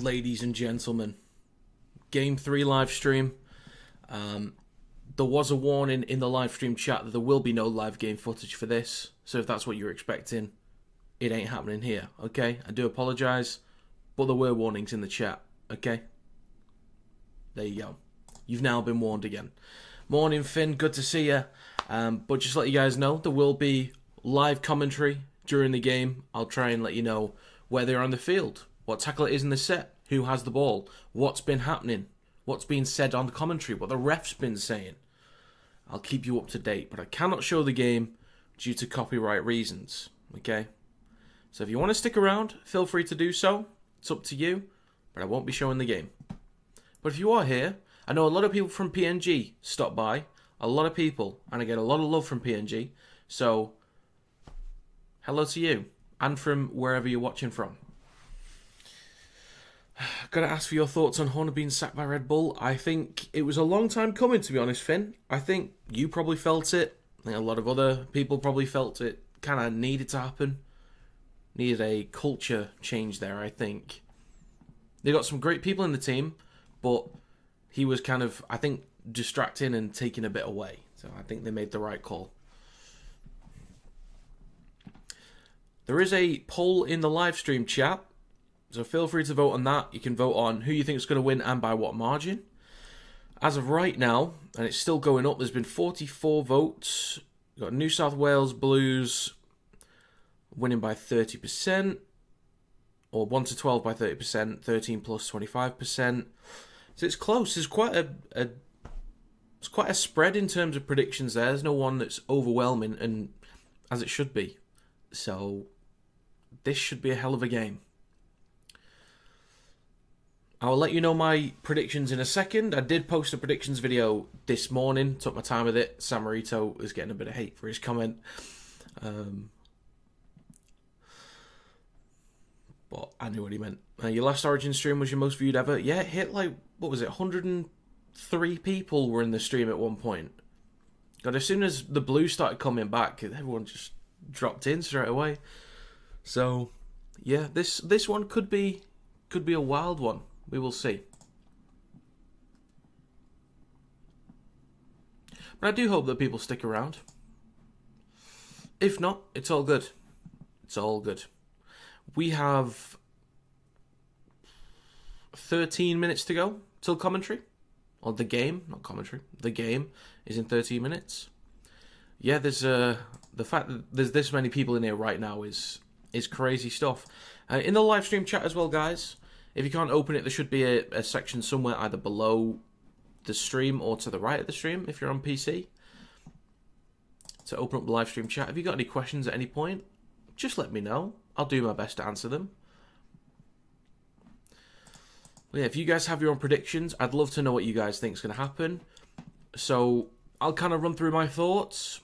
ladies and gentlemen. Game 3 live stream. There was a warning in the live stream chat that there will be no live game footage for this. So if that's what you're expecting, it ain't happening here, okay? I do apologise, but there were warnings in the chat, okay? There you go. You've now been warned again. Morning, Finn. Good to see you. But just to let you guys know, there will be live commentary during the game. I'll try and let you know where they're on the field, what tackle it is in the set, who has the ball, what's been happening, what's been said on the commentary, what the ref's been saying. I'll keep you up to date, but I cannot show the game due to copyright reasons, okay? So if you want to stick around, feel free to do so. It's up to you, but I won't be showing the game. But if you are here, I know a lot of people from PNG stop by, a lot of people, and I get a lot of love from PNG, so hello to you, and from wherever you're watching from. Gotta ask for your thoughts on Horner being sacked by Red Bull. I think it was a long time coming, to be honest, Finn. I think you probably felt it. I think a lot of other people probably felt it kind of needed to happen. Needed a culture change there, I think. They got some great people in the team, but he was kind of, I think, distracting and taking a bit away. So I think they made the right call. There is a poll in the live stream chat, so feel free to vote on that. You can vote on who you think is going to win and by what margin. As of right now, and it's still going up, there's been 44 votes. We've got New South Wales Blues winning by 30%, or 1 to 12 by 30%, 13 plus 25%. So it's close. There's quite a spread in terms of predictions there. There's no one that's overwhelming, and as it should be. So this should be a hell of a game. I'll let you know my predictions in a second. I did post a predictions video this morning. Took my time with it. Samarito is getting a bit of hate for his comment. But I knew what he meant. Your last Origin stream was your most viewed ever. Yeah, it hit like, what was it, 103 people were in the stream at one point. God, as soon as the Blues started coming back, everyone just dropped in straight away. So, yeah, this one could be a wild one. We will see. But I do hope that people stick around. If not, it's all good. It's all good. We have 13 minutes to go till commentary. Or the game, not commentary. The game is in 13 minutes. Yeah, there's the fact that there's this many people in here right now is crazy stuff. In the live stream chat as well, guys. If you can't open it, there should be a section somewhere either below the stream or to the right of the stream if you're on PC. To open up the live stream chat. If you got any questions at any point, just let me know. I'll do my best to answer them. But yeah, if you guys have your own predictions, I'd love to know what you guys think is going to happen. So I'll kind of run through my thoughts.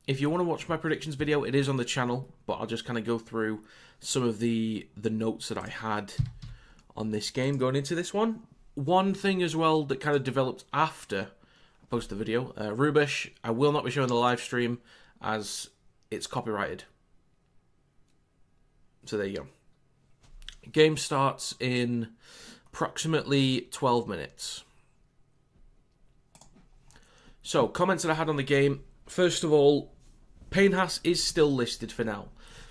If you want to watch my predictions video, it is on the channel, but I'll just kind of go through some of the notes that I had on this game going into this one. One thing as well that kind of developed after I posted the video, Rubish, I will not be showing the live stream as it's copyrighted. So there you go. Game starts in approximately 12 minutes. So, comments that I had on the game. First of all, Paynehaas is still listed for now,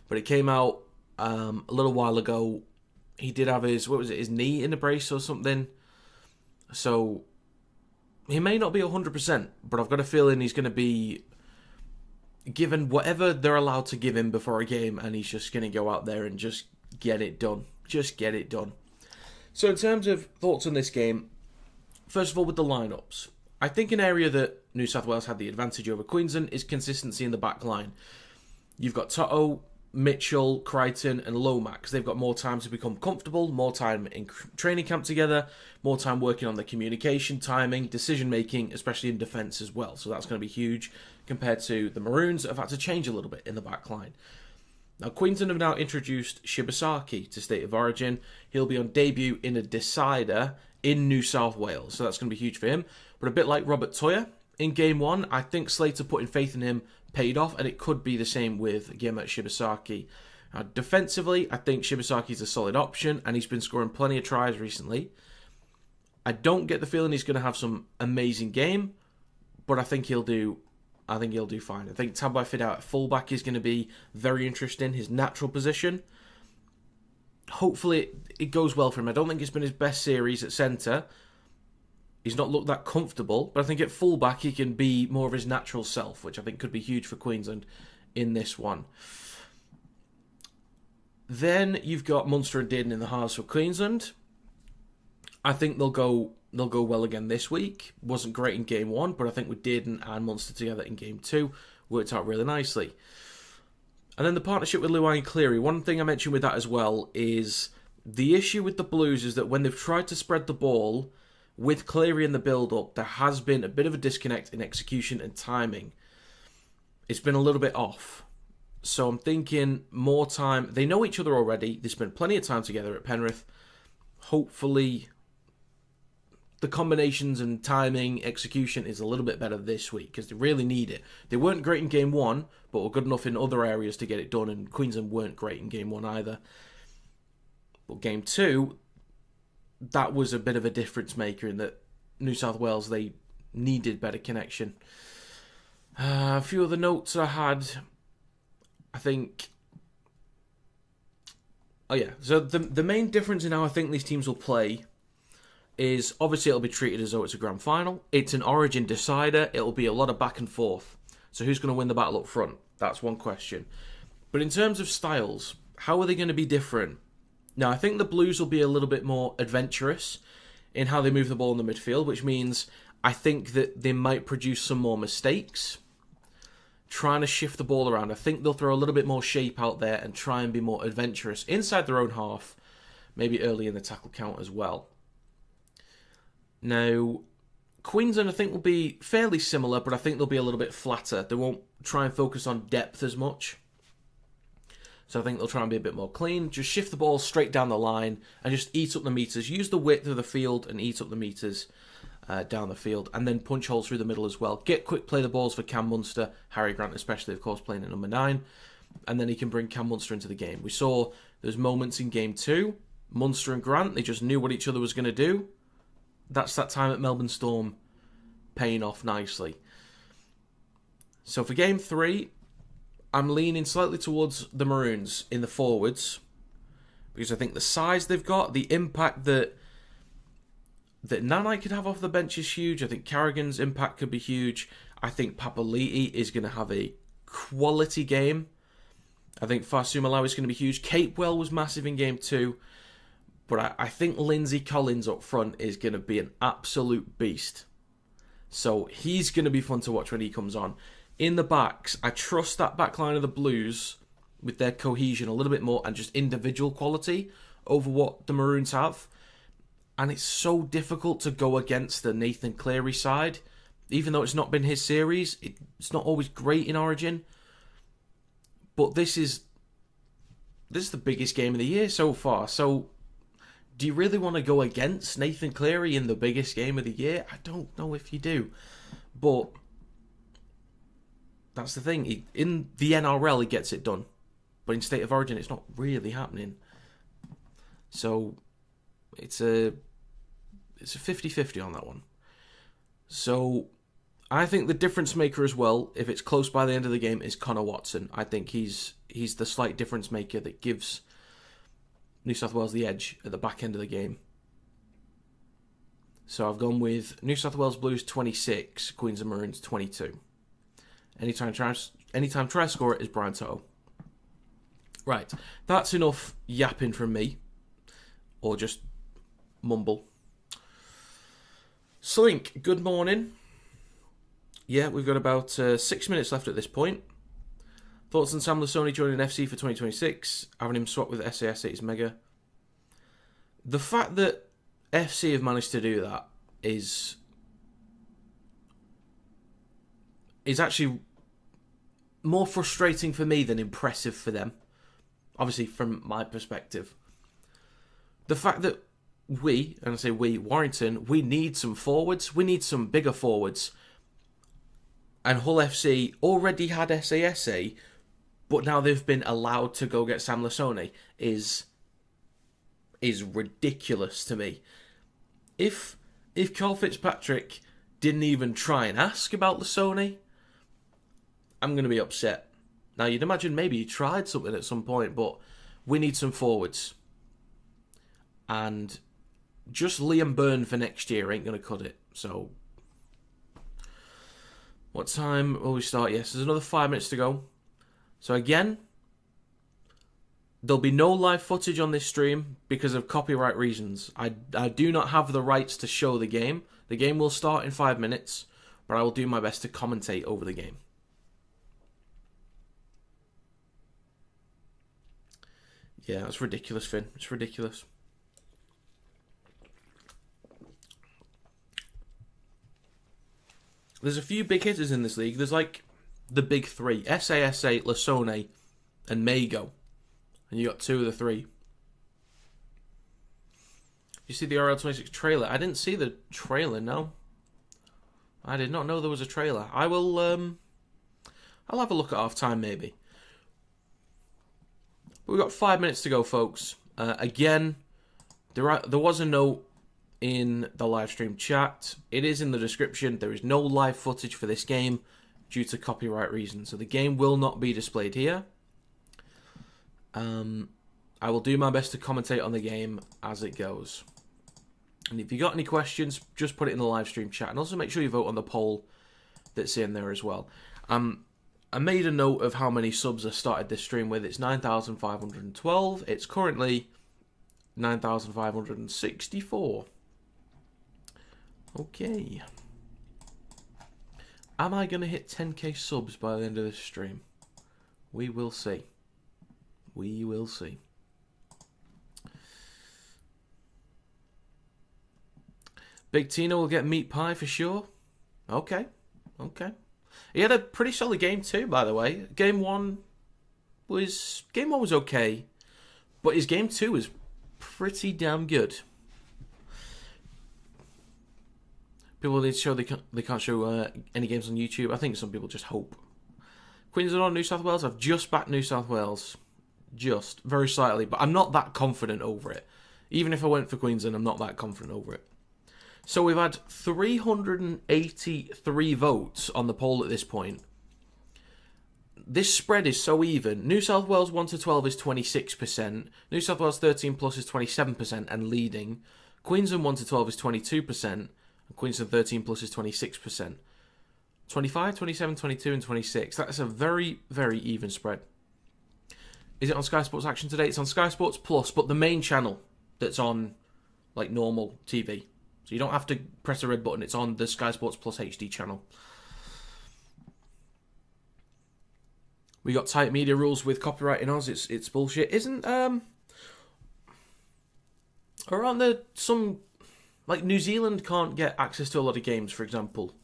but it came out a little while ago. He did have his knee in a brace or something. So, he may not be 100%, but I've got a feeling he's going to be given whatever they're allowed to give him before a game, and he's just going to go out there and just get it done. Just get it done. So in terms of thoughts on this game, first of all with the lineups, I think an area that New South Wales had the advantage over Queensland is consistency in the back line. You've got Toto, Mitchell, Crichton and Lomax. They've got more time to become comfortable, more time in training camp together, more time working on the communication, timing, decision making, especially in defence as well. So that's going to be huge compared to the Maroons that have had to change a little bit in the back line. Now, Queensland have now introduced Shibasaki to State of Origin. He'll be on debut in a decider in New South Wales, so that's going to be huge for him. But a bit like Robert Toya in Game 1, I think Slater putting faith in him paid off, and it could be the same with Gemet Shibasaki. Defensively, I think Shibasaki's a solid option, and he's been scoring plenty of tries recently. I don't get the feeling he's going to have some amazing game, but I think he'll do fine. I think Tabai Fidau at fullback is going to be very interesting, his natural position. Hopefully it goes well for him. I don't think it's been his best series at centre. He's not looked that comfortable, but I think at fullback he can be more of his natural self, which I think could be huge for Queensland in this one. Then you've got Munster and Dearden in the halves for Queensland. I think they'll go well again this week. Wasn't great in game 1, but I think with Dearden and Munster together in game 2 worked out really nicely. And then the partnership with Luai and Cleary. One thing I mentioned with that as well is the issue with the Blues is that when they've tried to spread the ball with Cleary in the build-up, there has been a bit of a disconnect in execution and timing. It's been a little bit off. So I'm thinking more time. They know each other already. They spent plenty of time together at Penrith. Hopefully the combinations and timing, execution is a little bit better this week because they really need it. They weren't great in game 1, but were good enough in other areas to get it done, and Queensland weren't great in game 1 either. But game 2, that was a bit of a difference maker in that New South Wales, they needed better connection. A few other notes I had, I think... Oh yeah, so the main difference in how I think these teams will play is obviously it'll be treated as though it's a grand final. It's an origin decider. It'll be a lot of back and forth. So who's going to win the battle up front? That's one question. But in terms of styles, how are they going to be different? Now, I think the Blues will be a little bit more adventurous in how they move the ball in the midfield, which means I think that they might produce some more mistakes, trying to shift the ball around. I think they'll throw a little bit more shape out there and try and be more adventurous inside their own half, maybe early in the tackle count as well. Now, Queensland I think will be fairly similar, but I think they'll be a little bit flatter. They won't try and focus on depth as much. So I think they'll try and be a bit more clean. Just shift the ball straight down the line and just eat up the metres. Use the width of the field and eat up the metres down the field. And then punch holes through the middle as well. Get quick play the balls for Cam Munster. Harry Grant especially, of course, playing at number 9. And then he can bring Cam Munster into the game. We saw there's moments in game 2. Munster and Grant, they just knew what each other was going to do. That's that time at Melbourne Storm paying off nicely. So for game 3, I'm leaning slightly towards the Maroons in the forwards because I think the size they've got, the impact that Nanai could have off the bench is huge. I think Carrigan's impact could be huge. I think Papali'i is going to have a quality game. I think Fasumalawi is going to be huge. Capewell was massive in game 2. But I think Lindsay Collins up front is going to be an absolute beast. So he's going to be fun to watch when he comes on. In the backs, I trust that back line of the Blues with their cohesion a little bit more and just individual quality over what the Maroons have. And it's so difficult to go against the Nathan Cleary side. Even though it's not been his series, it's not always great in Origin. But this is the biggest game of the year so far. So do you really want to go against Nathan Cleary in the biggest game of the year? I don't know if you do. But that's the thing. In the NRL, he gets it done. But in State of Origin, it's not really happening. So it's a 50-50 on that one. So I think the difference maker as well, if it's close by the end of the game, is Connor Watson. I think he's the slight difference maker that gives New South Wales the edge at the back end of the game. So I've gone with New South Wales Blues 26, Queensland Maroons 22. Anytime try score it is Brian Toto. Right, that's enough yapping from me. Or just mumble. Slink, good morning. Yeah, we've got about 6 minutes left at this point. Thoughts on Sam Lasoni joining FC for 2026? Having him swap with SAS is mega. The fact that FC have managed to do that is actually more frustrating for me than impressive for them. Obviously, from my perspective. The fact that we, and I say we, Warrington, we need some forwards. We need some bigger forwards. And Hull FC already had SASA, but now they've been allowed to go get Sam Lasone is ridiculous to me. If Carl Fitzpatrick didn't even try and ask about Lasone, I'm going to be upset. Now, you'd imagine maybe he tried something at some point, but we need some forwards. And just Liam Byrne for next year ain't going to cut it. So, what time will we start? Yes, there's another 5 minutes to go. So again, there'll be no live footage on this stream because of copyright reasons. I do not have the rights to show the game. The game will start in 5 minutes, but I will do my best to commentate over the game. Yeah, that's ridiculous, Finn. It's ridiculous. There's a few big hitters in this league. There's like the big three. SASA, Lasone, and Mago. And you got two of the three. You see the RL 26 trailer? I didn't see the trailer, no. I did not know there was a trailer. I will, I'll have a look at half time maybe. But we've got 5 minutes to go, folks. Again, there was a note in the live stream chat. It is in the description. There is no live footage for this game due to copyright reasons. So the game will not be displayed here. I will do my best to commentate on the game as it goes. And if you got any questions, just put it in the live stream chat. And also make sure you vote on the poll that's in there as well. I made a note of how many subs I started this stream with. It's 9,512. It's currently 9,564. Okay. Am I going to hit 10k subs by the end of this stream? We will see. We will see. Big Tina will get meat pie for sure. Okay. Okay. He had a pretty solid game too, by the way. Game one was okay, but his game two was pretty damn good. People need to show they can't show any games on YouTube. I think some people just hope. Queensland or New South Wales? I've just backed New South Wales. Just, very slightly. But I'm not that confident over it. Even if I went for Queensland, I'm not that confident over it. So we've had 383 votes on the poll at this point. This spread is so even. New South Wales 1 to 12 is 26%. New South Wales 13 plus is 27% and leading. Queensland 1 to 12 is 22%. And Queensland 13 plus is 26%. 25, 27, 22 and 26. That's a very, very even spread. Is it on Sky Sports Action today? It's on Sky Sports Plus, but the main channel that's on like normal TV. So you don't have to press the red button. It's on the Sky Sports Plus HD channel. We got tight media rules with copyright in Oz. It's bullshit. Isn't or aren't there some, like New Zealand can't get access to a lot of games, for example?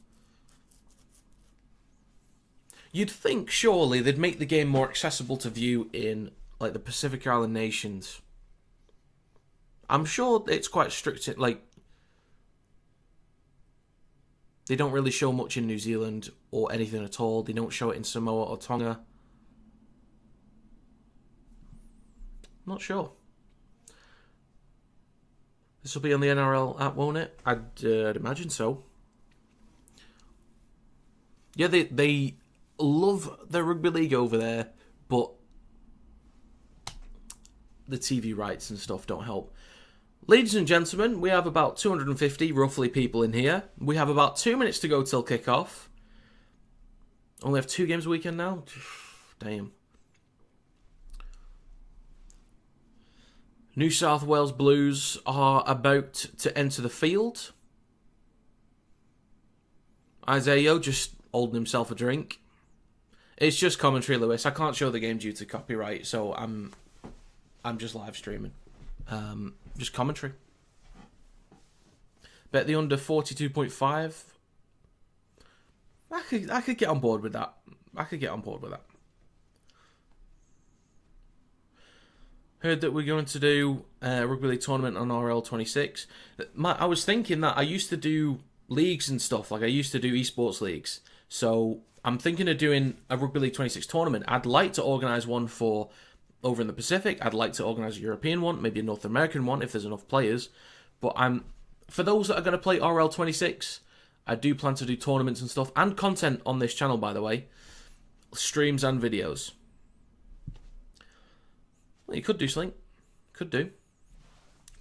You'd think surely they'd make the game more accessible to view in like the Pacific Island nations. I'm sure it's quite strict. Like they don't really show much in New Zealand or anything at all. They don't show it in Samoa or Tonga. I'm not sure. This will be on the NRL app, won't it? I'd imagine so. Yeah, they love the Rugby League over there, but the TV rights and stuff don't help. Ladies and gentlemen, we have about 250 roughly people in here. We have about 2 minutes to go till kick-off. Only have 2 games a weekend now? Damn. New South Wales Blues are about to enter the field. Isaiah just holding himself a drink. It's just commentary, Lewis. I can't show the game due to copyright, so I'm just live streaming. Just commentary. Bet the under 42.5. I could get on board with that. Heard that we're going to do a Rugby League tournament on RL 26. I was thinking that I used to do leagues and stuff. Like I used to do esports leagues. So I'm thinking of doing a Rugby League 26 tournament. I'd like to organise one for over in the Pacific. I'd like to organise a European one, maybe a North American one if there's enough players. But for those that are going to play RL 26, I do plan to do tournaments and stuff, and content on this channel, by the way. Streams and videos. Well, you could do something. Could do.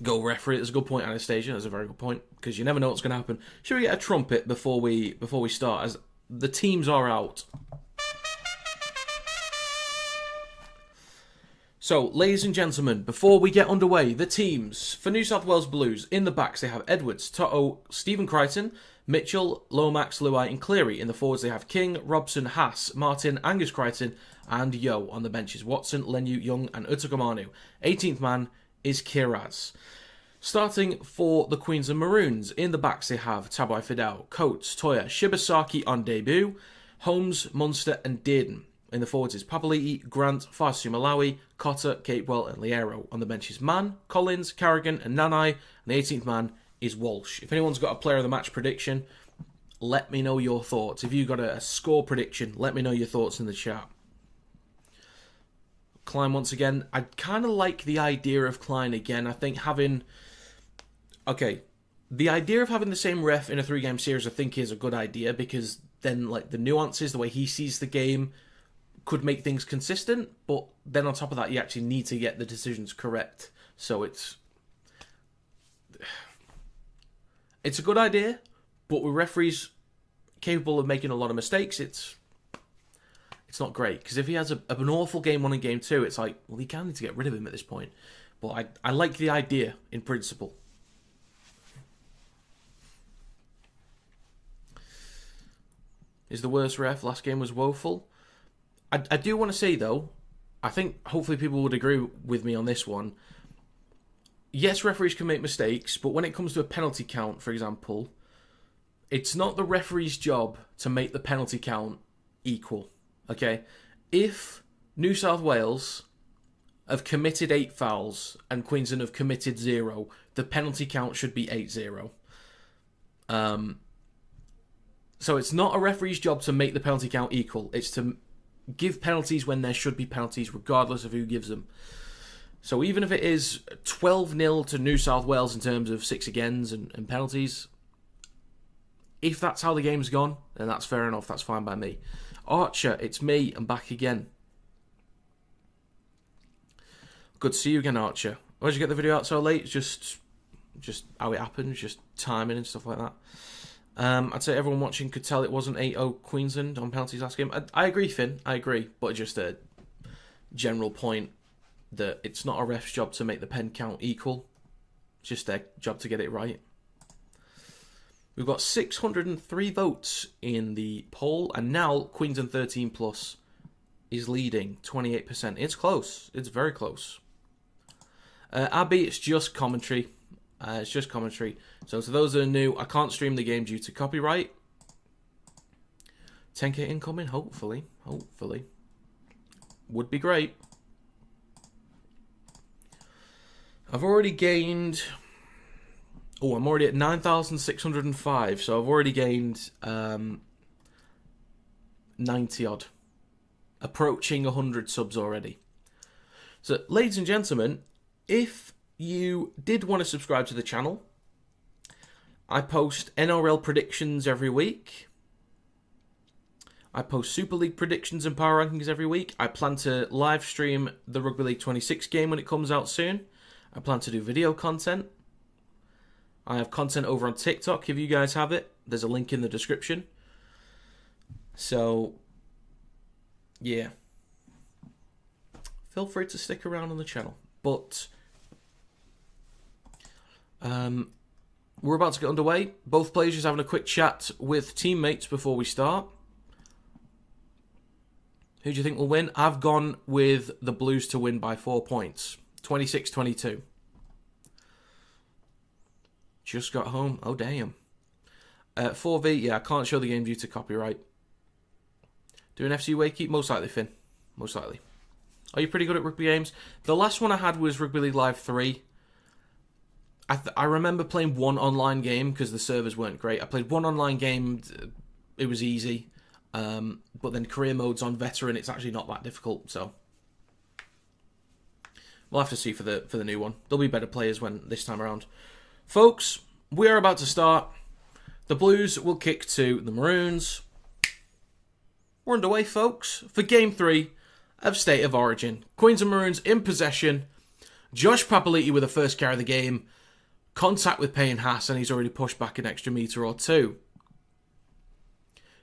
Go referee. That's a good point, Anastasia. That's a very good point, because you never know what's going to happen. Should we get a trumpet before we start, as the teams are out? So, ladies and gentlemen, before we get underway, the teams. For New South Wales Blues, in the backs they have Edwards, Toto, Stephen Crichton, Mitchell, Lomax, Luai and Cleary. In the forwards they have King, Robson, Haas, Martin, Angus Crichton and Yo. On the benches, Watson, Lenu, Young and Utagamanu. 18th man is Kiraz. Starting for the Queensland Maroons, in the backs they have Tabai Fidel, Coates, Toya, Shibasaki on debut, Holmes, Munster and Dearden. In the forwards is Papali'i, Grant, Farsu Malawi, Cotter, Capewell and Liero. On the bench is Mann, Collins, Carrigan and Nanai. And the 18th man is Walsh. If anyone's got a player of the match prediction, let me know your thoughts. If you've got a score prediction, let me know your thoughts in the chat. Klein once again. I kind of like the idea of Klein again. I think having... Okay, the idea of having the same ref in a 3-game series I think is a good idea, because then like the nuances, the way he sees the game could make things consistent, but then on top of that you actually need to get the decisions correct. So it's a good idea, but with referees capable of making a lot of mistakes, it's not great. Because if he has an awful game 1 and game 2, it's like, well, you kind of need to get rid of him at this point. But I like the idea in principle. Is the worst ref? Last game was woeful. I do want to say, though, I think hopefully people would agree with me on this one. Yes, referees can make mistakes, but when it comes to a penalty count, for example, it's not the referee's job to make the penalty count equal. Okay? If New South Wales have committed 8 fouls and Queensland have committed 0, the penalty count should be 8-0. So it's not a referee's job to make the penalty count equal. It's to give penalties when there should be penalties, regardless of who gives them. So even if it is 12-0 to New South Wales in terms of 6 agains and penalties, if that's how the game's gone, then that's fair enough. That's fine by me. Archer, it's me. I'm back again. Good to see you again, Archer. Why'd you get the video out so late? Just how it happens, just timing and stuff like that. I'd say everyone watching could tell it wasn't 8-0 Queensland on penalties last game. I agree, Finn. I agree. But just a general point that it's not a ref's job to make the pen count equal. It's just their job to get it right. We've got 603 votes in the poll, and now Queensland 13 plus is leading 28%. It's close. It's very close. Abby, it's just commentary. It's just commentary. So to those that are new, I can't stream the game due to copyright. 10k incoming, hopefully. Hopefully. Would be great. I've already gained... Oh, I'm already at 9,605. So I've already gained 90 odd. Approaching 100 subs already. So, ladies and gentlemen, if you did want to subscribe to the channel, I post NRL predictions every week. I post Super League predictions and power rankings every week. I plan to live stream the Rugby League 26 game when it comes out soon. I plan to do video content. I have content over on TikTok if you guys have it. There's a link in the description. So, yeah. Feel free to stick around on the channel. But we're about to get underway. Both players just having a quick chat with teammates before we start. Who do you think will win? I've gone with the Blues to win by 4 points. 26-22. Just got home. Oh, damn. 4v, yeah, I can't show the game due to copyright. Doing FC Wakey? Most likely, Finn. Most likely. Are you pretty good at rugby games? The last one I had was Rugby League Live 3. I remember playing one online game because the servers weren't great. I played one online game. It was easy. But then career mode's on veteran. It's actually not that difficult, so we'll have to see for the new one. There'll be better players when this time around. Folks, we are about to start. The Blues will kick to the Maroons. We're underway, folks, for Game 3 of State of Origin. Queens and Maroons in possession. Josh Papali'i with the first carry of the game. Contact with Payne Haas, and he's already pushed back an extra metre or two.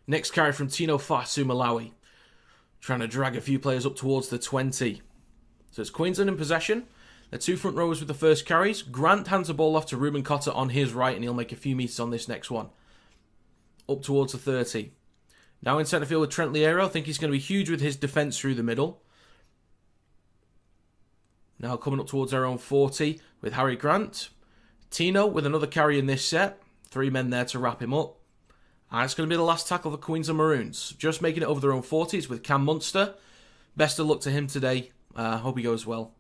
Next carry from Tino Fasu Malawi. Trying to drag a few players up towards the 20. So it's Queensland in possession. The two front rowers with the first carries. Grant hands the ball off to Ruben Cotter on his right, and he'll make a few metres on this next one. Up towards the 30. Now in centre field with Trent Liero. I think he's going to be huge with his defence through the middle. Now coming up towards our own 40 with Harry Grant. Tino with another carry in this set. 3 men there to wrap him up. And it's going to be the last tackle for Queens and Maroons. Just making it over their own 40s with Cam Munster. Best of luck to him today. Hope he goes well.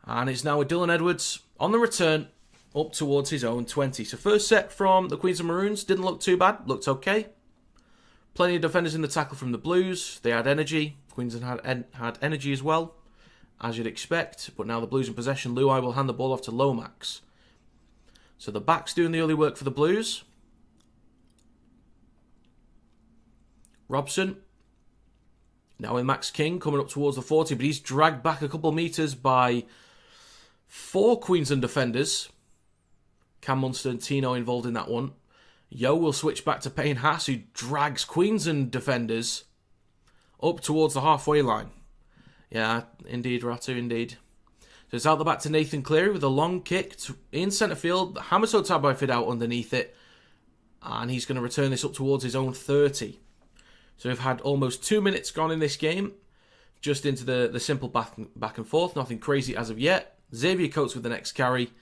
And it's now with Dylan Edwards on the return up towards his own 20. So first set from the Queens and Maroons. Didn't look too bad. Looked okay. Plenty of defenders in the tackle from the Blues. They had energy. Queensland had energy as well, as you'd expect. But now the Blues in possession. Luai will hand the ball off to Lomax. So the backs doing the early work for the Blues. Robson. Now with Max King coming up towards the 40, but he's dragged back a couple of metres by 4 Queensland defenders. Cam Munster and Tino involved in that one. Yo will switch back to Payne Haas, who drags Queensland defenders up towards the halfway line. Yeah, indeed, Ratu, indeed. So it's out the back to Nathan Cleary with a long kick in centre field. Hamaso Tabaifid out underneath it. And he's going to return this up towards his own 30. So we've had almost 2 minutes gone in this game. Just into the simple back and forth. Nothing crazy as of yet. Xavier Coates with the next carry.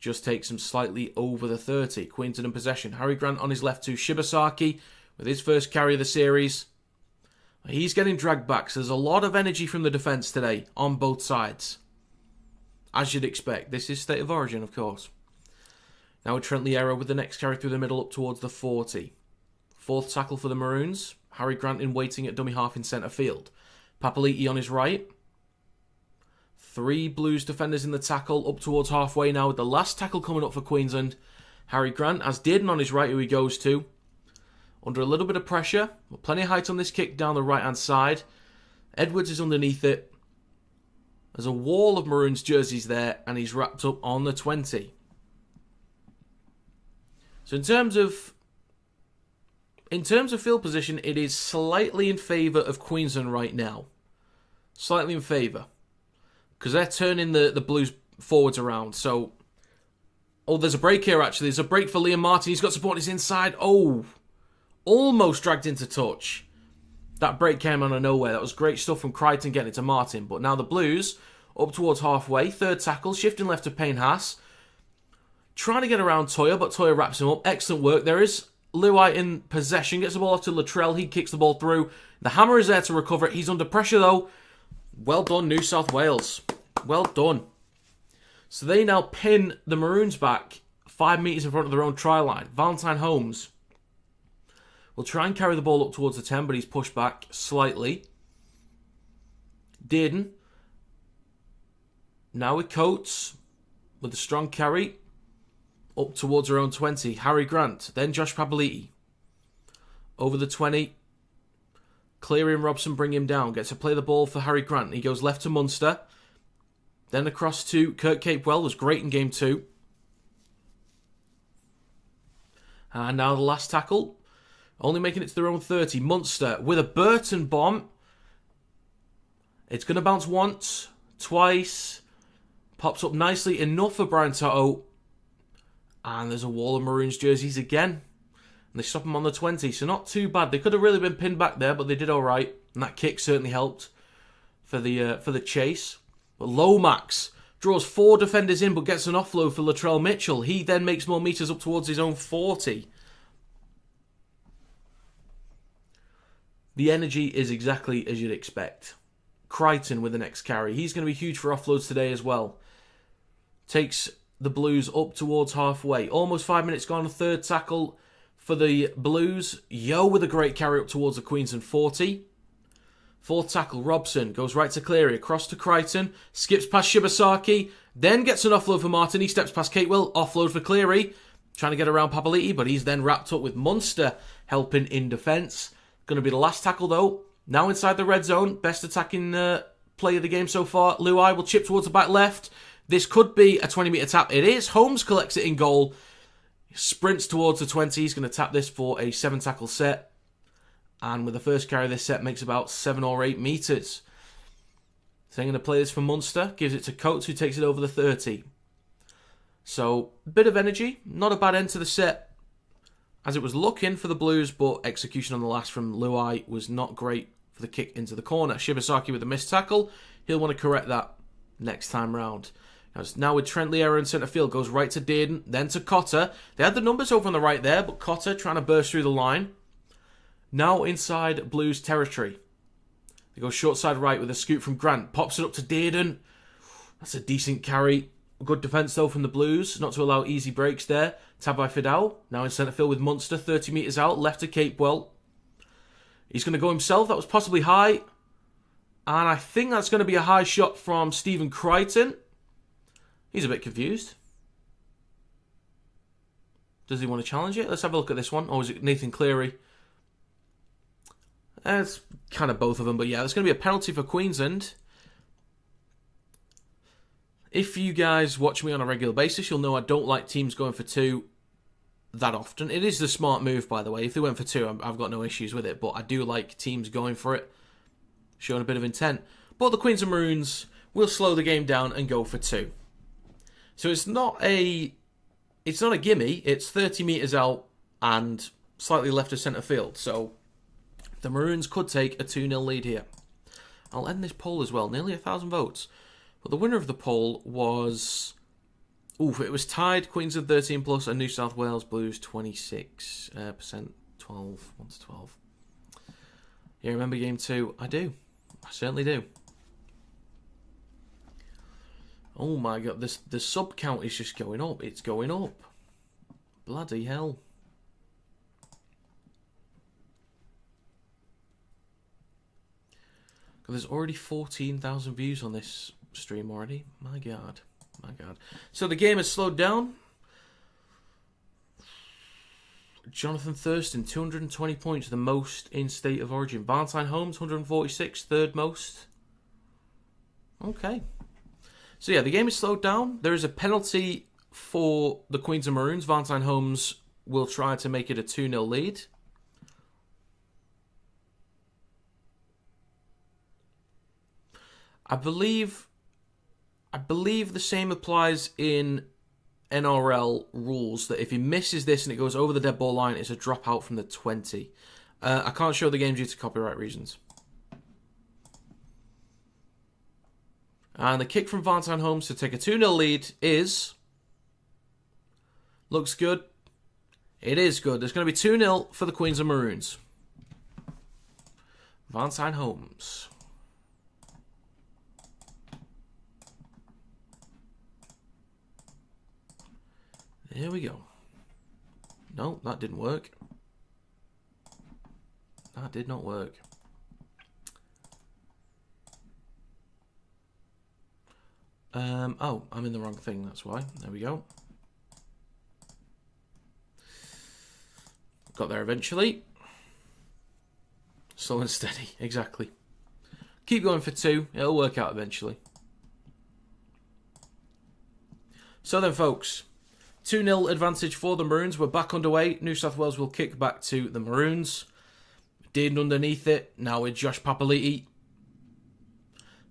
Just takes him slightly over the 30. Queensland in possession. Harry Grant on his left to Shibasaki with his first carry of the series. He's getting dragged back. So there's a lot of energy from the defence today on both sides. As you'd expect. This is State of Origin, of course. Now with Trent Liero with the next carry through the middle up towards the 40. Fourth tackle for the Maroons. Harry Grant in waiting at dummy half in centre field. Papali'i on his right. 3 Blues defenders in the tackle up towards halfway now with the last tackle coming up for Queensland. Harry Grant, as Dearden on his right, who he goes to. Under a little bit of pressure. But plenty of height on this kick down the right-hand side. Edwards is underneath it. There's a wall of Maroons jerseys there, and he's wrapped up on the 20. So in terms of field position, it is slightly in favour of Queensland right now. Slightly in favour. Because they're turning the Blues forwards around. So, there's a break here actually. There's a break for Liam Martin. He's got support on his inside. Almost dragged into touch. That break came out of nowhere. That was great stuff from Crichton getting it to Martin. But now the Blues, up towards halfway. Third tackle, shifting left to Payne Haas. Trying to get around Toya, but Toya wraps him up. Excellent work. There is Luai in possession. Gets the ball off to Latrell. He kicks the ball through. The hammer is there to recover it. He's under pressure though. Well done, New South Wales. Well done. So they now pin the Maroons back 5 metres in front of their own try line. Valentine Holmes will try and carry the ball up towards the 10, but he's pushed back slightly. Dearden. Now with Coates. With a strong carry. Up towards their own 20. Harry Grant. Then Josh Papali'i. Over the 20. Cleary and Robson bring him down. Gets to play the ball for Harry Grant. He goes left to Munster. Then across to Kurt Capewell. Was great in game 2. And now the last tackle. Only making it to their own 30. Munster with a Burton bomb. It's going to bounce once. Twice. Pops up nicely enough for Brian Toto. And there's a wall of Maroons jerseys again. And they stop him on the 20, so not too bad. They could have really been pinned back there, but they did all right. And that kick certainly helped for the chase. But Lomax draws 4 defenders in, but gets an offload for Latrell Mitchell. He then makes more metres up towards his own 40. The energy is exactly as you'd expect. Crichton with the next carry. He's going to be huge for offloads today as well. Takes the Blues up towards halfway. Almost 5 minutes gone. Third tackle For the Blues, Yo with a great carry up towards the Queensland 40. Fourth tackle, Robson goes right to Cleary, across to Crichton, skips past Shibasaki, then gets an offload for Martin. He steps past Catewell, offload for Cleary, trying to get around Papali'i, but he's then wrapped up with Munster helping in defence. Going to be the last tackle though. Now inside the red zone, best attacking play of the game so far. Luai will chip towards the back left. This could be a 20-metre tap. It is. Holmes collects it in goal. Sprints towards the 20. He's going to tap this for a 7-tackle set. And with the first carry of this set, makes about 7 or 8 metres. So I'm going to play this for Munster. Gives it to Coates, who takes it over the 30. So, a bit of energy. Not a bad end to the set, as it was looking for the Blues, but execution on the last from Luai was not great for the kick into the corner. Shibasaki with a missed tackle. He'll want to correct that next time round. Now with Trent Liera in centre field, goes right to Dearden, then to Cotter. They had the numbers over on the right there, but Cotter trying to burst through the line. Now inside Blues territory. They go short side right with a scoop from Grant. Pops it up to Dearden. That's a decent carry. Good defence though from the Blues, not to allow easy breaks there. Tab by Fidel. Now in centre field with Munster, 30 metres out, left to Capewell. He's going to go himself. That was possibly high. And I think that's going to be a high shot from Stephen Crichton. He's a bit confused. Does he want to challenge it? Let's have a look at this one. Or is it Nathan Cleary? It's kind of both of them. But yeah, there's going to be a penalty for Queensland. If you guys watch me on a regular basis, you'll know I don't like teams going for 2 that often. It is the smart move, by the way. If they went for 2, I've got no issues with it. But I do like teams going for it, showing a bit of intent. But the Queensland Maroons will slow the game down and go for 2. So it's not a gimme. It's 30 metres out and slightly left of centre field. So the Maroons could take a 2-0 lead here. I'll end this poll as well. Nearly 1,000 votes. But the winner of the poll was... it was tied. Queensland 13 plus and New South Wales Blues 26%. 12. 1 to 12. You remember game 2? I do. I certainly do. Oh my god, the sub count is just going up. It's going up. Bloody hell. There's already 14,000 views on this stream already. My god. My god. So the game has slowed down. Jonathan Thurston, 220 points, the most in State of Origin. Valentine Holmes, 146, third most. Okay. So yeah, the game is slowed down. There is a penalty for the Queensland Maroons. Valentine Holmes will try to make it a 2-0 lead. I believe the same applies in NRL rules, that if he misses this and it goes over the dead ball line, it's a dropout from the 20. I can't show the game due to copyright reasons. And the kick from Valentine Holmes to take a 2-0 lead is... looks good. It is good. There's going to be 2-0 for the Queensland Maroons. Valentine Holmes. There we go. No, that didn't work. That did not work. Oh, I'm in the wrong thing, that's why. There we go. Got there eventually. Slow and steady, exactly. Keep going for 2, it'll work out eventually. So then, folks, 2-0 advantage for the Maroons. We're back underway. New South Wales will kick back to the Maroons. Dearden underneath it. Now with Josh Papali'i.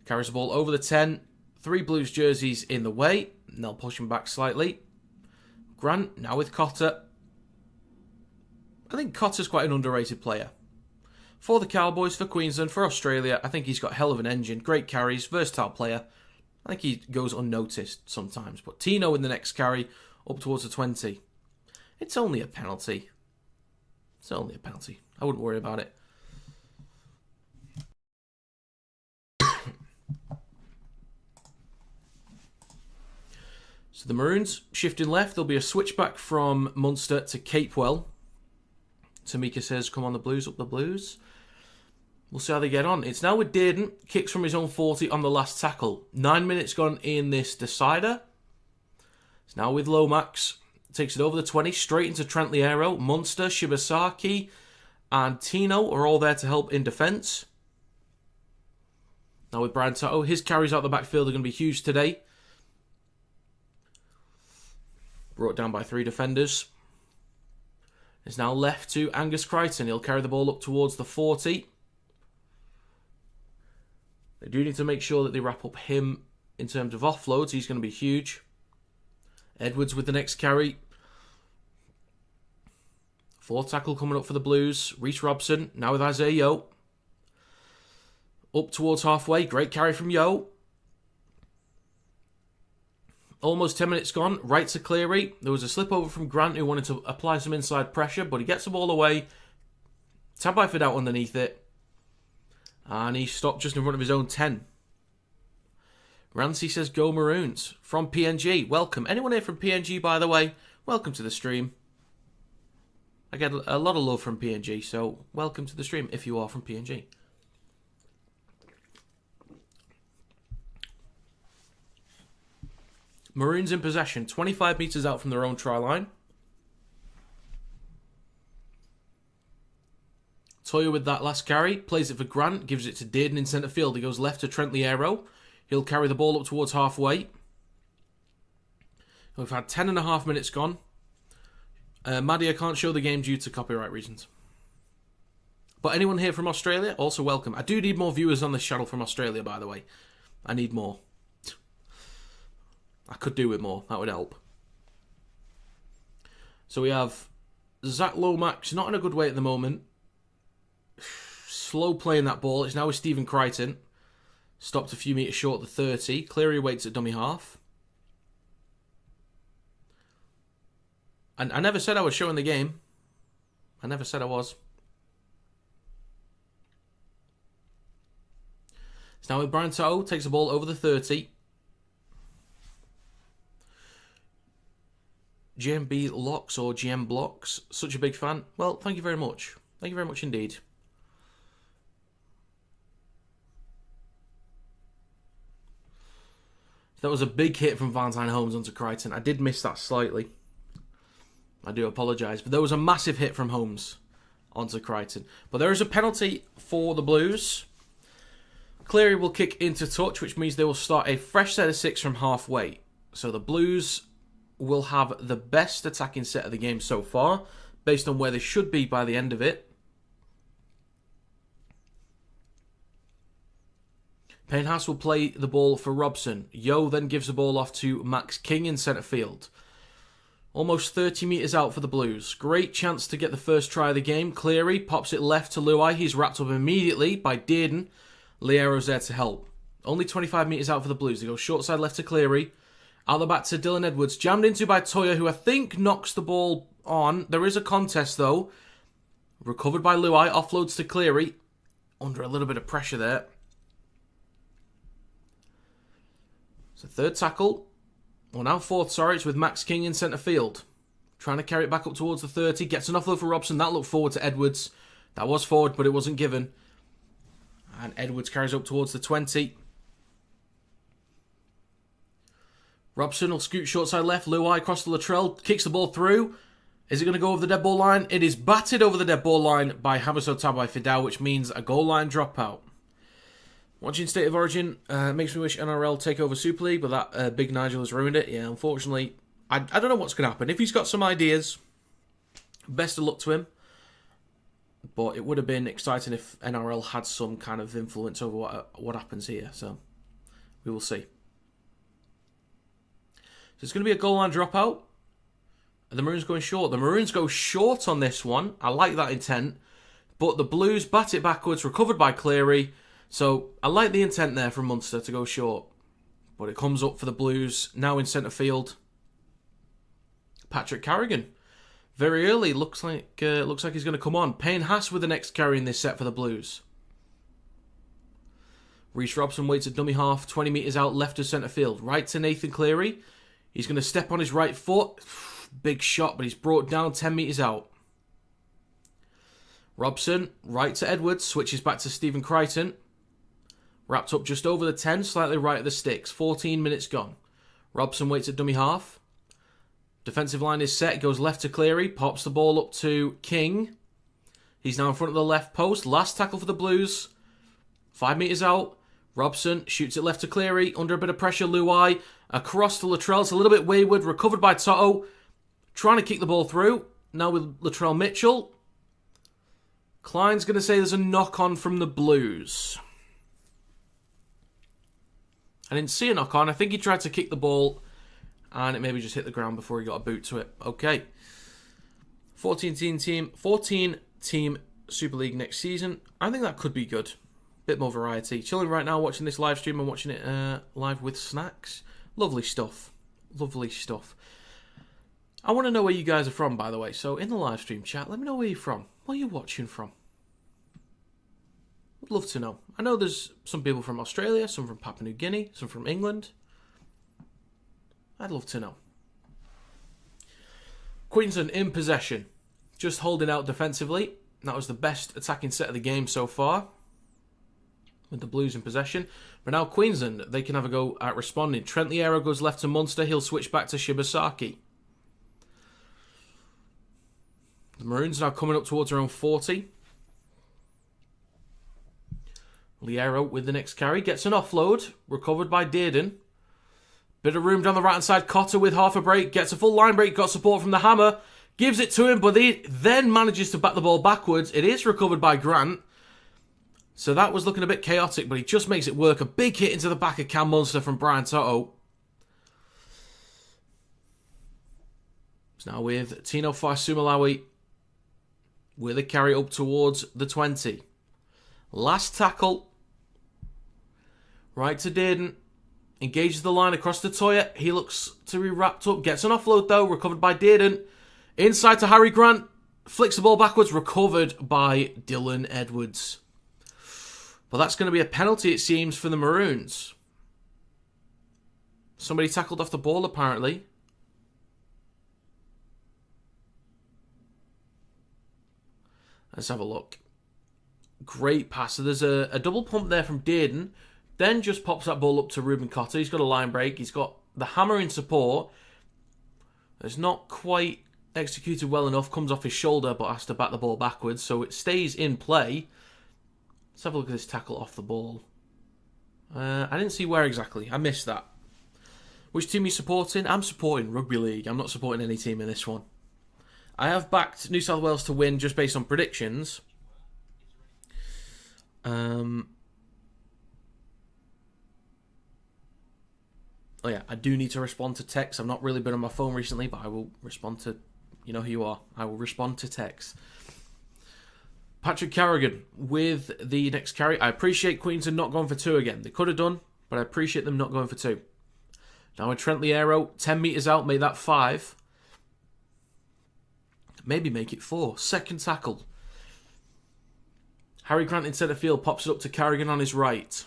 Carries the ball over the 10. 3 Blues jerseys in the way. And they'll push him back slightly. Grant now with Cotter. I think Cotter's quite an underrated player. For the Cowboys, for Queensland, for Australia, I think he's got hell of an engine. Great carries, versatile player. I think he goes unnoticed sometimes. But Tino in the next carry, up towards the 20. It's only a penalty. It's only a penalty. I wouldn't worry about it. So the Maroons shifting left. There'll be a switchback from Munster to Capewell. Tamika says, come on the Blues, up the Blues. We'll see how they get on. It's now with Dearden. Kicks from his own 40 on the last tackle. 9 minutes gone in this decider. It's now with Lomax. Takes it over the 20, straight into Trent Liero. Munster, Shibasaki, and Tino are all there to help in defence. Now with Brian Toto, his carries out the backfield are going to be huge today. Brought down by 3 defenders. It's now left to Angus Crichton. He'll carry the ball up towards the 40. They do need to make sure that they wrap up him in terms of offloads. He's going to be huge. Edwards with the next carry. 4th tackle coming up for the Blues. Reece Robson, now with Isaiah Yeo. Up towards halfway. Great carry from Yeo. Almost 10 minutes gone. Right to Cleary. There was a slip over from Grant who wanted to apply some inside pressure, but he gets the ball away. Tabai out underneath it. And he stopped just in front of his own 10. Rancy says, go Maroons. From PNG. Welcome. Anyone here from PNG, by the way? Welcome to the stream. I get a lot of love from PNG, so welcome to the stream if you are from PNG. Maroons in possession. 25 metres out from their own try line. Toya with that last carry, plays it for Grant, gives it to Dearden in centre field. He goes left to Trent Liero. He'll carry the ball up towards halfway. We've had 10.5 minutes gone. Maddie, I can't show the game due to copyright reasons. But anyone here from Australia, also welcome. I do need more viewers on this channel from Australia, by the way. I need more. I could do with more. That would help. So we have Zach Lomax, not in a good way at the moment. Slow playing that ball. It's now with Stephen Crichton. Stopped a few metres short of the 30. Cleary waits at dummy half. And I never said I was showing the game. I never said I was. It's now with Brian Toto. Takes the ball over the 30. GMB Locks or GM Blocks. Such a big fan. Well, thank you very much. Thank you very much indeed. That was a big hit from Valentine Holmes onto Crichton. I did miss that slightly. I do apologise. But there was a massive hit from Holmes onto Crichton. But there is a penalty for the Blues. Cleary will kick into touch, which means they will start a fresh set of 6 from halfway. So the Blues will have the best attacking set of the game so far, based on where they should be by the end of it. Payne-Haas will play the ball for Robson. Yeo then gives the ball off to Max King in centre field. Almost 30 metres out for the Blues. Great chance to get the first try of the game. Cleary pops it left to Luai. He's wrapped up immediately by Dearden. Liero's there to help. Only 25 metres out for the Blues. They go short side left to Cleary. Out the back to Dylan Edwards. Jammed into by Toya, who I think knocks the ball on. There is a contest though. Recovered by Luai. Offloads to Cleary. Under a little bit of pressure there. So third tackle. Well, now fourth, sorry. It's with Max King in centre field. Trying to carry it back up towards the 30. Gets an offload for Robson. That looked forward to Edwards. That was forward, but it wasn't given. And Edwards carries up towards the 20. Robson will scoot short side left. Luai across the Latrell. Kicks the ball through. Is it going to go over the dead ball line? It is batted over the dead ball line by Hamiso Tabai Fidao, which means a goal line dropout. Watching State of Origin makes me wish NRL take over Super League, but that Big Nigel has ruined it. Yeah, unfortunately, I don't know what's going to happen. If he's got some ideas, best of luck to him. But it would have been exciting if NRL had some kind of influence over what happens here. So, we will see. So it's going to be a goal line dropout. The Maroons going short. The Maroons go short on this one. I like that intent. But the Blues bat it backwards, recovered by Cleary. So I like the intent there from Munster to go short. But it comes up for the Blues. Now in centre field. Patrick Carrigan. Very early. Looks like he's going to come on. Payne-Haas with the next carry in this set for the Blues. Reece Robson waits at dummy half. 20 metres out left of centre field. Right to Nathan Cleary. He's going to step on his right foot. Big shot, but he's brought down 10 metres out. Robson, right to Edwards, switches back to Stephen Crichton. Wrapped up just over the 10, slightly right of the sticks. 14 minutes gone. Robson waits at dummy half. Defensive line is set, goes left to Cleary, pops the ball up to King. He's now in front of the left post. Last tackle for the Blues. 5 metres out. Robson shoots it left to Cleary. Under a bit of pressure, Luai. Across to Latrell. It's a little bit wayward. Recovered by Toto. Trying to kick the ball through. Now with Latrell Mitchell. Klein's going to say there's a knock-on from the Blues. I didn't see a knock-on. I think he tried to kick the ball and it maybe just hit the ground before he got a boot to it. Okay. 14-team Super League next season. I think that could be good. Bit more variety. Chilling right now, watching this live stream and watching it live with snacks. Lovely stuff. Lovely stuff. I want to know where you guys are from, by the way. So in the live stream chat, let me know where you're from. Where you're watching from. Would love to know. I know there's some people from Australia, some from Papua New Guinea, some from England. I'd love to know. Queensland in possession. Just holding out defensively. That was the best attacking set of the game so far. With the Blues in possession. But now Queensland, they can have a go at responding. Trent Liero goes left to Munster. He'll switch back to Shibasaki. The Maroons now coming up towards their own 40. Liero with the next carry. Gets an offload. Recovered by Dearden. Bit of room down the right-hand side. Cotter with half a break. Gets a full line break. Got support from the Hammer. Gives it to him, but he then manages to back the ball backwards. It is recovered by Grant. So that was looking a bit chaotic, but he just makes it work. A big hit into the back of Cam Munster from Brian Toto. It's now with Tino Faisumalawi with a carry up towards the 20. Last tackle. Right to Dearden. Engages the line across to Toya. He looks to be wrapped up. Gets an offload though. Recovered by Dearden. Inside to Harry Grant. Flicks the ball backwards. Recovered by Dylan Edwards. But that's going to be a penalty, it seems, for the Maroons. Somebody tackled off the ball, apparently. Let's have a look. Great pass. So there's a double pump there from Dearden. Then just pops that ball up to Ruben Cotter. He's got a line break. He's got the Hammer in support. It's not quite executed well enough. Comes off his shoulder, but has to back the ball backwards. So it stays in play. Let's have a look at this tackle off the ball. I didn't see where exactly. I missed that. Which team are you supporting? I'm supporting Rugby League. I'm not supporting any team in this one. I have backed New South Wales to win just based on predictions. Oh yeah, I do need to respond to text. I've not really been on my phone recently, but I will respond to... You know who you are. I will respond to text. Patrick Carrigan with the next carry. I appreciate Queensland not going for 2 again. They could have done, but I appreciate them not going for 2. Now with Trent Liero, 10 metres out, make that 5. Maybe make it 4. Second tackle. Harry Grant in centre field pops it up to Carrigan on his right.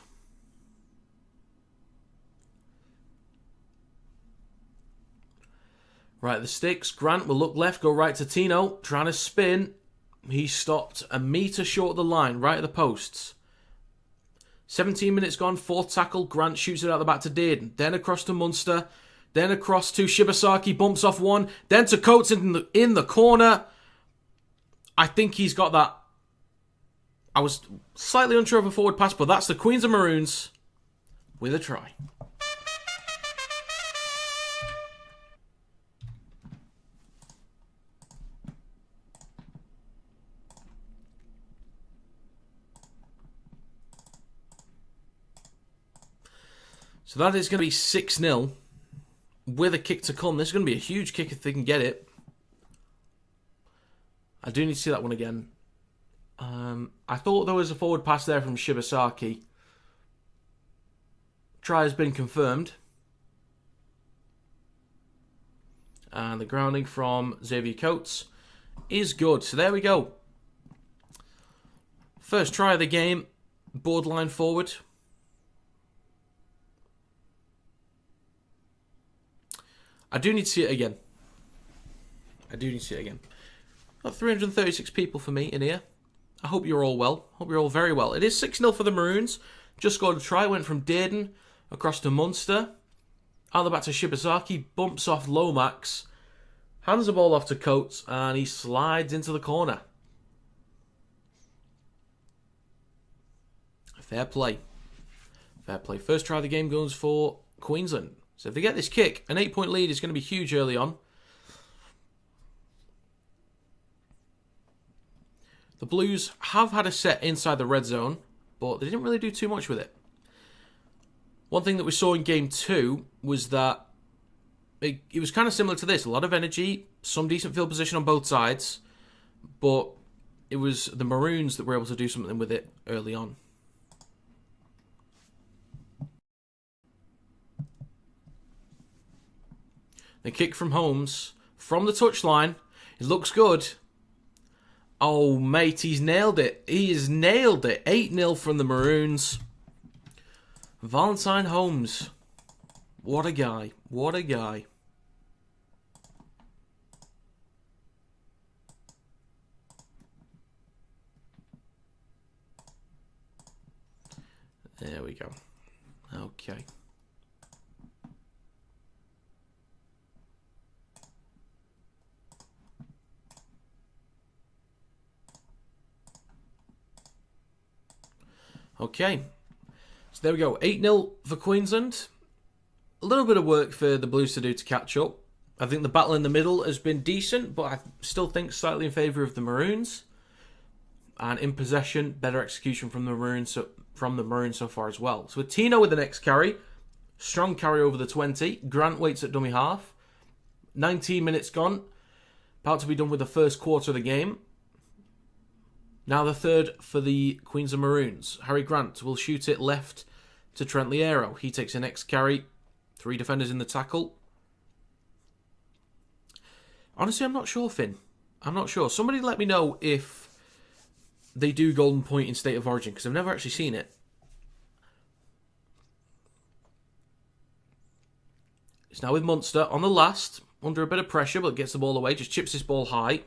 Right at the sticks. Grant will look left, go right to Tino. Trying to spin. He stopped a metre short of the line, right at the posts. 17 minutes gone, 4th tackle. Grant shoots it out the back to Dearden. Then across to Munster. Then across to Shibasaki, bumps off one. Then to Coates in the corner. I think he's got that. I was slightly unsure of a forward pass, but that's the Queensland Maroons with a try. So that is going to be 6-0 with a kick to come. This is going to be a huge kick if they can get it. I do need to see that one again. I thought there was a forward pass there from Shibasaki. Try has been confirmed. And the grounding from Xavier Coates is good. So there we go. First try of the game. Borderline forward. I do need to see it again. Got 336 people for me in here. I hope you're all well. Hope you're all very well. It is 6-0 for the Maroons. Just scored a try. Went from Dearden across to Munster. Out the back to Shibazaki. Bumps off Lomax. Hands the ball off to Coates. And he slides into the corner. Fair play. Fair play. First try of the game goes for Queensland. So if they get this kick, an 8-point lead is going to be huge early on. The Blues have had a set inside the red zone, but they didn't really do too much with it. One thing that we saw in Game 2 was that it was kind of similar to this. A lot of energy, some decent field position on both sides, but it was the Maroons that were able to do something with it early on. The kick from Holmes, from the touchline, it looks good. Oh, mate, he's nailed it. He has nailed it. 8-0 from the Maroons. Valentine Holmes. What a guy. What a guy. There we go. Okay. Okay, so there we go. 8-0 for Queensland. A little bit of work for the Blues to do to catch up. I think the battle in the middle has been decent, but I still think slightly in favour of the Maroons. And in possession, better execution from the Maroons so far as well. So with Tino with the next carry. Strong carry over the 20. Grant waits at dummy half. 19 minutes gone. About to be done with the first quarter of the game. Now the third for the Queensland Maroons. Harry Grant will shoot it left to Trent Liero. He takes the next carry. 3 defenders in the tackle. Honestly, I'm not sure, Finn. I'm not sure. Somebody let me know if they do Golden Point in State of Origin, because I've never actually seen it. It's now with Munster on the last. Under a bit of pressure, but gets the ball away. Just chips this ball high.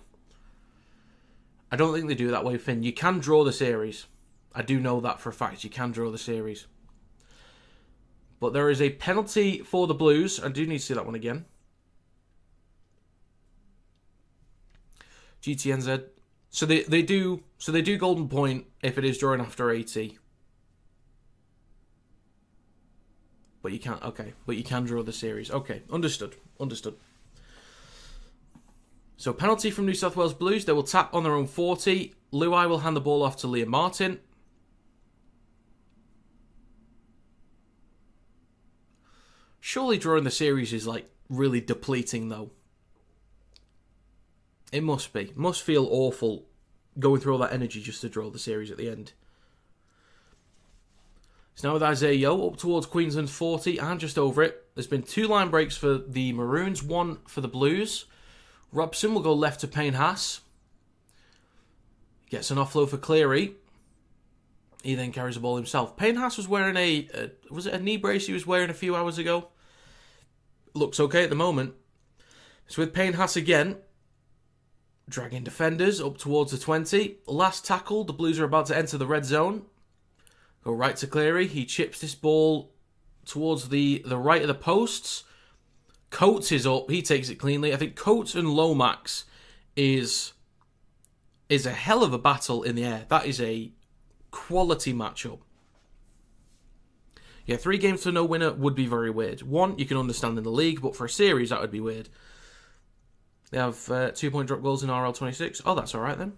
I don't think they do it that way, Finn. You can draw the series. I do know that for a fact. You can draw the series. But there is a penalty for the Blues. I do need to see that one again. GTNZ. So they do Golden Point if it is drawing after 80. But you can't. Okay. But you can draw the series. Okay. Understood. So penalty from New South Wales Blues. They will tap on their own 40. Luai will hand the ball off to Liam Martin. Surely drawing the series is like really depleting though. It must be. It must feel awful going through all that energy just to draw the series at the end. It's now with Isaiah Yeo up towards Queensland's 40 and just over it. There's been 2 line breaks for the Maroons, 1 for the Blues. Robson will go left to Payne Haas. Gets an offload for Cleary. He then carries the ball himself. Payne Haas was wearing was it a knee brace he was wearing a few hours ago? Looks okay at the moment. So with Payne Haas again. Dragging defenders up towards the 20. Last tackle. The Blues are about to enter the red zone. Go right to Cleary. He chips this ball towards the right of the posts. Coates is up. He takes it cleanly. I think Coates and Lomax is a hell of a battle in the air. That is a quality matchup. Yeah, 3 games to no winner would be very weird. 1, you can understand in the league, but for a series, that would be weird. They have 2-point drop goals in RL 26. Oh, that's all right then.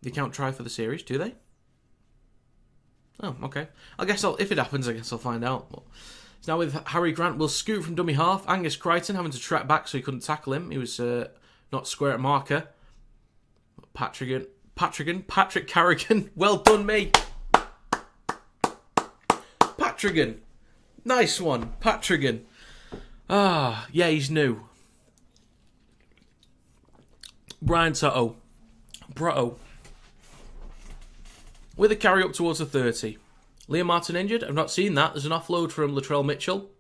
They can't try for the series, do they? Oh, okay. I guess if it happens, I guess I'll find out. But it's now with Harry Grant will scoot from dummy half. Angus Crichton having to track back so he couldn't tackle him. He was not square at marker. Patrick Carrigan. Well done, me. Patrigan. Nice one. Patrigan. Ah, yeah, he's new. Brian Toto. Brotto. With a carry up towards the 30. Liam Martin injured. I've not seen that. There's an offload from Latrell Mitchell.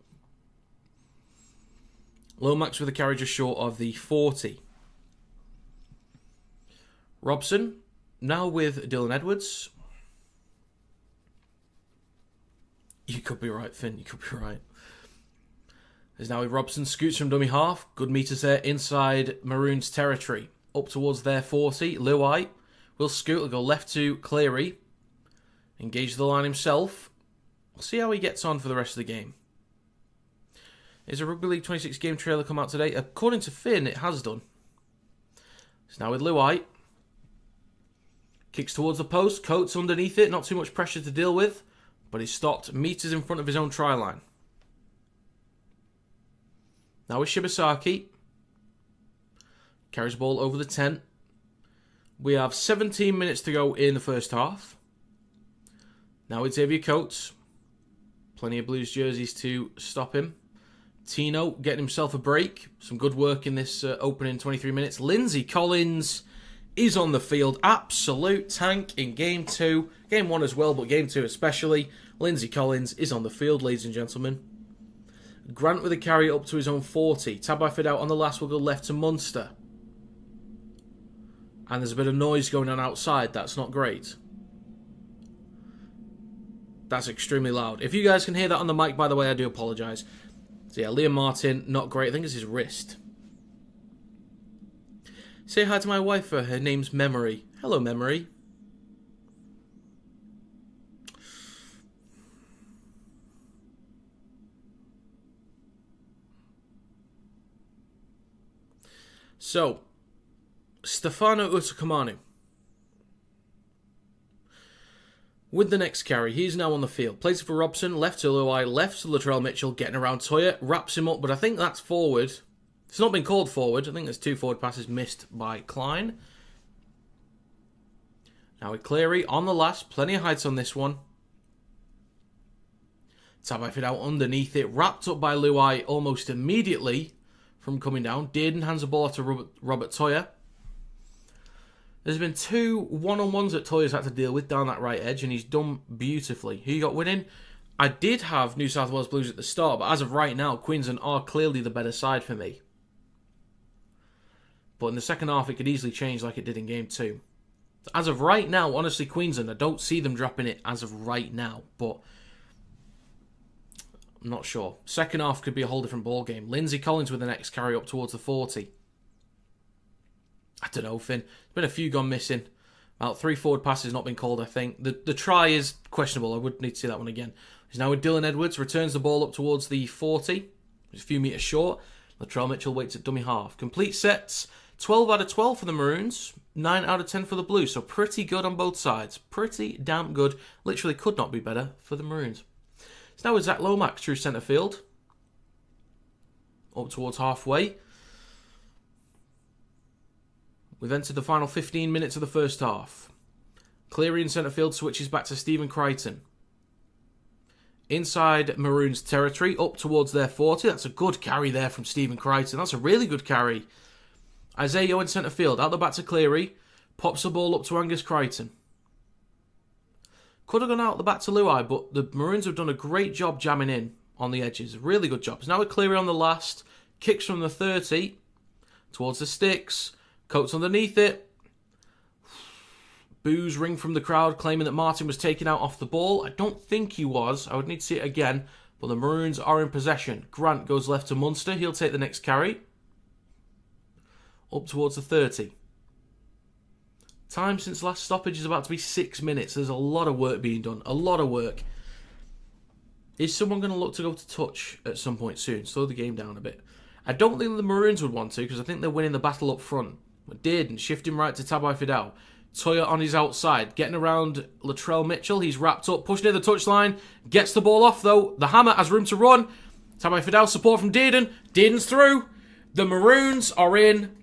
Lomax with a carry just short of the 40. Robson, now with Dylan Edwards. You could be right, Finn. You could be right. Is now with Robson. Scoots from dummy half. Good meters there inside Maroons territory. Up towards their 40. Luai will scoot. Will go left to Cleary. Engage the line himself. We'll see how he gets on for the rest of the game. Is a Rugby League 26 game trailer come out today? According to Finn, it has done. It's now with Luai. Kicks towards the post. Coates underneath it. Not too much pressure to deal with. But he's stopped meters in front of his own try line. Now with Shibasaki. Carries the ball over the 10. We have 17 minutes to go in the first half. Now with Xavier Coates. Plenty of Blues jerseys to stop him. Tino getting himself a break. Some good work in this opening 23 minutes. Lindsay Collins is on the field. Absolute tank in Game 2. Game 1 as well, but Game 2 especially. Lindsay Collins is on the field, ladies and gentlemen. Grant with a carry up to his own 40. Tabai Fidel on the last will go left to Munster. And there's a bit of noise going on outside. That's not great. That's extremely loud. If you guys can hear that on the mic, by the way, I do apologise. So yeah, Liam Martin, not great. I think it's his wrist. Say hi to my wife. Her name's Memory. Hello, Memory. So, Stefano Utakamanu. With the next carry, he's now on the field. Plays it for Robson, left to Luai, left to Latrell Mitchell, getting around Toya, wraps him up, but I think that's forward. It's not been called forward. I think there's 2 forward passes missed by Klein. Now with Cleary on the last, plenty of heights on this one. Tabai Fidel underneath it, wrapped up by Luai almost immediately from coming down. Dearden hands the ball off to Robert Toya. There's been 2 one-on-ones that Toya's had to deal with down that right edge, and he's done beautifully. Who you got winning? I did have New South Wales Blues at the start, but as of right now, Queensland are clearly the better side for me. But in the second half, it could easily change like it did in Game 2. As of right now, honestly, Queensland, I don't see them dropping it as of right now, but I'm not sure. Second half could be a whole different ball game. Lindsay Collins with the next carry up towards the 40. I don't know, Finn. There's been a few gone missing. About 3 forward passes not been called, I think. The try is questionable. I would need to see that one again. He's now with Dylan Edwards. Returns the ball up towards the 40. He's a few metres short. Latrell Mitchell waits at dummy half. Complete sets. 12 out of 12 for the Maroons. 9 out of 10 for the Blues. So pretty good on both sides. Pretty damn good. Literally could not be better for the Maroons. It's now with Zach Lomax, true centre field. Up towards halfway. We've entered the final 15 minutes of the first half. Cleary in centre field switches back to Stephen Crichton. Inside Maroons territory, up towards their 40. That's a good carry there from Stephen Crichton. That's a really good carry. Isaiah in centre field, out the back to Cleary. Pops the ball up to Angus Crichton. Could have gone out the back to Luai, but the Maroons have done a great job jamming in on the edges. Really good job. So now with Cleary on the last. Kicks from the 30 towards the sticks. Coates underneath it. Boos ring from the crowd claiming that Martin was taken out off the ball. I don't think he was. I would need to see it again. But the Maroons are in possession. Grant goes left to Munster. He'll take the next carry. Up towards the 30. Time since last stoppage is about to be 6 minutes. There's a lot of work being done. A lot of work. Is someone going to look to go to touch at some point soon? Slow the game down a bit. I don't think the Maroons would want to because I think they're winning the battle up front. But Dearden shifting right to Tabai Fidel. Toya on his outside. Getting around Latrell Mitchell. He's wrapped up. Pushed near the touchline. Gets the ball off though. The Hammer has room to run. Tabai Fidel support from Dearden. Dearden's through. The Maroons are in.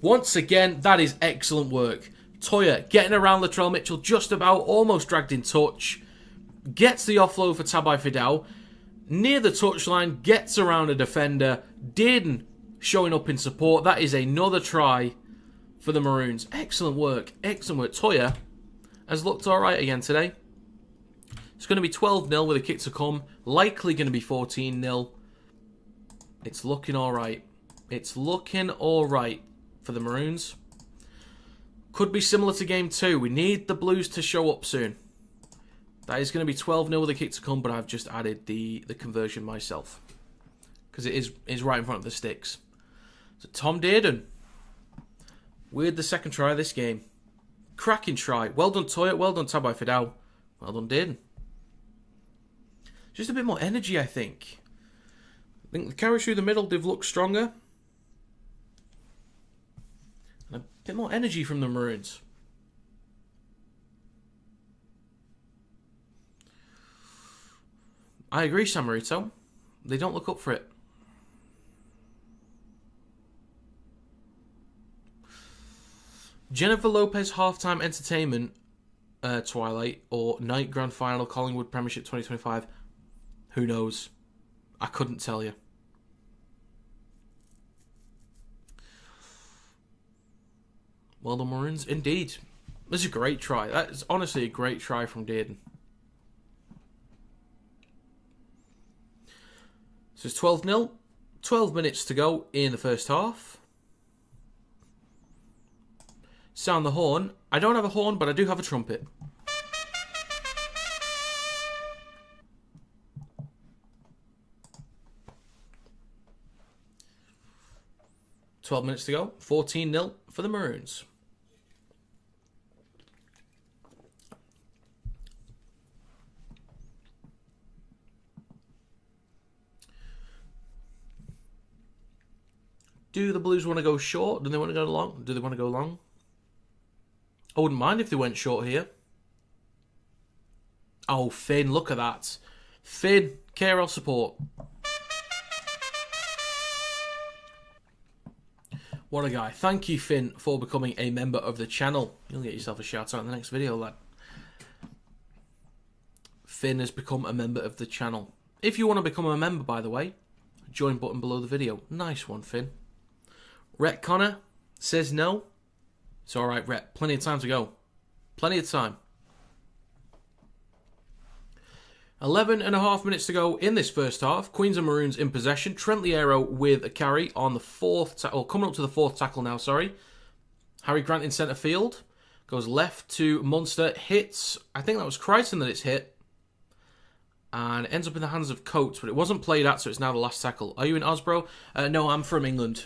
Once again, that is excellent work. Toya getting around Latrell Mitchell just about. Almost dragged in touch. Gets the offload for Tabai Fidel. Near the touchline. Gets around a defender. Dearden showing up in support. That is another try for the Maroons. Excellent work. Excellent work. Toya has looked alright again today. It's going to be 12-0 with a kick to come. Likely going to be 14-0. It's looking alright. It's looking alright for the Maroons. Could be similar to game 2. We need the Blues to show up soon. That is going to be 12-0 with a kick to come, but I've just added the conversion myself. Because it is right in front of the sticks. So Tom Dearden with the second try of this game. Cracking try. Well done, Toya. Well done, Tabai Fidel. Well done, Dearden. Just a bit more energy, I think. I think the carries through the middle, they've looked stronger. And a bit more energy from the Maroons. I agree, Samarito. They don't look up for it. Jennifer Lopez Halftime Entertainment Twilight or Night Grand Final Collingwood Premiership 2025. Who knows? I couldn't tell you. Well done, Maroons. Indeed. This is a great try. That is honestly a great try from Dearden. So it's 12-0. 12 minutes to go in the first half. Sound the horn. I don't have a horn, but I do have a trumpet. $12 minutes to go. 14-0 for the Maroons. Do the Blues want to go short? Do they want to go long? Do they want to go long? I wouldn't mind if they went short here. Oh, Finn, look at that. Finn, KRL support. What a guy. Thank you, Finn, for becoming a member of the channel. You'll get yourself a shout out in the next video, lad. Finn has become a member of the channel. If you want to become a member, by the way, join button below the video. Nice one, Finn. Rhett Connor says no. It's alright, Rhett. Plenty of time to go. Plenty of time. 11.5 minutes to go in this first half. Queens and Maroons in possession. Trent Liero with a carry on the fourth... coming up to the fourth tackle now, sorry. Harry Grant in centre field. Goes left to Munster. Hits... I think that was Crichton that it's hit. And ends up in the hands of Coates. But it wasn't played at, so it's now the last tackle. Are you in Osbro? No, I'm from England.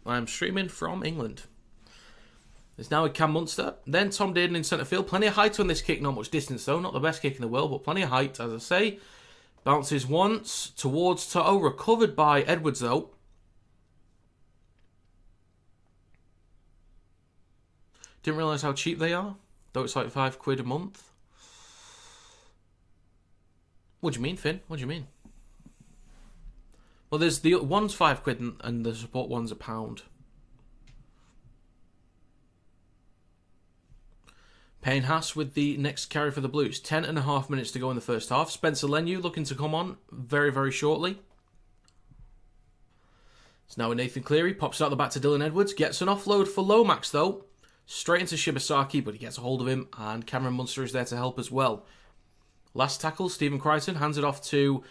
I'm streaming from England. It's now with Cam Munster. Then Tom Dearden in centre field. Plenty of height on this kick. Not much distance though. Not the best kick in the world, but plenty of height, as I say. Bounces once towards To'o. Recovered by Edwards though. Didn't realise how cheap they are. Though it's like £5 a month. What do you mean, Finn? What do you mean? Well, there's the one's £5 and the support one's £1. Payne Haas with the next carry for the Blues. 10.5 minutes to go in the first half. Spencer Lenu looking to come on very, very shortly. It's now with Nathan Cleary. Pops out the back to Dylan Edwards. Gets an offload for Lomax, though. Straight into Shibasaki, but he gets a hold of him. And Cameron Munster is there to help as well. Last tackle, Stephen Crichton hands it off to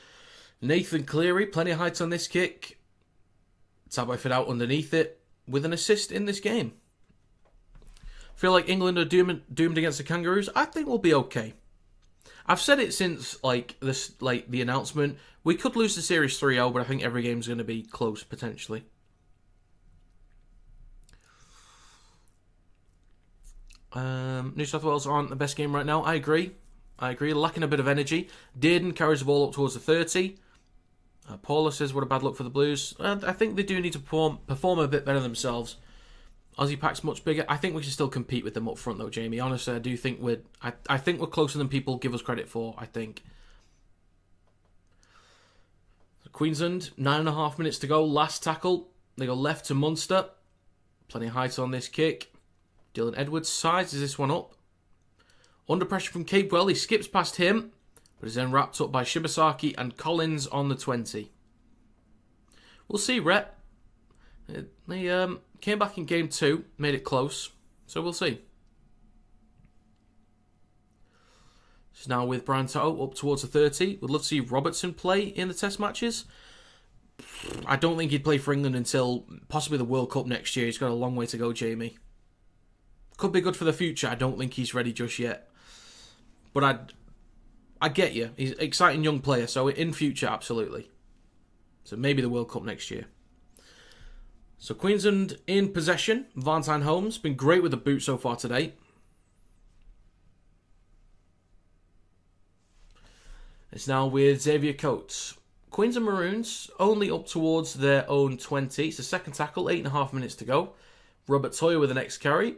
Nathan Cleary. Plenty of height on this kick. Tabai Fidel out underneath it with an assist in this game. Feel like England are doomed against the Kangaroos? I think we'll be okay. I've said it since the announcement. We could lose the series 3-0, but I think every game's going to be close potentially. New South Wales aren't the best game right now. I agree. Lacking a bit of energy. Dearden carries the ball up towards the 30. Paula says, what a bad look for the Blues. I think they do need to perform a bit better themselves. Aussie Pack's much bigger. I think we can still compete with them up front, though, Jamie. Honestly, I do think I think we're closer than people give us credit for, I think. Queensland, 9.5 minutes to go. Last tackle. They go left to Munster. Plenty of height on this kick. Dylan Edwards sizes this one up. Under pressure from Capewell. He skips past him, but is then wrapped up by Shibasaki and Collins on the 20. We'll see, Rhett. They came back in game 2, made it close, so we'll see. It's now with Brian Toto up towards the 30. We'd love to see Robertson play in the test matches. I don't think he'd play for England until possibly the World Cup next year. He's got a long way to go, Jamie. Could be good for the future. I don't think he's ready just yet. But I get you. He's an exciting young player, so in future, absolutely. So maybe the World Cup next year. So Queensland in possession. Valentine Holmes been great with the boot so far today. It's now with Xavier Coates. Queensland Maroons only up towards their own 20. It's the second tackle, 8.5 minutes to go. Robert Toyer with the next carry.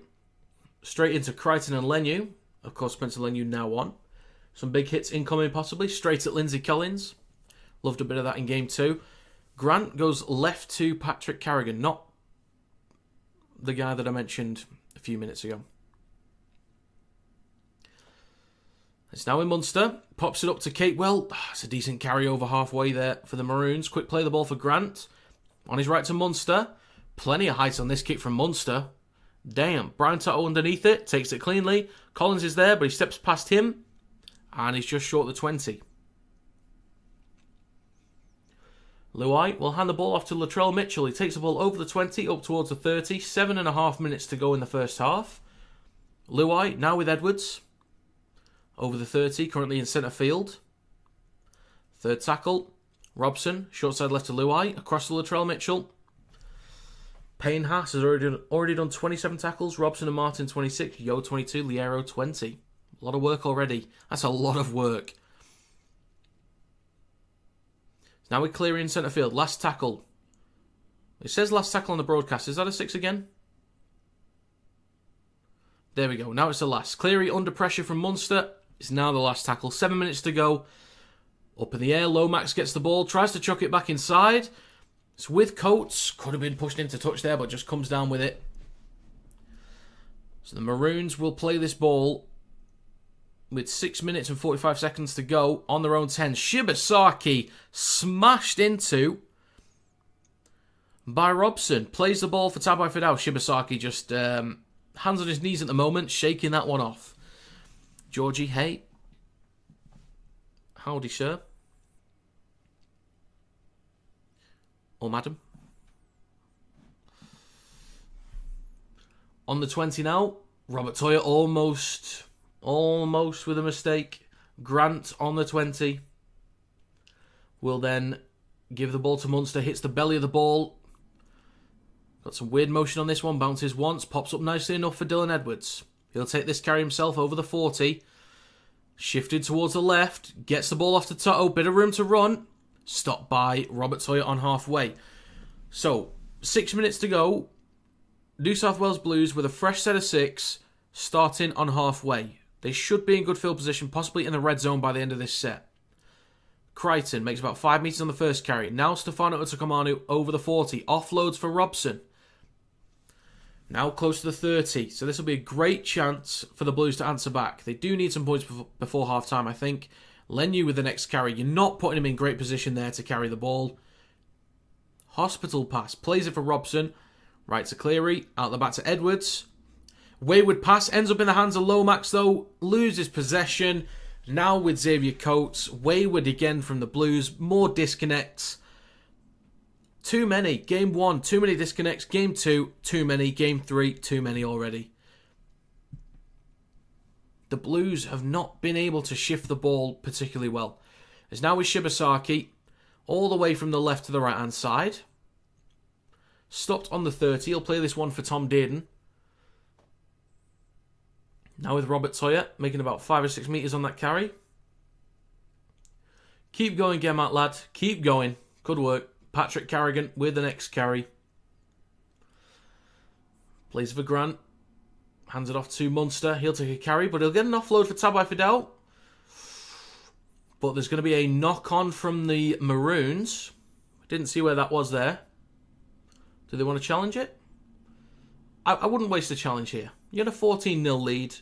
Straight into Crichton and Lenu. Of course, Spencer Lenu now on. Some big hits incoming possibly. Straight at Lindsay Collins. Loved a bit of that in game 2. Grant goes left to Patrick Carrigan, not the guy that I mentioned a few minutes ago. It's now in Munster. Pops it up to Capewell. It's a decent carry over halfway there for the Maroons. Quick play the ball for Grant. On his right to Munster. Plenty of height on this kick from Munster. Damn. Brian Toto underneath it. Takes it cleanly. Collins is there, but he steps past him. And he's just short of the 20. Luai will hand the ball off to Latrell Mitchell. He takes the ball over the 20, up towards the 30. 7.5 minutes to go in the first half. Luai now with Edwards. Over the 30, currently in centre field. Third tackle. Robson, short side left to Luai. Across to Latrell Mitchell. Payne Haas has already done 27 tackles. Robson and Martin 26. Yo 22. Liero 20. A lot of work already. That's a lot of work. Now we're clearing centre field. Last tackle. It says last tackle on the broadcast. Is that a 6 again? There we go. Now it's the last. Cleary under pressure from Munster. It's now the last tackle. 7 minutes to go. Up in the air. Lomax gets the ball. Tries to chuck it back inside. It's with Coates. Could have been pushed into touch there, but just comes down with it. So the Maroons will play this ball with 6 minutes and 45 seconds to go on their own 10. Shibasaki smashed into by Robson. Plays the ball for Tabai Fidel. Shibasaki just hands on his knees at the moment, shaking that one off. Georgie, hey. Howdy, sir. Or madam. On the 20 now. Robert Toyer almost with a mistake. Grant on the 20 will then give the ball to Munster. Hits the belly of the ball. Got some weird motion on this one. Bounces once. Pops up nicely enough for Dylan Edwards. He'll take this carry himself over the 40. Shifted towards the left. Gets the ball off to Toto. Bit of room to run. Stopped by Robert Toyer on halfway. So, 6 minutes to go. New South Wales Blues with a fresh set of 6. Starting on halfway. They should be in good field position, possibly in the red zone by the end of this set. Crichton makes about 5 metres on the first carry. Now Stefano Otokomanu over the 40. Offloads for Robson. Now close to the 30. So this will be a great chance for the Blues to answer back. They do need some points before half-time, I think. Lenu with the next carry. You're not putting him in great position there to carry the ball. Hospital pass. Plays it for Robson. Right to Cleary. Out the back to Edwards. Wayward pass. Ends up in the hands of Lomax, though. Loses possession. Now with Xavier Coates. Wayward again from the Blues. More disconnects. Too many. Game 1, too many disconnects. Game 2, too many. Game 3, too many already. The Blues have not been able to shift the ball particularly well. It's now with Shibasaki. All the way from the left to the right-hand side. Stopped on the 30. He'll play this one for Tom Dearden. Now with Robert Toyer, making about 5 or 6 metres on that carry. Keep going, Gemart, lad. Keep going. Good work. Patrick Carrigan with the next carry. Plays for Grant. Hands it off to Munster. He'll take a carry, but he'll get an offload for Tabai Fidel. But there's going to be a knock-on from the Maroons. Didn't see where that was there. Do they want to challenge it? I wouldn't waste a challenge here. You're in a 14-0 lead.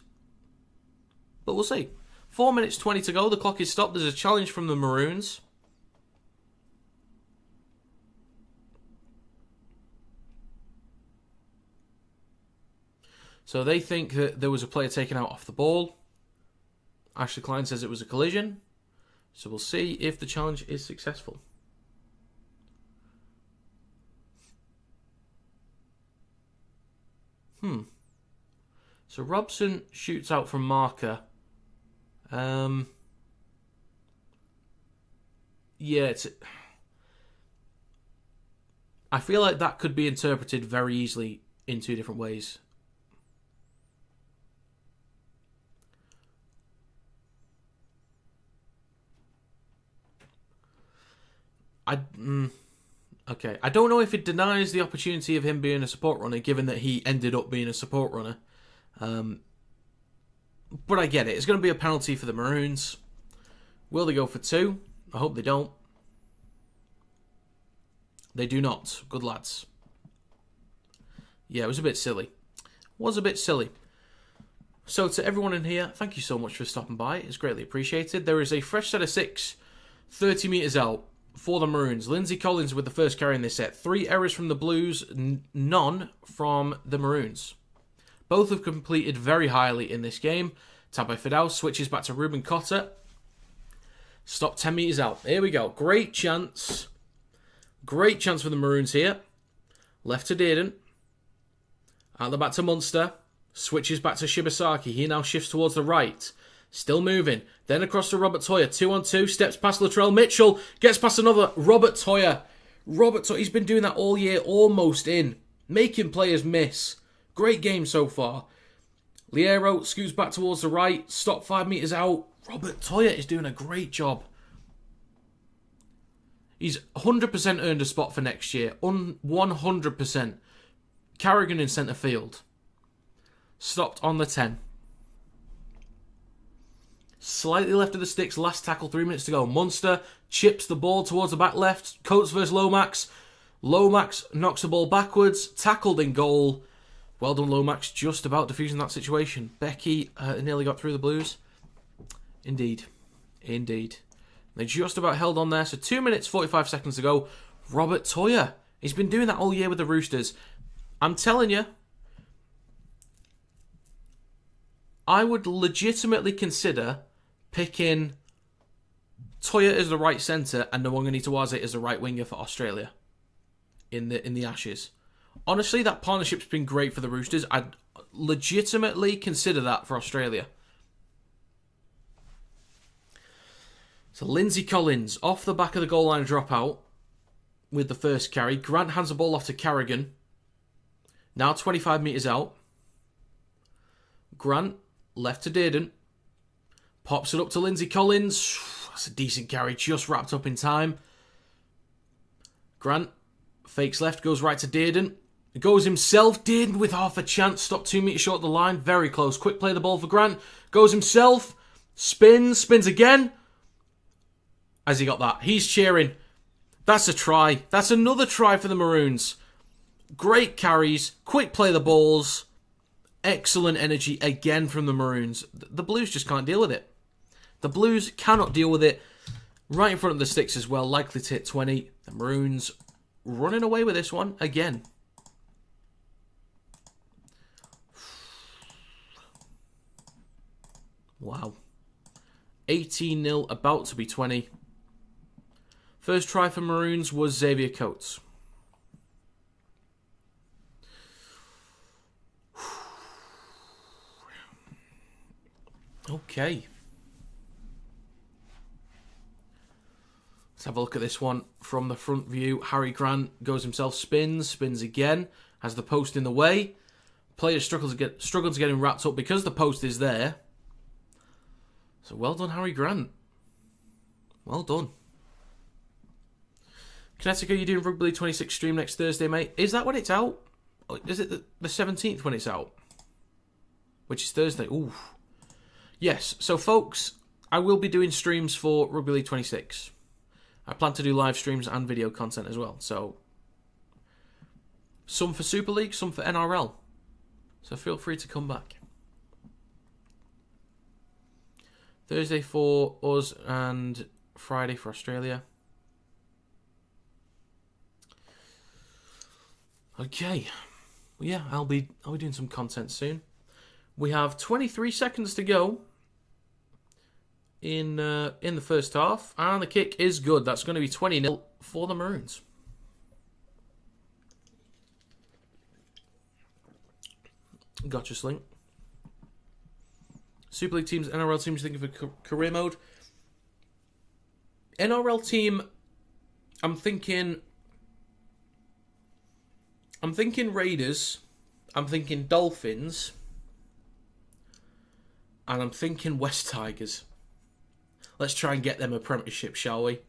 But we'll see. 4 minutes 20 to go. The clock is stopped. There's a challenge from the Maroons. So they think that there was a player taken out off the ball. Ashley Klein says it was a collision. So we'll see if the challenge is successful. So Robson shoots out from marker. Yeah, I feel like that could be interpreted very easily in two different ways. Okay. I don't know if it denies the opportunity of him being a support runner, given that he ended up being a support runner. But I get it. It's going to be a penalty for the Maroons. Will they go for 2? I hope they don't. They do not. Good lads. Yeah, it was a bit silly. So to everyone in here, thank you so much for stopping by. It's greatly appreciated. There is a fresh set of 6, 30 metres out for the Maroons. Lindsay Collins with the first carry in this set. 3 errors from the Blues, none from the Maroons. Both have completed very highly in this game. Tapped by Fidel, switches back to Ruben Cotter. Stop 10 metres out. Here we go. Great chance. Great chance for the Maroons here. Left to Dearden. Out the back to Munster. Switches back to Shibasaki. He now shifts towards the right. Still moving. Then across to Robert Toyer. 2-on-2. Steps past Latrell Mitchell. Gets past another Robert Toyer. He's been doing that all year. Almost in. Making players miss. Great game so far. Liero scoots back towards the right. Stop 5 metres out. Robert Toyer is doing a great job. He's 100% earned a spot for next year. 100%. Carrigan in centre field. Stopped on the 10. Slightly left of the sticks. Last tackle, 3 minutes to go. Munster chips the ball towards the back left. Coates versus Lomax. Lomax knocks the ball backwards. Tackled in goal. Well done, Lomax. Just about defusing that situation. Becky nearly got through the Blues. Indeed. They just about held on there. So 2 minutes, 45 seconds to go. Robert Toyer. He's been doing that all year with the Roosters. I'm telling you, I would legitimately consider picking Toyer as the right centre and Nwangani-Tawaze as the right winger for Australia in the Ashes. Honestly, that partnership's been great for the Roosters. I'd legitimately consider that for Australia. So Lindsay Collins off the back of the goal line dropout with the first carry. Grant hands the ball off to Carrigan. Now 25 metres out. Grant left to Dearden. Pops it up to Lindsay Collins. That's a decent carry, just wrapped up in time. Grant fakes left, goes right to Dearden. Goes himself. Dearden with half a chance. Stopped 2 metres short of the line. Very close. Quick play the ball for Grant. Goes himself. Spins again. Has he got that? He's cheering. That's a try. That's another try for the Maroons. Great carries. Quick play the balls. Excellent energy again from the Maroons. The Blues just can't deal with it. The Blues cannot deal with it. Right in front of the sticks as well. Likely to hit 20. The Maroons running away with this one again. Wow. 18-0, about to be 20. First try for Maroons was Xavier Coates. Okay. Let's have a look at this one from the front view. Harry Grant goes himself, spins again, has the post in the way. Players struggle to get him wrapped up because the post is there. So well done, Harry Grant. Well done. Connecticut, you're doing Rugby League 26 stream next Thursday, mate. Is that when it's out? Is it the 17th when it's out? Which is Thursday. Ooh. Yes. So, folks, I will be doing streams for Rugby League 26. I plan to do live streams and video content as well. So, some for Super League, some for NRL. So, feel free to come back. Thursday for us and Friday for Australia. Okay. Well, yeah, I'll be doing some content soon. We have 23 seconds to go in the first half, and the kick is good. That's going to be 20-0 for the Maroons. Gotcha, Slink. Super League teams, NRL teams thinking of career mode. NRL team, I'm thinking Raiders, I'm thinking Dolphins, and I'm thinking West Tigers. Let's try and get them a premiership, shall we?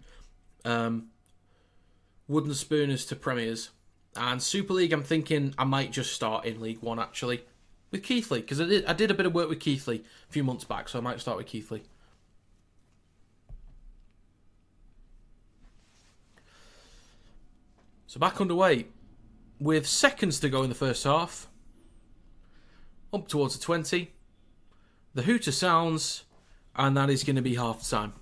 Wooden Spooners to premiers. And Super League, I'm thinking I might just start in League One, actually. With Keithley, because I did a bit of work with Keithley a few months back, so I might start with Keithley. So back underway, with seconds to go in the first half. Up towards the 20. The hooter sounds, and that is going to be half time.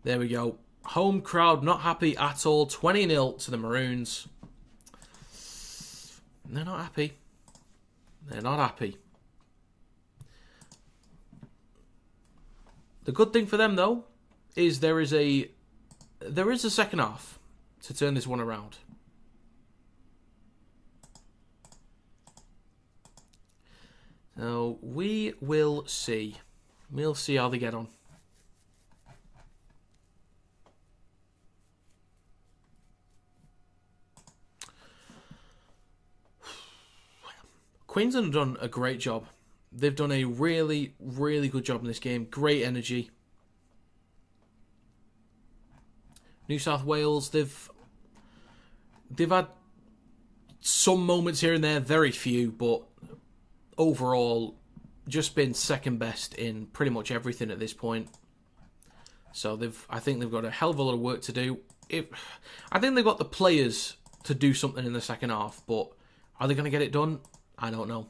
There we go. Home crowd not happy at all. 20-0 to the Maroons. They're not happy. They're not happy. The good thing for them, though, is there is a second half to turn this one around. So we will see. We'll see how they get on. Queensland have done a great job. They've done a really, really good job in this game. Great energy. New South Wales, they've had some moments here and there, very few, but overall, just been second best in pretty much everything at this point. So I think they've got a hell of a lot of work to do. I think they've got the players to do something in the second half, but are they going to get it done? I don't know.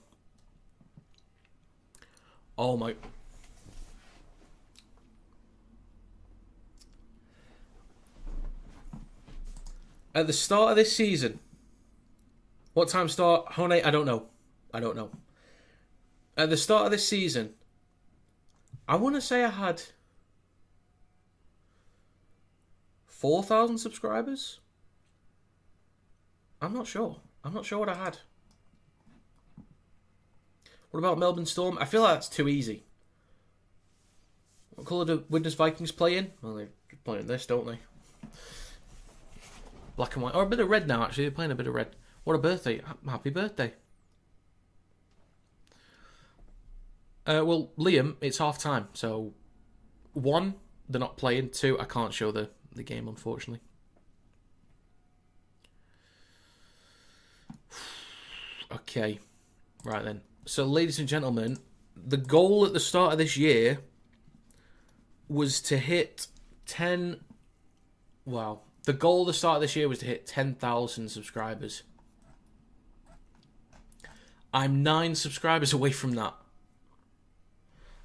Oh my. At the start of this season, what time start? Honey, I don't know. At the start of this season, I want to say I had 4,000 subscribers. I'm not sure what I had. What about Melbourne Storm? I feel like that's too easy. What colour do Widnes Vikings play in? Well, they're playing this, don't they? Black and white. Or a bit of red now, actually. They're playing a bit of red. What a birthday. Happy birthday. Well, Liam, it's half time. So, 1, they're not playing. 2, I can't show the game, unfortunately. Okay. Right then. So, ladies and gentlemen, the goal at the start of this year was to hit 10... Wow. The goal at the start of this year was to hit 10,000 subscribers. I'm 9 subscribers away from that.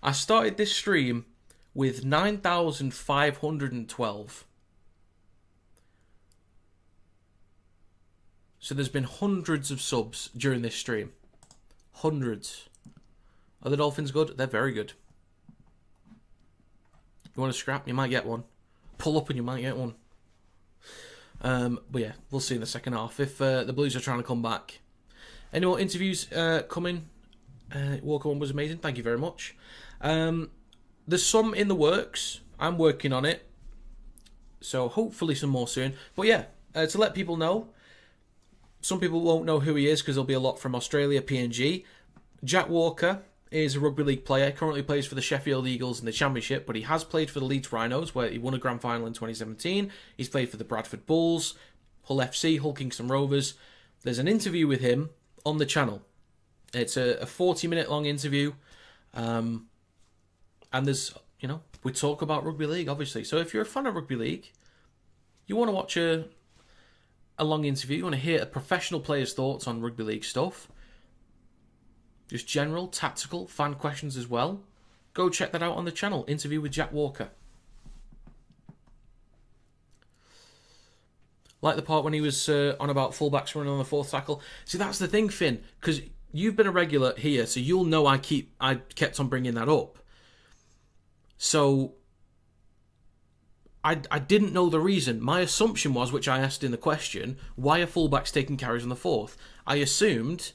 I started this stream with 9,512. So there's been hundreds of subs during this stream. Hundreds. Are the Dolphins good? They're very good. You want a scrap? You might get one. Pull up and you might get one. But yeah, we'll see in the second half if the Blues are trying to come back. Any more interviews coming? Walker one was amazing. Thank you very much. There's some in the works. I'm working on it. So hopefully some more soon. But yeah, to let people know, some people won't know who he is because there'll be a lot from Australia, PNG. Jack Walker is a rugby league player. Currently plays for the Sheffield Eagles in the Championship, but he has played for the Leeds Rhinos, where he won a grand final in 2017. He's played for the Bradford Bulls, Hull FC, Hull Kingston Rovers. There's an interview with him on the channel. It's a 40-minute long interview. And there's, we talk about rugby league, obviously. So if you're a fan of rugby league, you want to watch a long interview, you want to hear a professional player's thoughts on rugby league stuff, just general, tactical, fan questions as well, go check that out on the channel. Interview with Jack Walker. Like the part when he was on about fullbacks running on the fourth tackle. See, that's the thing, Finn, because you've been a regular here, so you'll know I kept on bringing that up. So I didn't know the reason. My assumption was, which I asked in the question, why are fullbacks taking carries on the fourth? I assumed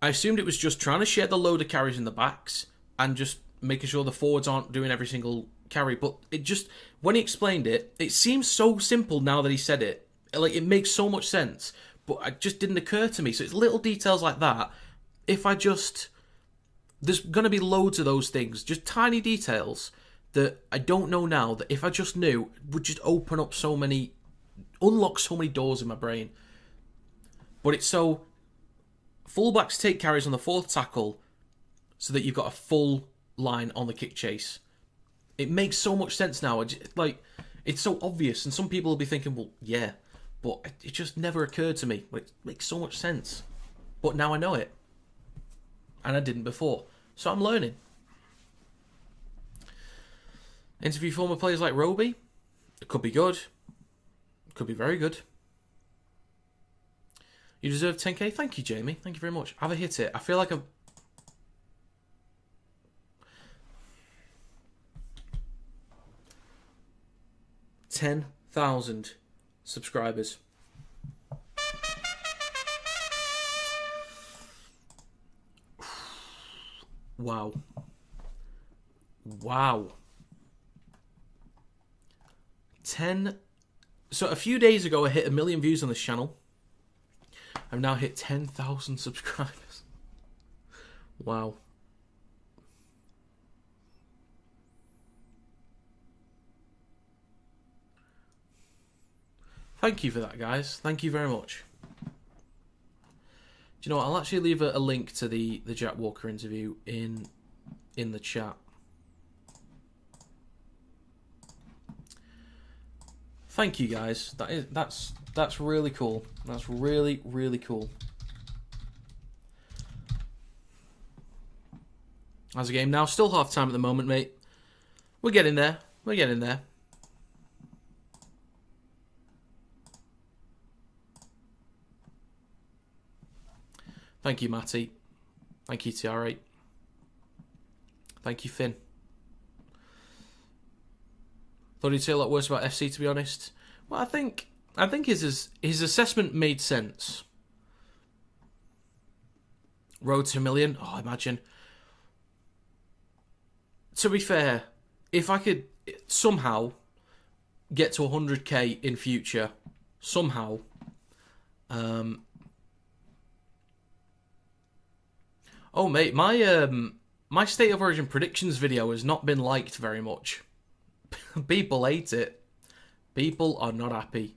I assumed it was just trying to share the load of carries in the backs and just making sure the forwards aren't doing every single carry. But it just, when he explained it, it seems so simple now that he said it. Like, it makes so much sense, but it just didn't occur to me. So it's little details like that. If I just, there's going to be loads of those things, just tiny details that I don't know now, that if I just knew, would just open up so many, unlock so many doors in my brain. But it's so, fullbacks take carries on the fourth tackle so that you've got a full line on the kick chase. It makes so much sense now. Like, it's so obvious, and some people will be thinking, well, yeah, but it just never occurred to me. It makes so much sense. But now I know it. And I didn't before. So I'm learning. Interview former players like Roby. It could be good. It could be very good. You deserve 10k. Thank you, Jamie. Thank you very much. Have I hit it? I feel like I've... 10,000 subscribers. Wow. Wow. 10. So a few days ago, I hit 1 million views on this channel. I've now hit 10,000 subscribers. Wow. Thank you for that, guys. Thank you very much. Do you know what? I'll actually leave a link to the Jack Walker interview in the chat. Thank you, guys. That's really cool. That's really, really cool. How's the game now? Still half time at the moment, mate. We're getting there. We're getting there. Thank you, Matty. Thank you, TR8. Thank you, Finn. Thought he'd say a lot worse about FC, to be honest. Well, I think his assessment made sense. Road to 1 million? Oh, imagine. To be fair, if I could somehow get to 100k in future, somehow, oh, mate, my State of Origin predictions video has not been liked very much. People hate it. People are not happy.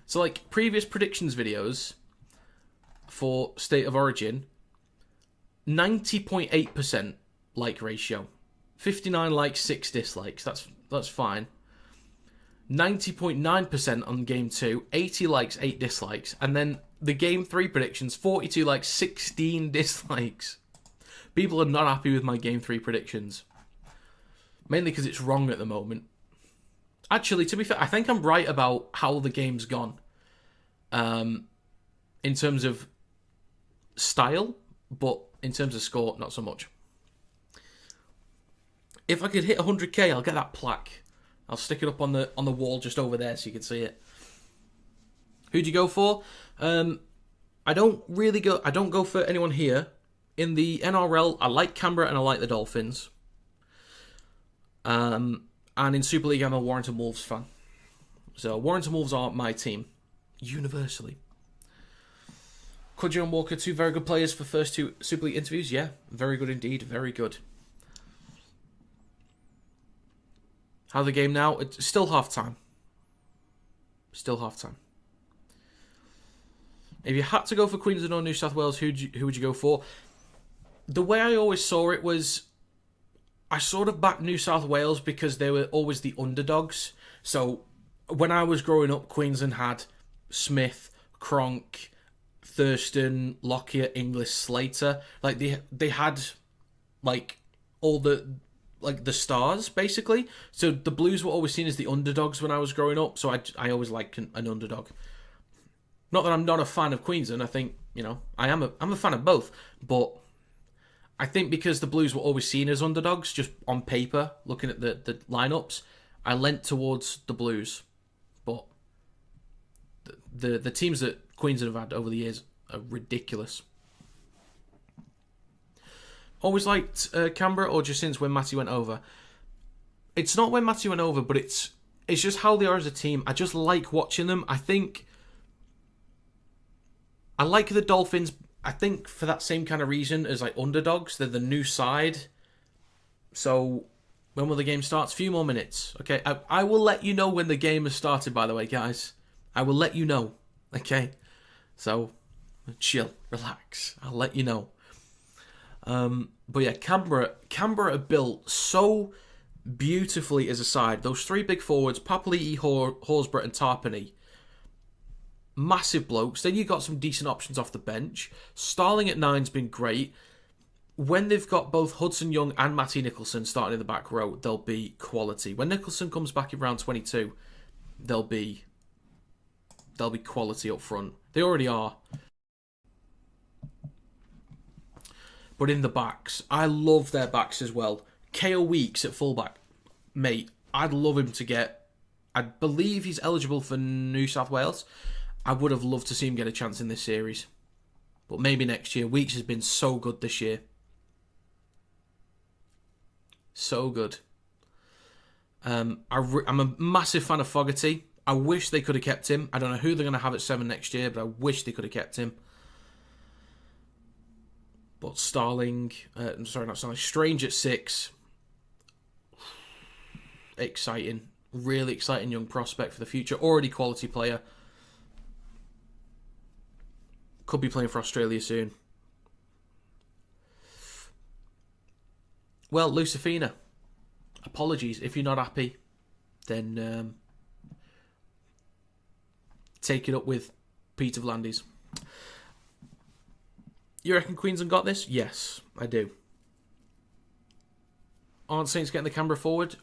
So, like, previous predictions videos for State of Origin, 90.8% like ratio. 59 likes, 6 dislikes. That's fine. 90.9% on Game 2, 80 likes, 8 dislikes. And then the Game 3 predictions, 42 likes, 16 dislikes. People are not happy with my Game 3 predictions. Mainly because it's wrong at the moment. Actually, to be fair, I think I'm right about how the game's gone. In terms of style, but in terms of score, not so much. If I could hit 100k, I'll get that plaque. I'll stick it up on the wall just over there so you can see it. Who'd you go for? I don't go for anyone here. In the NRL, I like Canberra and I like the Dolphins. And in Super League, I'm a Warrington Wolves fan. So Warrington Wolves are my team, universally. Cudjoe and Walker, 2 very good players for first 2 Super League interviews. Yeah, very good indeed. Very good. How the game now? It's still half time. Still half time. If you had to go for Queensland or New South Wales, who would you go for? The way I always saw it was, I sort of backed New South Wales because they were always the underdogs. So when I was growing up, Queensland had Smith, Cronk, Thurston, Lockyer, Inglis, Slater. Like they had like all the stars basically. So the Blues were always seen as the underdogs when I was growing up. So I always liked an underdog. Not that I'm not a fan of Queensland. I think, you know, I'm a fan of both, but I think because the Blues were always seen as underdogs, just on paper, looking at the lineups, I leant towards the Blues. But the teams that Queensland have had over the years are ridiculous. Always liked Canberra, or just since when Matty went over? It's not when Matty went over, but it's just how they are as a team. I just like watching them. I think I like the Dolphins. I think for that same kind of reason as like underdogs. They're the new side. So when will the game start? A few more minutes. Okay, I will let you know when the game has started, by the way, guys. I will let you know. Okay, so chill, relax. I'll let you know. But yeah, Canberra are built so beautifully as a side. Those three big forwards, Papali'i, Horsburgh and Tarpany. Massive blokes. Then you've got some decent options off the bench. Starling at 9's been great. When they've got both Hudson Young and Matty Nicholson starting in the back row, they'll be quality. When Nicholson comes back in round 22, they'll be quality up front. They already are. But in the backs, I love their backs as well. KO Weeks at fullback. Mate, I'd love him to get... I believe he's eligible for New South Wales. I would have loved to see him get a chance in this series. But maybe next year. Weeks has been so good this year. So good. I'm a massive fan of Fogarty. I wish they could have kept him. I don't know who they're going to have at 7 next year, but I wish they could have kept him. But Starling... Strange at 6. Exciting. Really exciting young prospect for the future. Already quality player. Could be playing for Australia soon. Well, Lucifina, apologies. If you're not happy, then take it up with Peter Vlandis. You reckon Queensland got this? Yes, I do. Aren't Saints getting the Canberra forward?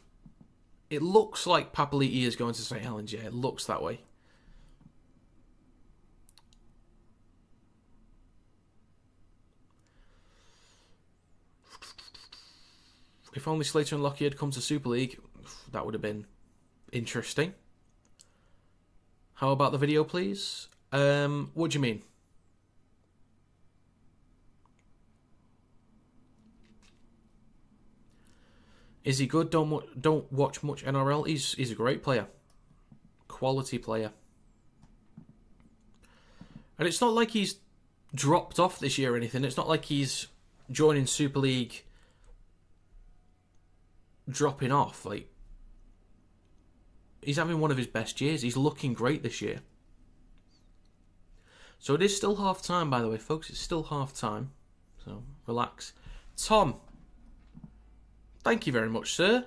It looks like Papali'i is going to St Helens. Yeah, it looks that way. If only Slater and Lockyer had come to Super League, that would have been interesting. How about the video, please? What do you mean? Is he good? Don't watch much NRL. He's a great player. Quality player. And it's not like he's dropped off this year or anything. It's not like he's joining Super League dropping off. Like, he's having one of his best years. He's looking great this year. So it is still half time, by the way, folks. It's still half time. So relax. Tom, thank you very much, sir.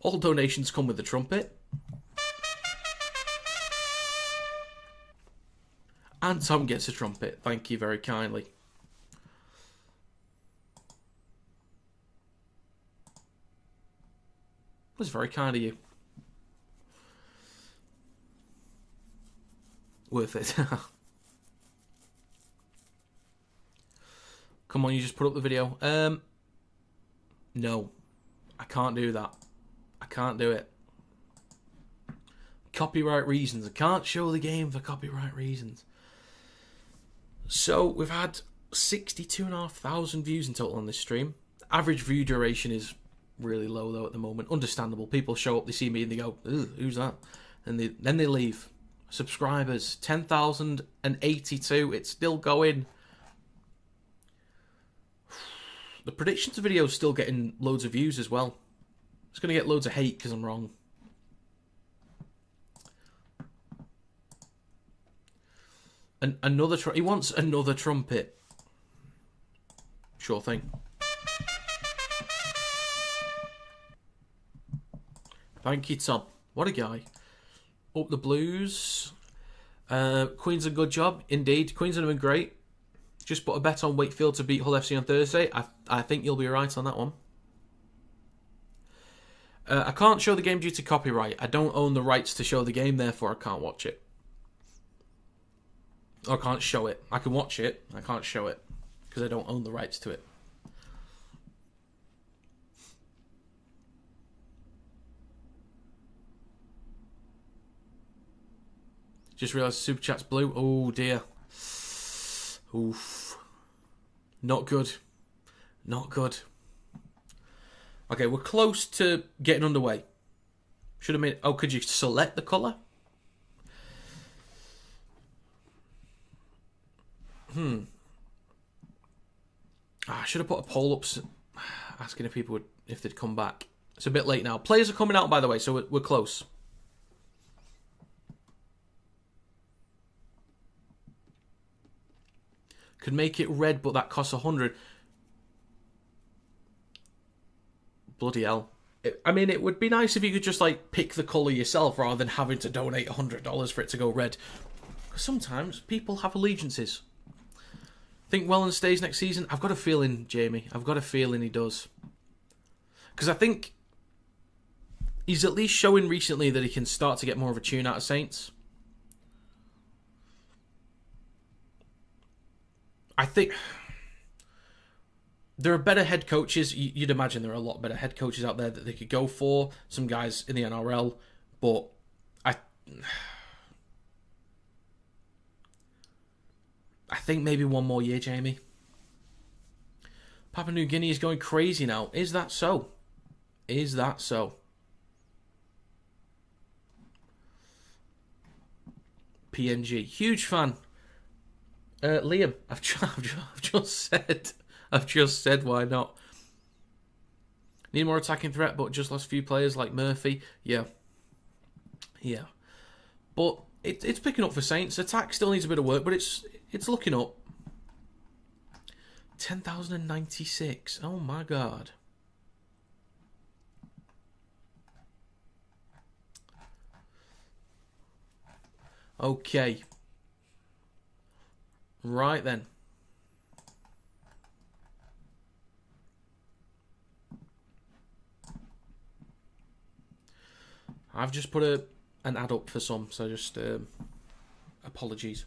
All donations come with the trumpet. And Tom gets a trumpet. Thank you very kindly. It was very kind of you. Worth it. Come on, you just put up the video. No. I can't do that. I can't do it. Copyright reasons. I can't show the game for copyright reasons. So, we've had 62,500 views in total on this stream. Average view duration is really low, though, at the moment. Understandable. People show up, they see me, and they go, "Ugh, who's that?" And then they leave. Subscribers, 10,082. It's still going. The predictions video is still getting loads of views as well. It's going to get loads of hate because I'm wrong. And he wants another trumpet. Sure thing. Thank you, Tom. What a guy. Up the Blues. Queensland, good job. Indeed. Queensland have been great. Just put a bet on Wakefield to beat Hull FC on Thursday. I think you'll be right on that one. I can't show the game due to copyright. I don't own the rights to show the game, therefore I can't watch it. Or I can't show it. I can watch it. I can't show it. Because I don't own the rights to it. Just realised Super Chat's blue. Oh dear. Oof. Not good. Not good. Okay, we're close to getting underway. Should have made... Oh, could you select the colour? I should have put a poll up asking if people would, if they'd come back. It's a bit late now. Players are coming out, by the way, so we're close. Could make it red, but that costs 100. Bloody hell. I mean, it would be nice if you could just, like, pick the colour yourself rather than having to donate $100 for it to go red. Because sometimes people have allegiances. Think Wellen stays next season? I've got a feeling, Jamie. I've got a feeling he does. Because I think he's at least showing recently that he can start to get more of a tune out of Saints. I think there are better head coaches. You'd imagine there are a lot better head coaches out there that they could go for. Some guys in the NRL. But I think maybe one more year, Jamie. Papua New Guinea is going crazy now. Is that so? Is that so? PNG. Huge fan. Liam, I've just said why not. Need more attacking threat, but just lost a few players like Murphy. Yeah. But it's picking up for Saints. Attack still needs a bit of work, but it's looking up. 10,096. Oh my god. Okay. Right then. I've just put an ad up for some, so just apologies.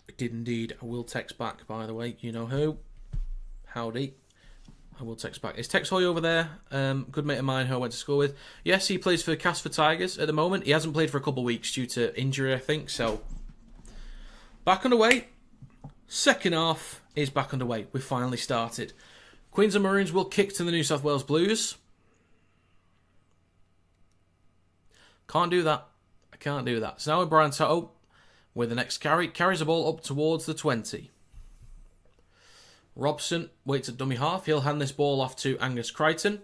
I did indeed. I will text back, by the way. You know who? Howdy. I will text back. Is Tex Hoy over there? Good mate of mine who I went to school with. Yes, he plays for Casper Tigers at the moment. He hasn't played for a couple of weeks due to injury, I think. So, back underway. Second half is back underway. We've finally started. Queensland Maroons will kick to the New South Wales Blues. Can't do that. I can't do that. So now with Brian Toto with the next carry. Carries the ball up towards the 20. Robson waits at dummy half. He'll hand this ball off to Angus Crichton.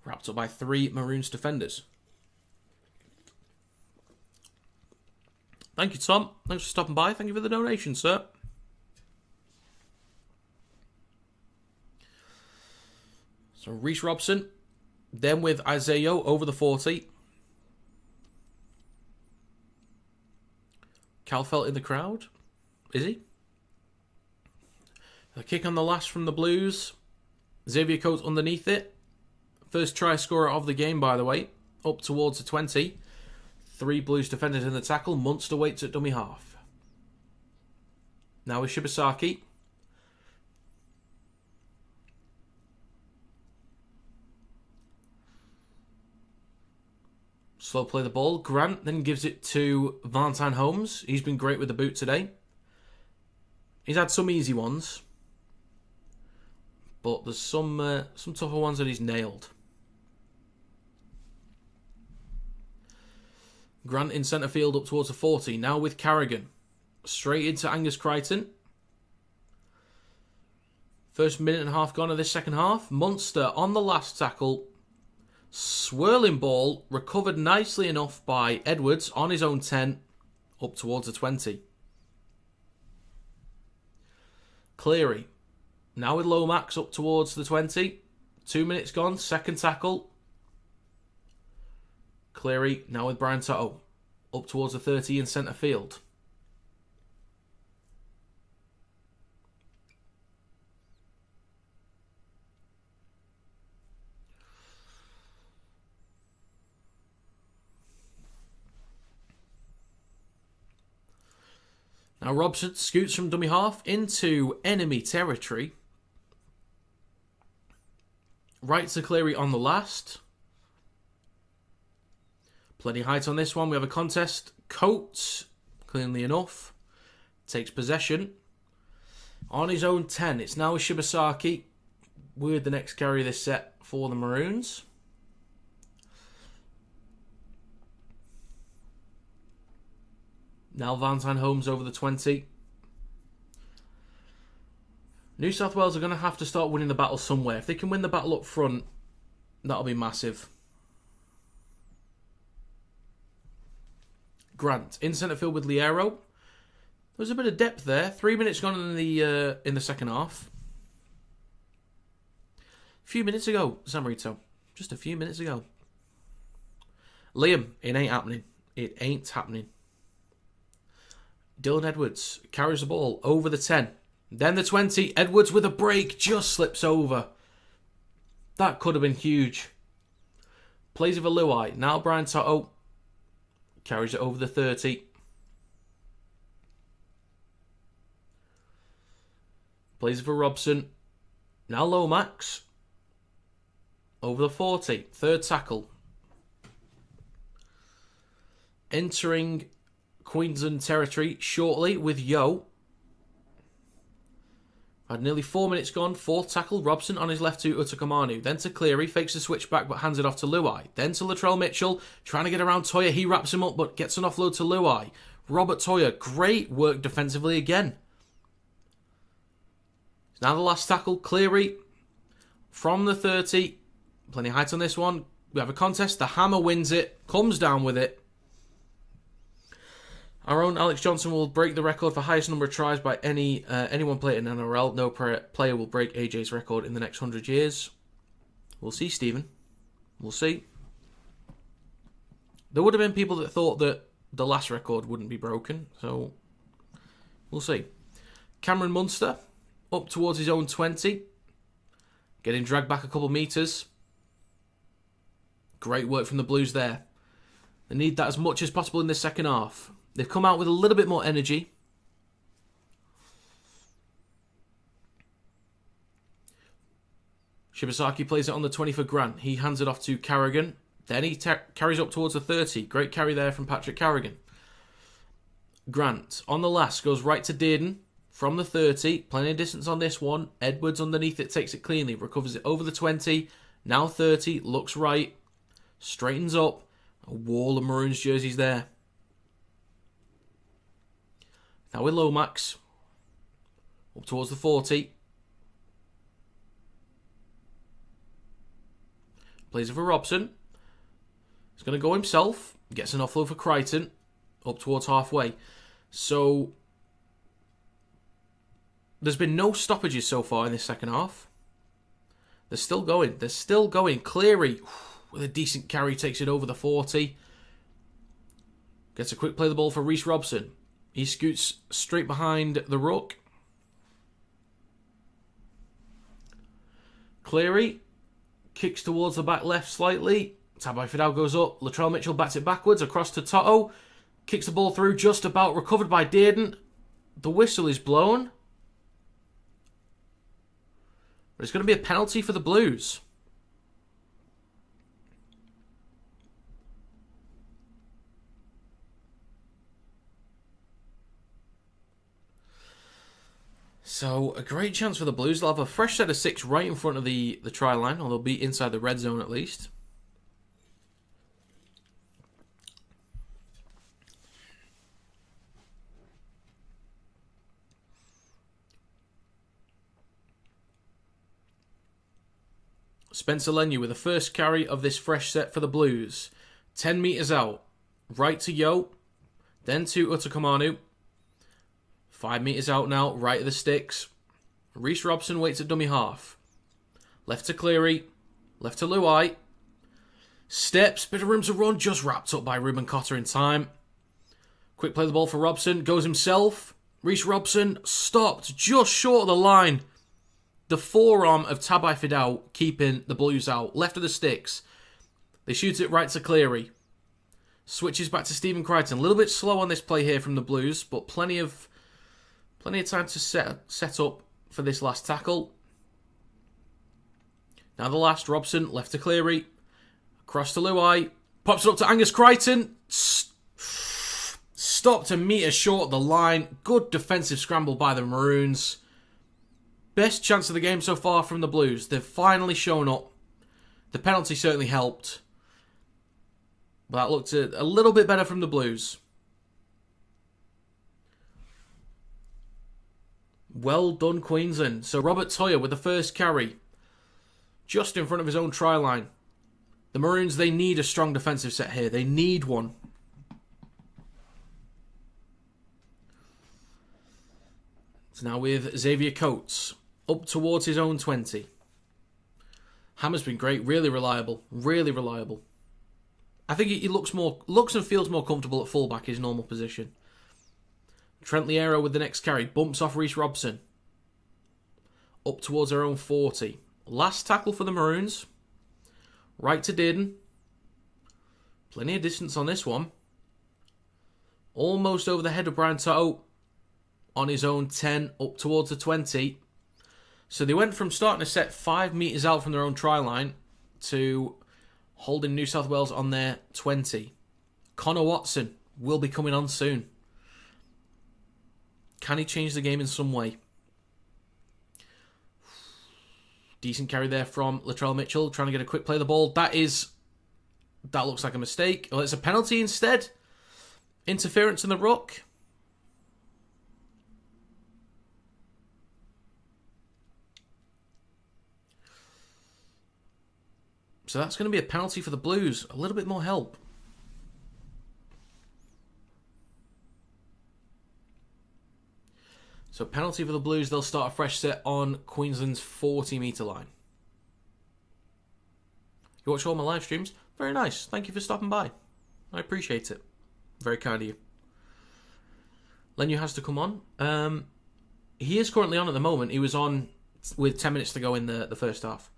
Wrapped up by 3 Maroons defenders. Thank you, Tom. Thanks for stopping by. Thank you for the donation, sir. So Reece Robson. Then with Isaiah over the 40. Calfelt in the crowd. Is he? A kick on the last from the Blues. Xavier Coates underneath it. First try scorer of the game, by the way. Up towards the 20. 3 Blues defenders in the tackle. Munster waits at dummy half. Now with Shibasaki. Slow play the ball. Grant then gives it to Valentine Holmes. He's been great with the boot today. He's had some easy ones. But there's some tougher ones that he's nailed. Grant in centre field up towards the 40. Now with Carrigan. Straight into Angus Crichton. First minute and a half gone of this second half. Munster on the last tackle. Swirling ball. Recovered nicely enough by Edwards on his own 10. Up towards the 20. Cleary. Now with Lomax up towards the 20. 2 minutes gone. Second tackle. Cleary now with Brian Toto. Up towards the 30 in centre field. Now Robson scoots from dummy half into enemy territory. Right to Cleary on the last. Plenty of height on this one. We have a contest. Coates, cleanly enough, takes possession. On his own 10, it's now Shibasaki with the next carry of this set for the Maroons. Now Valentine Holmes over the 20. New South Wales are going to have to start winning the battle somewhere. If they can win the battle up front, that'll be massive. Grant in centre field with Liero. There was a bit of depth there. 3 minutes gone in the second half. A few minutes ago, Samarito. Just a few minutes ago. Liam, it ain't happening. It ain't happening. Dylan Edwards carries the ball over the 10. Then the 20. Edwards with a break just slips over. That could have been huge. Plays over Luai. Now Brian Toto carries it over the 30. Plays it for Robson. Now Lomax. Over the 40. Third tackle. Entering Queensland territory shortly with Yo. Had nearly 4 minutes gone. Fourth tackle. Robson on his left to Utakamanu. Then to Cleary. Fakes the switch back but hands it off to Luai. Then to Latrell Mitchell. Trying to get around Toya. He wraps him up but gets an offload to Luai. Robert Toya. Great work defensively again. Now the last tackle. Cleary from the 30. Plenty of height on this one. We have a contest. The Hammer wins it. Comes down with it. Our own Alex Johnson will break the record for highest number of tries by anyone playing in NRL. No player will break AJ's record in the next 100 years. We'll see, Stephen. We'll see. There would have been people that thought that the last record wouldn't be broken, so we'll see. Cameron Munster up towards his own 20. Getting dragged back a couple metres. Great work from the Blues there. They need that as much as possible in this second half. They've come out with a little bit more energy. Shibasaki plays it on the 20 for Grant. He hands it off to Carrigan. Then he carries up towards the 30. Great carry there from Patrick Carrigan. Grant on the last goes right to Dearden from the 30. Plenty of distance on this one. Edwards underneath it takes it cleanly. Recovers it over the 20. Now 30. Looks right. Straightens up. A wall of Maroons jerseys there. Now with Lomax. Up towards the 40. Plays it for Robson. He's going to go himself. Gets an offload for Crichton. Up towards halfway. So there's been no stoppages so far in this second half. They're still going. They're still going. Cleary with a decent carry takes it over the 40. Gets a quick play of the ball for Reece Robson. He scoots straight behind the ruck. Cleary kicks towards the back left slightly. Tabai Fidel goes up. Latrell Mitchell bats it backwards across to Toto. Kicks the ball through just about. Recovered by Dearden. The whistle is blown. But it's going to be a penalty for the Blues. So, a great chance for the Blues. They'll have a fresh set of 6 right in front of the try line, or they'll be inside the red zone at least. Spencer Lenu with the first carry of this fresh set for the Blues. 10 metres out. Right to Yo. Then to Utakamanu. 5 metres out now, right of the sticks. Reece Robson waits at dummy half. Left to Cleary. Left to Luai. Steps, bit of room to run, just wrapped up by Ruben Cotter in time. Quick play of the ball for Robson, goes himself. Reece Robson stopped just short of the line. The forearm of Tabai Fidel keeping the Blues out. Left of the sticks. They shoot it right to Cleary. Switches back to Stephen Crichton. A little bit slow on this play here from the Blues, but plenty of time to set up for this last tackle. Now the last, Robson, left to Cleary. Across to Luai. Pops it up to Angus Crichton. Stopped a metre short of the line. Good defensive scramble by the Maroons. Best chance of the game so far from the Blues. They've finally shown up. The penalty certainly helped. But that looked a little bit better from the Blues. Well done, Queensland. So Robert Toyer with the first carry. Just in front of his own try line. The Maroons, they need a strong defensive set here. They need one. So now with Xavier Coates. Up towards his own 20. Hammer's been great. Really reliable. Really reliable. I think he looks and feels more comfortable at fullback, his normal position. Trent Liero with the next carry. Bumps off Reece Robson. Up towards their own 40. Last tackle for the Maroons. Right to Dearden. Plenty of distance on this one. Almost over the head of Brian Toto. On his own 10. Up towards the 20. So they went from starting to set 5 metres out from their own try line to holding New South Wales on their 20. Connor Watson will be coming on soon. Can he change the game in some way? Decent carry there from Latrell Mitchell, trying to get a quick play of the ball. That looks like a mistake. Well, it's a penalty instead. Interference in the ruck. So that's going to be a penalty for the Blues. A little bit more help. So penalty for the Blues. They'll start a fresh set on Queensland's 40-metre line. You watch all my live streams? Very nice. Thank you for stopping by. I appreciate it. Very kind of you. Lenu has to come on. He is currently on at the moment. He was on with 10 minutes to go in the first half.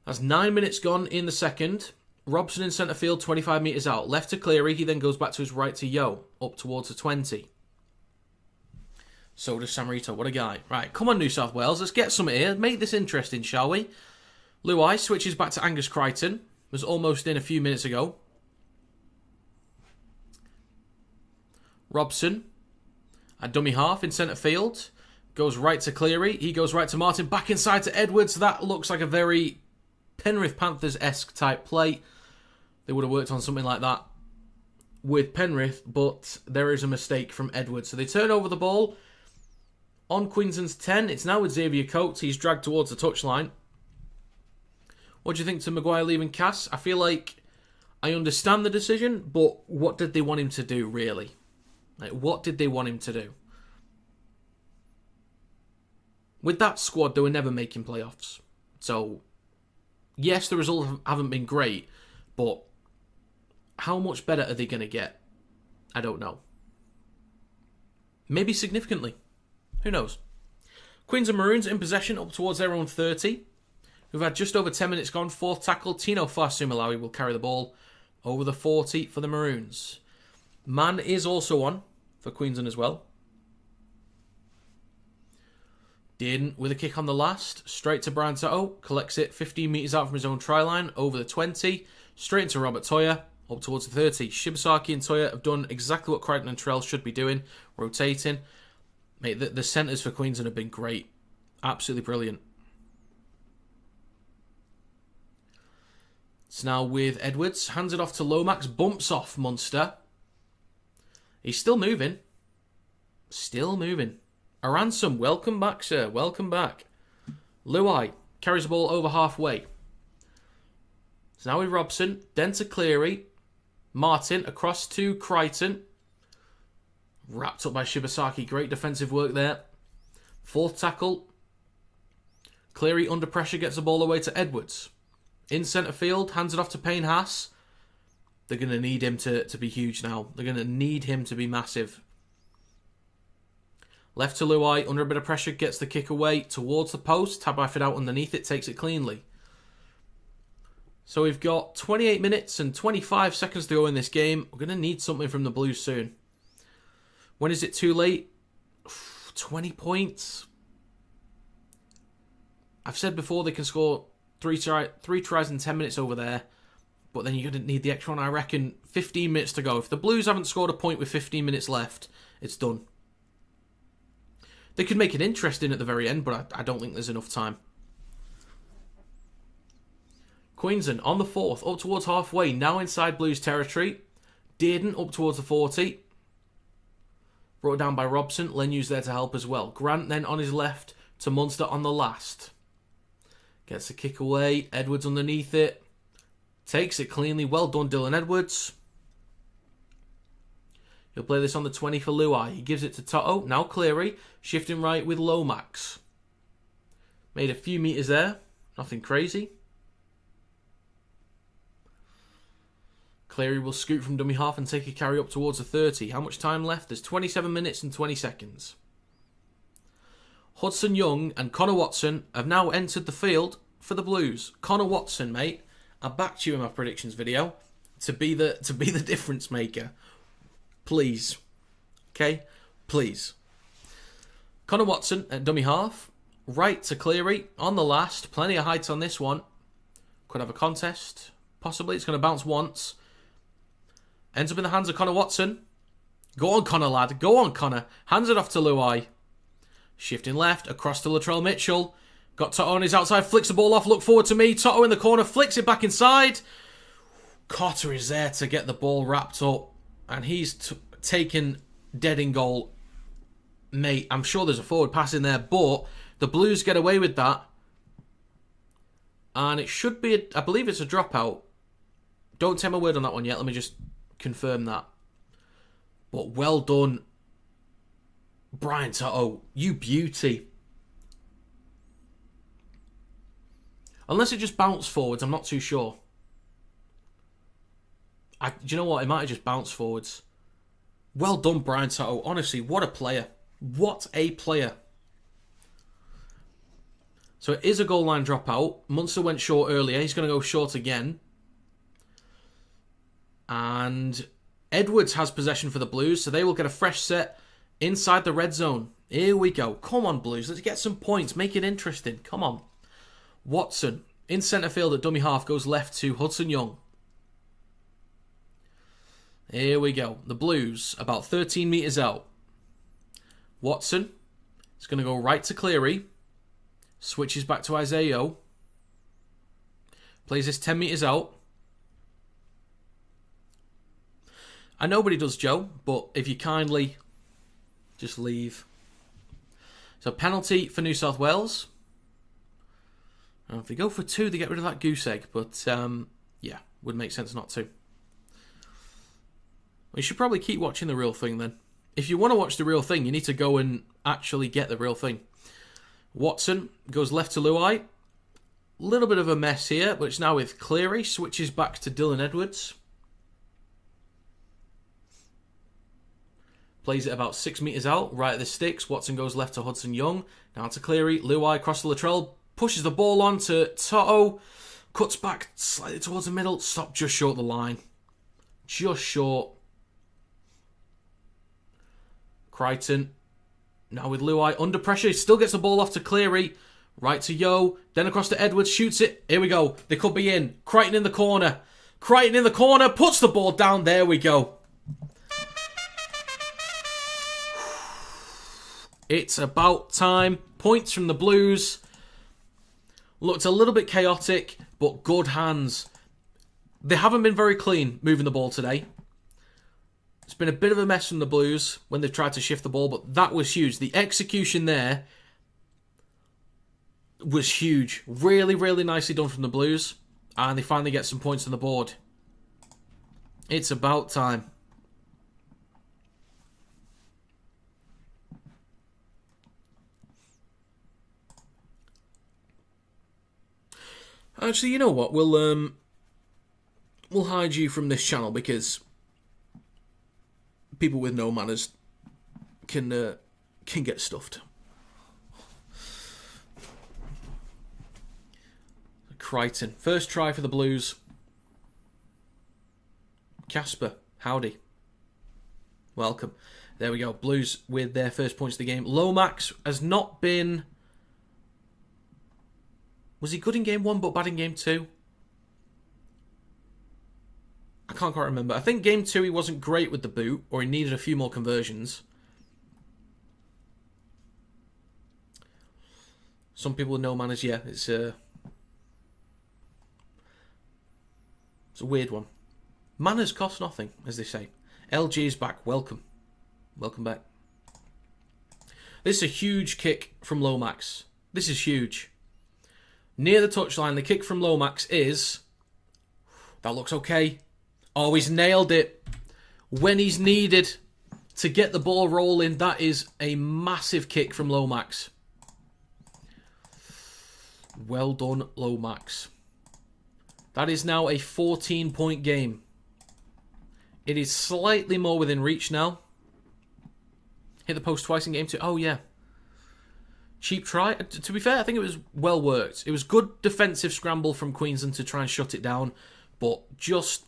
That's 9 minutes gone in the second. Robson in centre field, 25 metres out. Left to Cleary. He then goes back to his right to Yo. Up towards the 20. So does Samrito. What a guy. Right, come on, New South Wales. Let's get some here. Make this interesting, shall we? Luai switches back to Angus Crichton. Was almost in a few minutes ago. Robson. A dummy half in centre field. Goes right to Cleary. He goes right to Martin. Back inside to Edwards. That looks like a very Penrith Panthers-esque type play. They would have worked on something like that with Penrith, but there is a mistake from Edwards. So they turn over the ball on Queensland's 10. It's now with Xavier Coates. He's dragged towards the touchline. What do you think to Maguire leaving Cass? I feel like I understand the decision, but what did they want him to do, really? Like, what did they want him to do? With that squad, they were never making playoffs. So yes, the results haven't been great, but how much better are they going to get? I don't know. Maybe significantly. Who knows? Queens and Maroons in possession up towards their own 30. We've had just over 10 minutes gone. Fourth tackle, Tino Fasumalawi will carry the ball over the 40 for the Maroons. Man is also on for Queensland as well. Dearden with a kick on the last. Straight to Brian Toto. Collects it 15 metres out from his own try line. Over the 20. Straight into Robert Toyer. Up towards the 30. Shibasaki and Toyer have done exactly what Crichton and Terrell should be doing. Rotating. Mate, the centres for Queensland have been great. Absolutely brilliant. It's now with Edwards. Hands it off to Lomax. Bumps off Munster. He's still moving. Still moving. A ransom, welcome back, sir. Welcome back. Luai carries the ball over halfway. So now with Robson, then to Cleary. Martin across to Crichton. Wrapped up by Shibasaki. Great defensive work there. Fourth tackle. Cleary under pressure gets the ball away to Edwards. In centre field, hands it off to Payne Haas. They're going to need him to be huge now. They're going to need him to be massive. Left to Luai, under a bit of pressure, gets the kick away towards the post. Tabai out underneath it, takes it cleanly. So we've got 28 minutes and 25 seconds to go in this game. We're going to need something from the Blues soon. When is it too late? 20 points. I've said before they can score three tries in 10 minutes over there. But then you're going to need the extra one. I reckon 15 minutes to go. If the Blues haven't scored a point with 15 minutes left, it's done. They could make it interesting at the very end, but I don't think there's enough time. Queensland on the 4th, up towards halfway, now inside Blues territory. Dearden up towards the 40. Brought down by Robson. Lenyu's there to help as well. Grant then on his left to Munster on the last. Gets the kick away. Edwards underneath it. Takes it cleanly. Well done, Dylan Edwards. He'll play this on the 20 for Luai. He gives it to Toto. Now Cleary. Shifting right with Lomax. Made a few metres there. Nothing crazy. Cleary will scoot from dummy half and take a carry up towards the 30. How much time left? There's 27 minutes and 20 seconds. Hudson Young and Connor Watson have now entered the field for the Blues. Connor Watson, mate, I backed you in my predictions video to be the difference maker. Please. Okay? Please. Connor Watson at dummy half. Right to Cleary on the last. Plenty of height on this one. Could have a contest. Possibly. It's going to bounce once. Ends up in the hands of Connor Watson. Go on, Connor, lad. Go on, Connor. Hands it off to Luai. Shifting left. Across to Latrell Mitchell. Got Toto on his outside. Flicks the ball off. Look forward to me. Toto in the corner. Flicks it back inside. Cotter is there to get the ball wrapped up. And he's taken dead in goal. Mate, I'm sure there's a forward pass in there. But the Blues get away with that. And it should be, I believe it's a dropout. Don't take my word on that one yet. Let me just confirm that. But well done, Brian Toto. You beauty. Unless it just bounced forwards, I'm not too sure. Do you know what? It might have just bounced forwards. Well done, Brian Toto. Honestly, what a player. What a player. So it is a goal line dropout. Munster went short earlier. He's going to go short again. And Edwards has possession for the Blues, so they will get a fresh set inside the red zone. Here we go. Come on, Blues. Let's get some points. Make it interesting. Come on. Watson in centre field at dummy half goes left to Hudson Young. Here we go. The Blues about 13 metres out. Watson is going to go right to Cleary. Switches back to Isaiah. Plays this 10 metres out. I know nobody does, Joe, but if you kindly just leave. So penalty for New South Wales. Now, if they go for 2, they get rid of that goose egg. But, yeah, would make sense not to. Well, you should probably keep watching the real thing then. If you want to watch the real thing, you need to go and actually get the real thing. Watson goes left to Luai. Little bit of a mess here, but it's now with Cleary. Switches back to Dylan Edwards. Plays it about 6 metres out, right at the sticks. Watson goes left to Hudson Young. Now to Cleary. Luai across the Latrell. Pushes the ball on to Toto. Cuts back slightly towards the middle. Stop just short of the line. Just short. Crichton. Now with Luai under pressure. He still gets the ball off to Cleary. Right to Yo. Then across to Edwards. Shoots it. Here we go. They could be in. Crichton in the corner. Crichton in the corner. Puts the ball down. There we go. It's about time. Points from the Blues. Looked a little bit chaotic, but good hands. They haven't been very clean moving the ball today. It's been a bit of a mess from the Blues when they've tried to shift the ball, but that was huge. The execution there was huge. Really, really nicely done from the Blues. And they finally get some points on the board. It's about time. Actually, you know what? We'll hide you from this channel because people with no manners can get stuffed. Crichton, first try for the Blues. Casper, howdy. Welcome. There we go. Blues with their first points of the game. Lomax has not been... Was he good in game 1 but bad in game 2? can't quite remember. I think game 2 he wasn't great with the boot, or he needed a few more conversions. Some people with no manners, yeah, it's a weird one. Manners cost nothing, as they say. LG is back. Welcome. Welcome back. This is a huge kick from Lomax. This is huge. Near the touchline, the kick from Lomax is... That looks okay. Oh, he's nailed it. When he's needed to get the ball rolling, that is a massive kick from Lomax. Well done, Lomax. That is now a 14-point game. It is slightly more within reach now. Hit the post twice in game 2. Oh, yeah. Cheap try. To be fair, I think it was well worked. It was good defensive scramble from Queensland to try and shut it down. But just...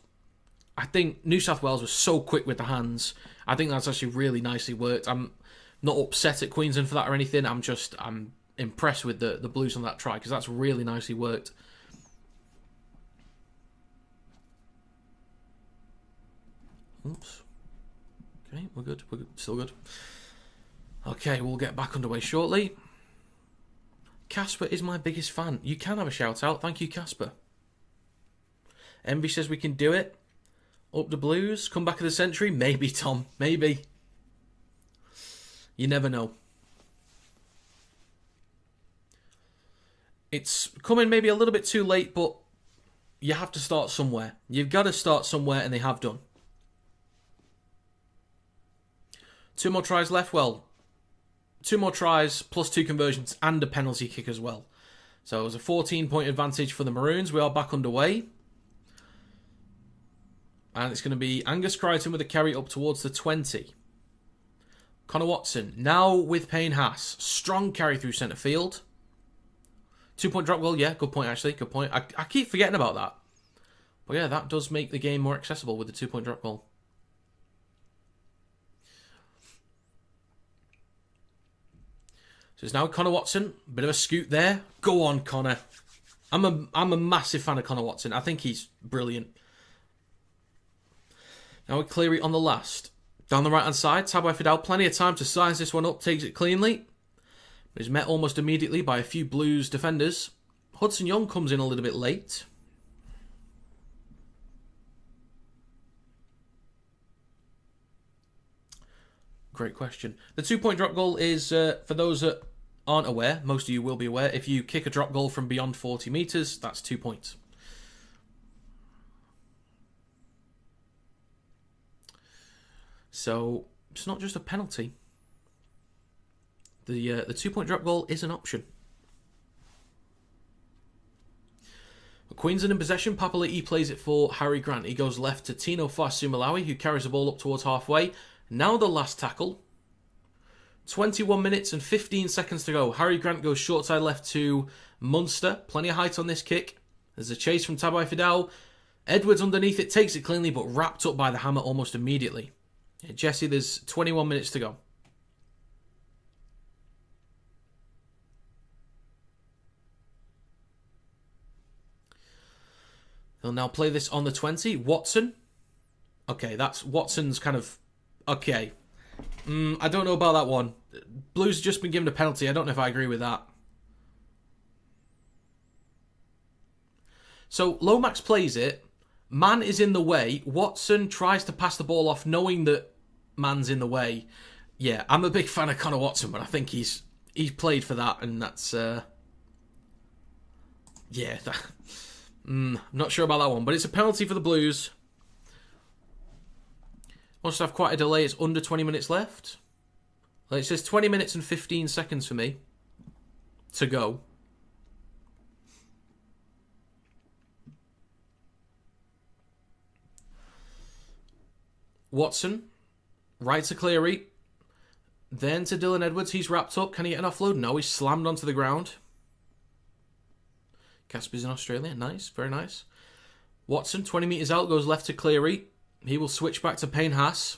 I think New South Wales was so quick with the hands. I think that's actually really nicely worked. I'm not upset at Queensland for that or anything. I'm impressed with the Blues on that try because that's really nicely worked. Oops. Okay, we're good. We're good. Still good. Okay, we'll get back underway shortly. Casper is my biggest fan. You can have a shout out. Thank you, Casper. Envy says we can do it. Up the Blues. Come back of the century. Maybe, Tom. Maybe. You never know. It's coming maybe a little bit too late, but you have to start somewhere. You've got to start somewhere, and they have done. 2 more tries left. Well, 2 more tries plus 2 conversions and a penalty kick as well. So it was a 14-point advantage for the Maroons. We are back underway. And it's going to be Angus Crichton with a carry up towards the 20. Connor Watson now with Payne Haas. Strong carry through centre field. 2-point drop goal. Yeah, good point actually. Good point. I keep forgetting about that. But yeah, that does make the game more accessible with the 2-point drop goal. So it's now Connor Watson. Bit of a scoot there. Go on, Connor. I'm a massive fan of Connor Watson. I think he's brilliant. Now with Cleary on the last. Down the right-hand side, Tabai Fidel, plenty of time to size this one up, takes it cleanly. But is met almost immediately by a few Blues defenders. Hudson Young comes in a little bit late. Great question. The 2-point drop goal is, for those that aren't aware, most of you will be aware, if you kick a drop goal from beyond 40 metres, that's 2 points. So, it's not just a penalty. The 2-point drop goal is an option. Queensland in possession. Papali'i plays it for Harry Grant. He goes left to Tino Fasumalawi, who carries the ball up towards halfway. Now the last tackle. 21 minutes and 15 seconds to go. Harry Grant goes short side left to Munster. Plenty of height on this kick. There's a chase from Tabai Fidel. Edwards underneath it, takes it cleanly, but wrapped up by the hammer almost immediately. Yeah, Jesse, there's 21 minutes to go. They'll now play this on the 20. Watson. Okay, that's Watson's kind of... Okay. I don't know about that one. Blues have just been given a penalty. I don't know if I agree with that. So, Lomax plays it. Man is in the way. Watson tries to pass the ball off knowing that man's in the way. Yeah, I'm a big fan of Connor Watson, but I think he's played for that, and that's... Yeah, I'm not sure about that one, but it's a penalty for the Blues. Must have quite a delay. It's under 20 minutes left. Well, it says 20 minutes and 15 seconds for me to go. Watson, right to Cleary, then to Dylan Edwards. He's wrapped up. Can he get an offload? No, he's slammed onto the ground. Casper's in Australia. Nice, very nice. Watson, 20 metres out, goes left to Cleary. He will switch back to Payne Haas.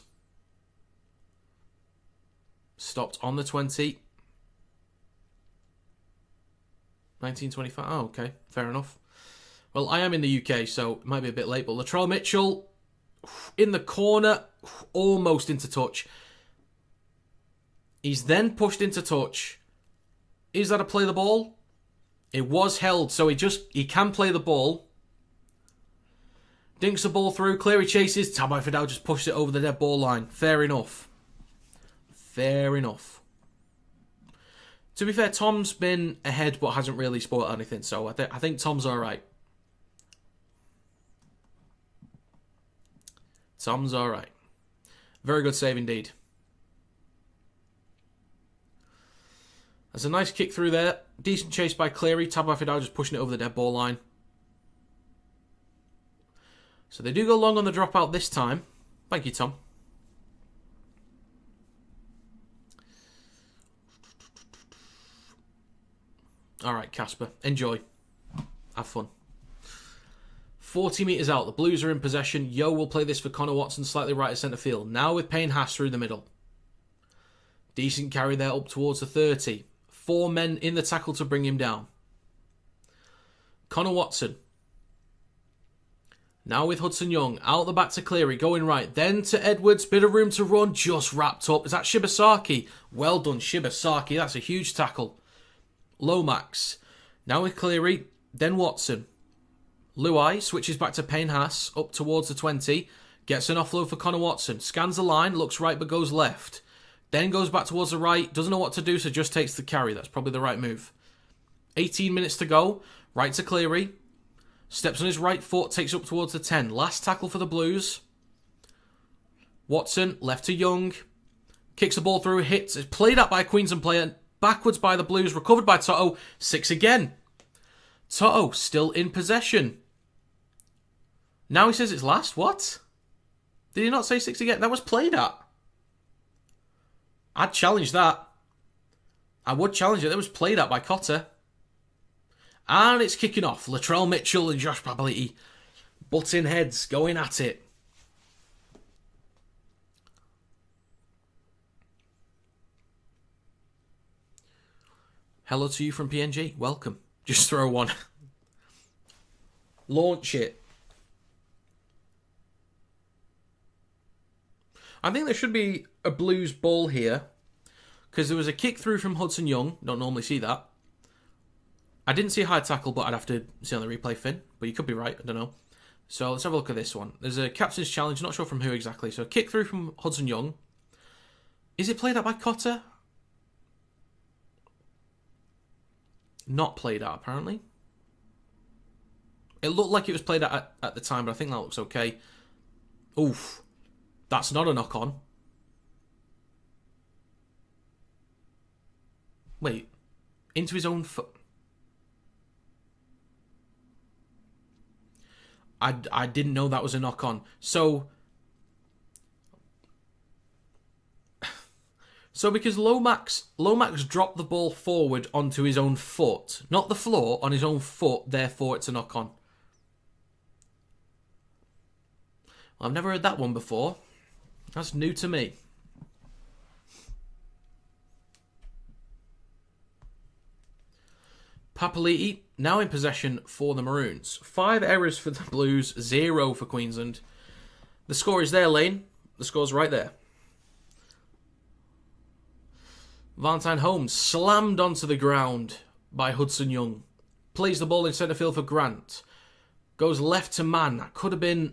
Stopped on the 20. 1925. Oh, okay. Fair enough. Well, I am in the UK, so it might be a bit late, but Latrell Mitchell in the corner, almost into touch. He's then pushed into touch. Is that a play the ball? It was held, so he can play the ball. Dinks the ball through, Cleary chases, Tabai Fidel just pushes it over the dead ball line. Fair enough. Fair enough. To be fair, Tom's been ahead but hasn't really spoiled anything, so I think Tom's alright. Tom's alright. Very good save indeed. There's a nice kick through there. Decent chase by Cleary. Tabai Fidel just pushing it over the dead ball line. So they do go long on the dropout this time. Thank you, Tom. Alright, Casper. Enjoy. Have fun. 40 metres out. The Blues are in possession. Yo will play this for Connor Watson slightly right of centre field. Now with Payne Haas through the middle. Decent carry there up towards the 30. 4 men in the tackle to bring him down. Connor Watson. Now with Hudson Young. Out the back to Cleary. Going right. Then to Edwards. Bit of room to run. Just wrapped up. Is that Shibasaki? Well done, Shibasaki. That's a huge tackle. Lomax. Now with Cleary. Then Watson. Luai switches back to Payne Haas. Up towards the 20. Gets an offload for Connor Watson. Scans the line. Looks right but goes left. Then goes back towards the right. Doesn't know what to do, so just takes the carry. That's probably the right move. 18 minutes to go. Right to Cleary. Steps on his right foot. Takes up towards the 10. Last tackle for the Blues. Watson. Left to Young. Kicks the ball through. Hits. It's played out by a Queensland player. Backwards by the Blues. Recovered by Toto. 6 again. Toto still in possession. Now he says it's last. What? Did he not say 6 again? That was played at. I'd challenge that. I would challenge it. That was played at by Cotter. And it's kicking off. Latrell Mitchell and Josh Papali'i butting heads, going at it. Hello to you from PNG. Welcome. Just throw one. Launch it. I think there should be a Blues ball here. Because there was a kick through from Hudson Young. Don't normally see that. I didn't see a high tackle, but I'd have to see on the replay, Finn. But you could be right. I don't know. So let's have a look at this one. There's a captain's challenge. Not sure from who exactly. So a kick through from Hudson Young. Is it played out by Cotter? Not played out, apparently. It looked like it was played out at the time, but I think that looks okay. Oof. That's not a knock-on. Wait. Into his own foot. I didn't know that was a knock-on. So because Lomax dropped the ball forward onto his own foot, not the floor, on his own foot, therefore it's a knock-on. Well, I've never heard that one before. That's new to me. Papali'i now in possession for the Maroons. 5 errors for the Blues, 0 for Queensland. The score is there, Lane. The score's right there. Valentine Holmes slammed onto the ground by Hudson Young. Plays the ball in centre field for Grant. Goes left to Mann. That could have been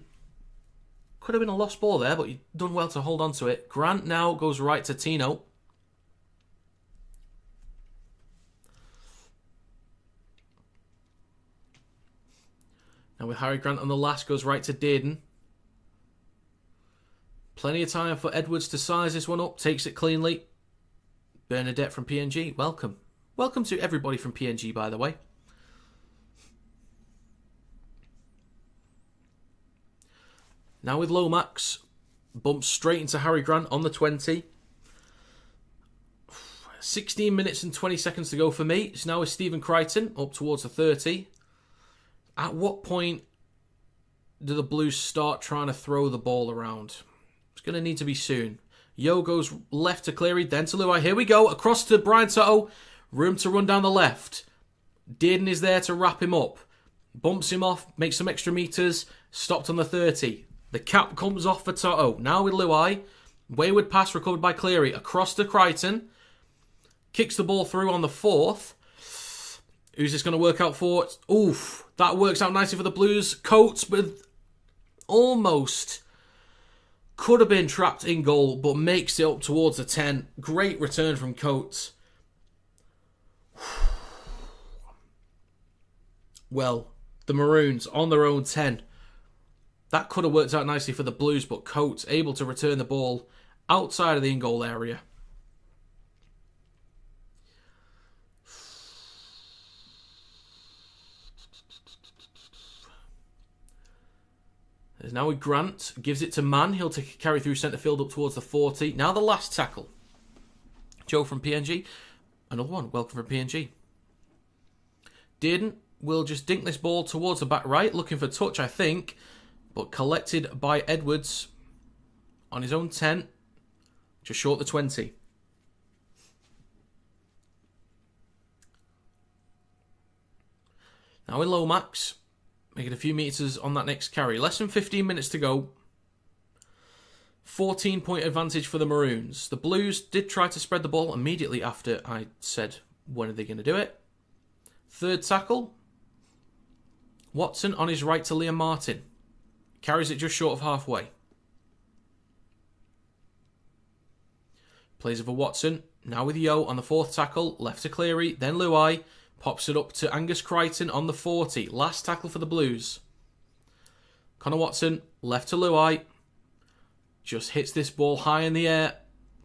a lost ball there, but he's done well to hold on to it. Grant now goes right to Tino. Now with Harry Grant on the last, goes right to Dearden. Plenty of time for Edwards to size this one up. Takes it cleanly. Bernadette from PNG, welcome. Welcome to everybody from PNG, by the way. Now with Lomax. Bumps straight into Harry Grant on the 20. 16 minutes and 20 seconds to go for me. It's now with Stephen Crichton up towards the 30. At what point do the Blues start trying to throw the ball around? It's going to need to be soon. Yo goes left to Cleary, then to Luai. Here we go, across to Brian Toto. Room to run down the left. Dearden is there to wrap him up. Bumps him off, makes some extra meters. Stopped on the 30. The cap comes off for Toto. Now with Luai. Wayward pass recovered by Cleary. Across to Crichton. Kicks the ball through on the 4th. Who's this going to work out for? Oof. That works out nicely for the Blues. Coates with almost... could have been trapped in goal, but makes it up towards the 10. Great return from Coates. Well, the Maroons on their own 10. That could have worked out nicely for the Blues, but Coates able to return the ball outside of the in-goal area. There's now with Grant. Gives it to Mann. He'll take a carry through centre field up towards the 40. Now the last tackle. Joe from PNG. Another one. Welcome from PNG. Dearden will just dink this ball towards the back right. Looking for touch, I think. But collected by Edwards on his own 10. Just short the 20. Now in Lomax. Making a few metres on that next carry. Less than 15 minutes to go. 14-point advantage for the Maroons. The Blues did try to spread the ball immediately after I said, when are they going to do it? Third tackle. Watson on his right to Liam Martin. Carries it just short of halfway. Plays over Watson. Now with Yo on the 4th tackle. Left to Cleary. Then Luai. Pops it up to Angus Crichton on the 40. Last tackle for the Blues. Connor Watson. Left to Luai. Just hits this ball high in the air.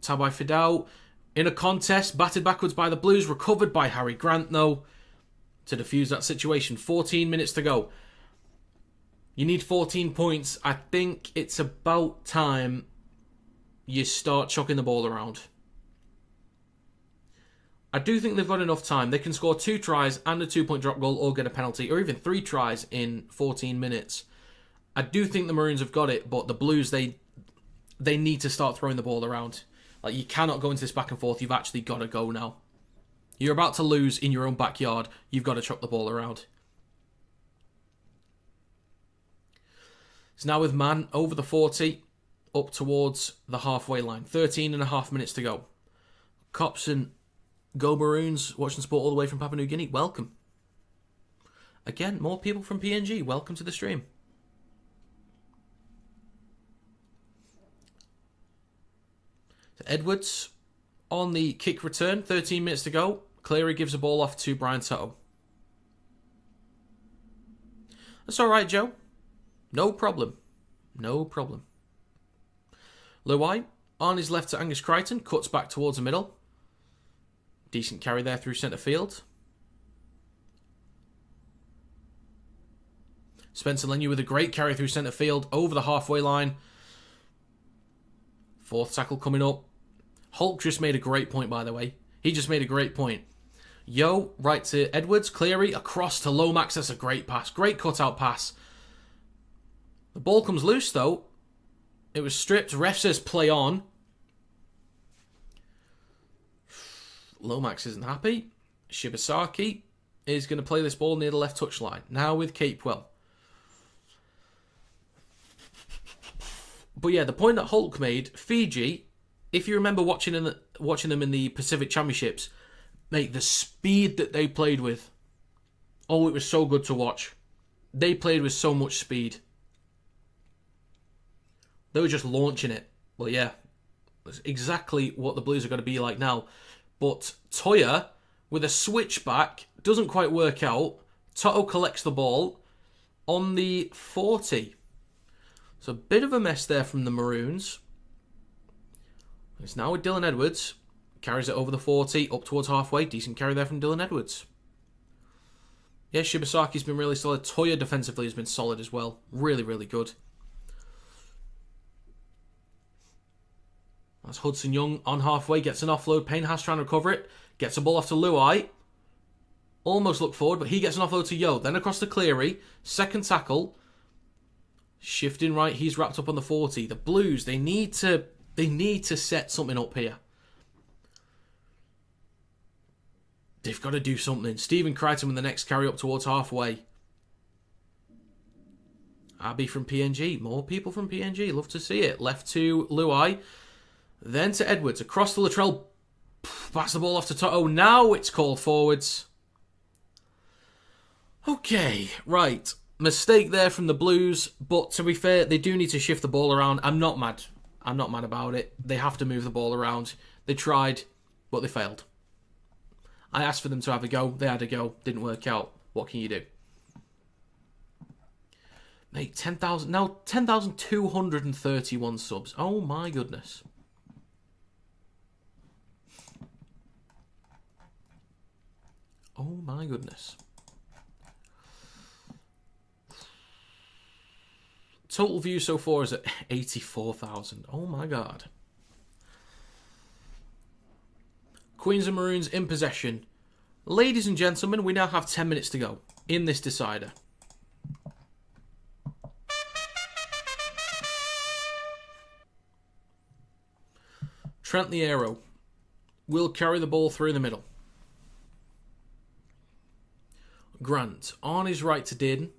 Tabai Fidau. In a contest. Batted backwards by the Blues. Recovered by Harry Grant though. To defuse that situation. 14 minutes to go. You need 14 points. I think it's about time you start chucking the ball around. I do think they've got enough time. They can score 2 tries and a 2-point drop goal or get a penalty, or even 3 tries in 14 minutes. I do think the Maroons have got it, but the Blues, they need to start throwing the ball around. Like, you cannot go into this back and forth. You've actually got to go now. You're about to lose in your own backyard. You've got to chuck the ball around. It's now with Mann over the 40, up towards the halfway line. 13 and a half minutes to go. Copson, go Maroons, watching sport all the way from Papua New Guinea. Welcome. Again, more people from PNG. Welcome to the stream. So Edwards on the kick return. 13 minutes to go. Cleary gives the ball off to Brian Toto. That's all right, Joe. No problem. No problem. Luai on his left to Angus Crichton. Cuts back towards the middle. Decent carry there through centre field. Spencer Lenu with a great carry through centre field over the halfway line. 4th tackle coming up. Hulk just made a great point, by the way. He just made a great point. Yo, right to Edwards. Cleary across to Lomax. That's a great pass. Great cut-out pass. The ball comes loose, though. It was stripped. Ref says play on. Lomax isn't happy. Shibasaki is going to play this ball near the left touchline. Now with Capewell. But yeah, the point that Hulk made, Fiji, if you remember watching them in the Pacific Championships, mate, the speed that they played with. Oh, it was so good to watch. They played with so much speed. They were just launching it. Well, yeah, that's exactly what the Blues are going to be like now. But Toya, with a switchback, doesn't quite work out. Toto collects the ball on the 40. So a bit of a mess there from the Maroons. It's now with Dylan Edwards. Carries it over the 40, up towards halfway. Decent carry there from Dylan Edwards. Yeah, Shibasaki's been really solid. Toya defensively has been solid as well. Really, really good. That's Hudson Young on halfway. Gets an offload. Payne Haas trying to recover it. Gets a ball off to Luai. Almost looked forward, but he gets an offload to Yo. Then across to Cleary. Second tackle. Shifting right. He's wrapped up on the 40. The Blues, they need to set something up here. They've got to do something. Stephen Crichton with the next carry up towards halfway. Abby from PNG. More people from PNG. Love to see it. Left to Luai. Then to Edwards. Across the Latrell. Pass the ball off to Toto. Now it's called forwards. Okay, right. Mistake there from the Blues. But to be fair, they do need to shift the ball around. I'm not mad. I'm not mad about it. They have to move the ball around. They tried, but they failed. I asked for them to have a go. They had a go. Didn't work out. What can you do? Mate, 10,000... Now, 10,231 subs. Oh, my goodness. Oh, my goodness. Total views so far is at 84,000. Oh, my God. Queens and Maroons in possession. Ladies and gentlemen, we now have 10 minutes to go in this decider. Trent the Aero will carry the ball through the middle. Grant on his right to Dearden.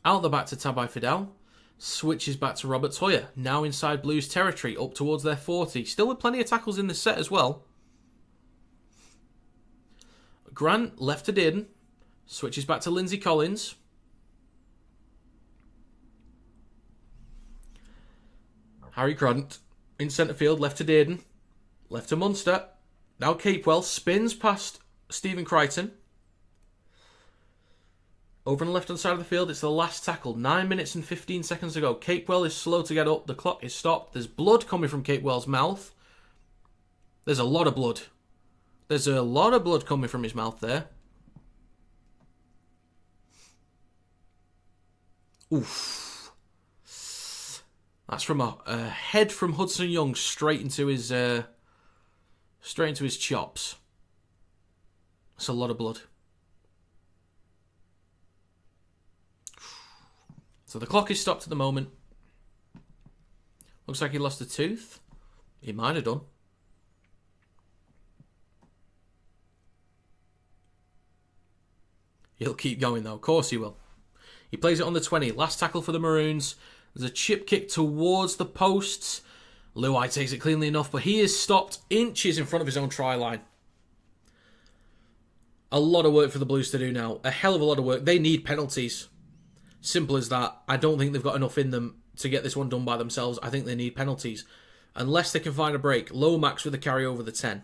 Out the back to Tabai Fidel. Switches back to Robert Toyer. Now inside Blues territory, up towards their 40. Still with plenty of tackles in this set as well. Grant left to Dearden. Switches back to Lindsay Collins. Harry Crunt in centre field, left to Dearden. Left to Munster. Now Capewell spins past Stephen Crichton. Over on the left-hand side of the field, it's the last tackle. 9 minutes and 15 seconds to go. Capewell is slow to get up. The clock is stopped. There's blood coming from Capewell's mouth. There's a lot of blood. There's a lot of blood coming from his mouth there. Oof. That's from a head from Hudson Young straight into his chops. That's a lot of blood. So the clock is stopped at the moment. Looks like he lost a tooth. He might have done. He'll keep going though. Of course he will. He plays it on the 20. Last tackle for the Maroons. There's a chip kick towards the posts. Luai takes it cleanly enough, but he is stopped inches in front of his own try line. A lot of work for the Blues to do now. A hell of a lot of work. They need penalties. Simple as that. I don't think they've got enough in them to get this one done by themselves. I think they need penalties. Unless they can find a break. Lomax with a carry over the 10.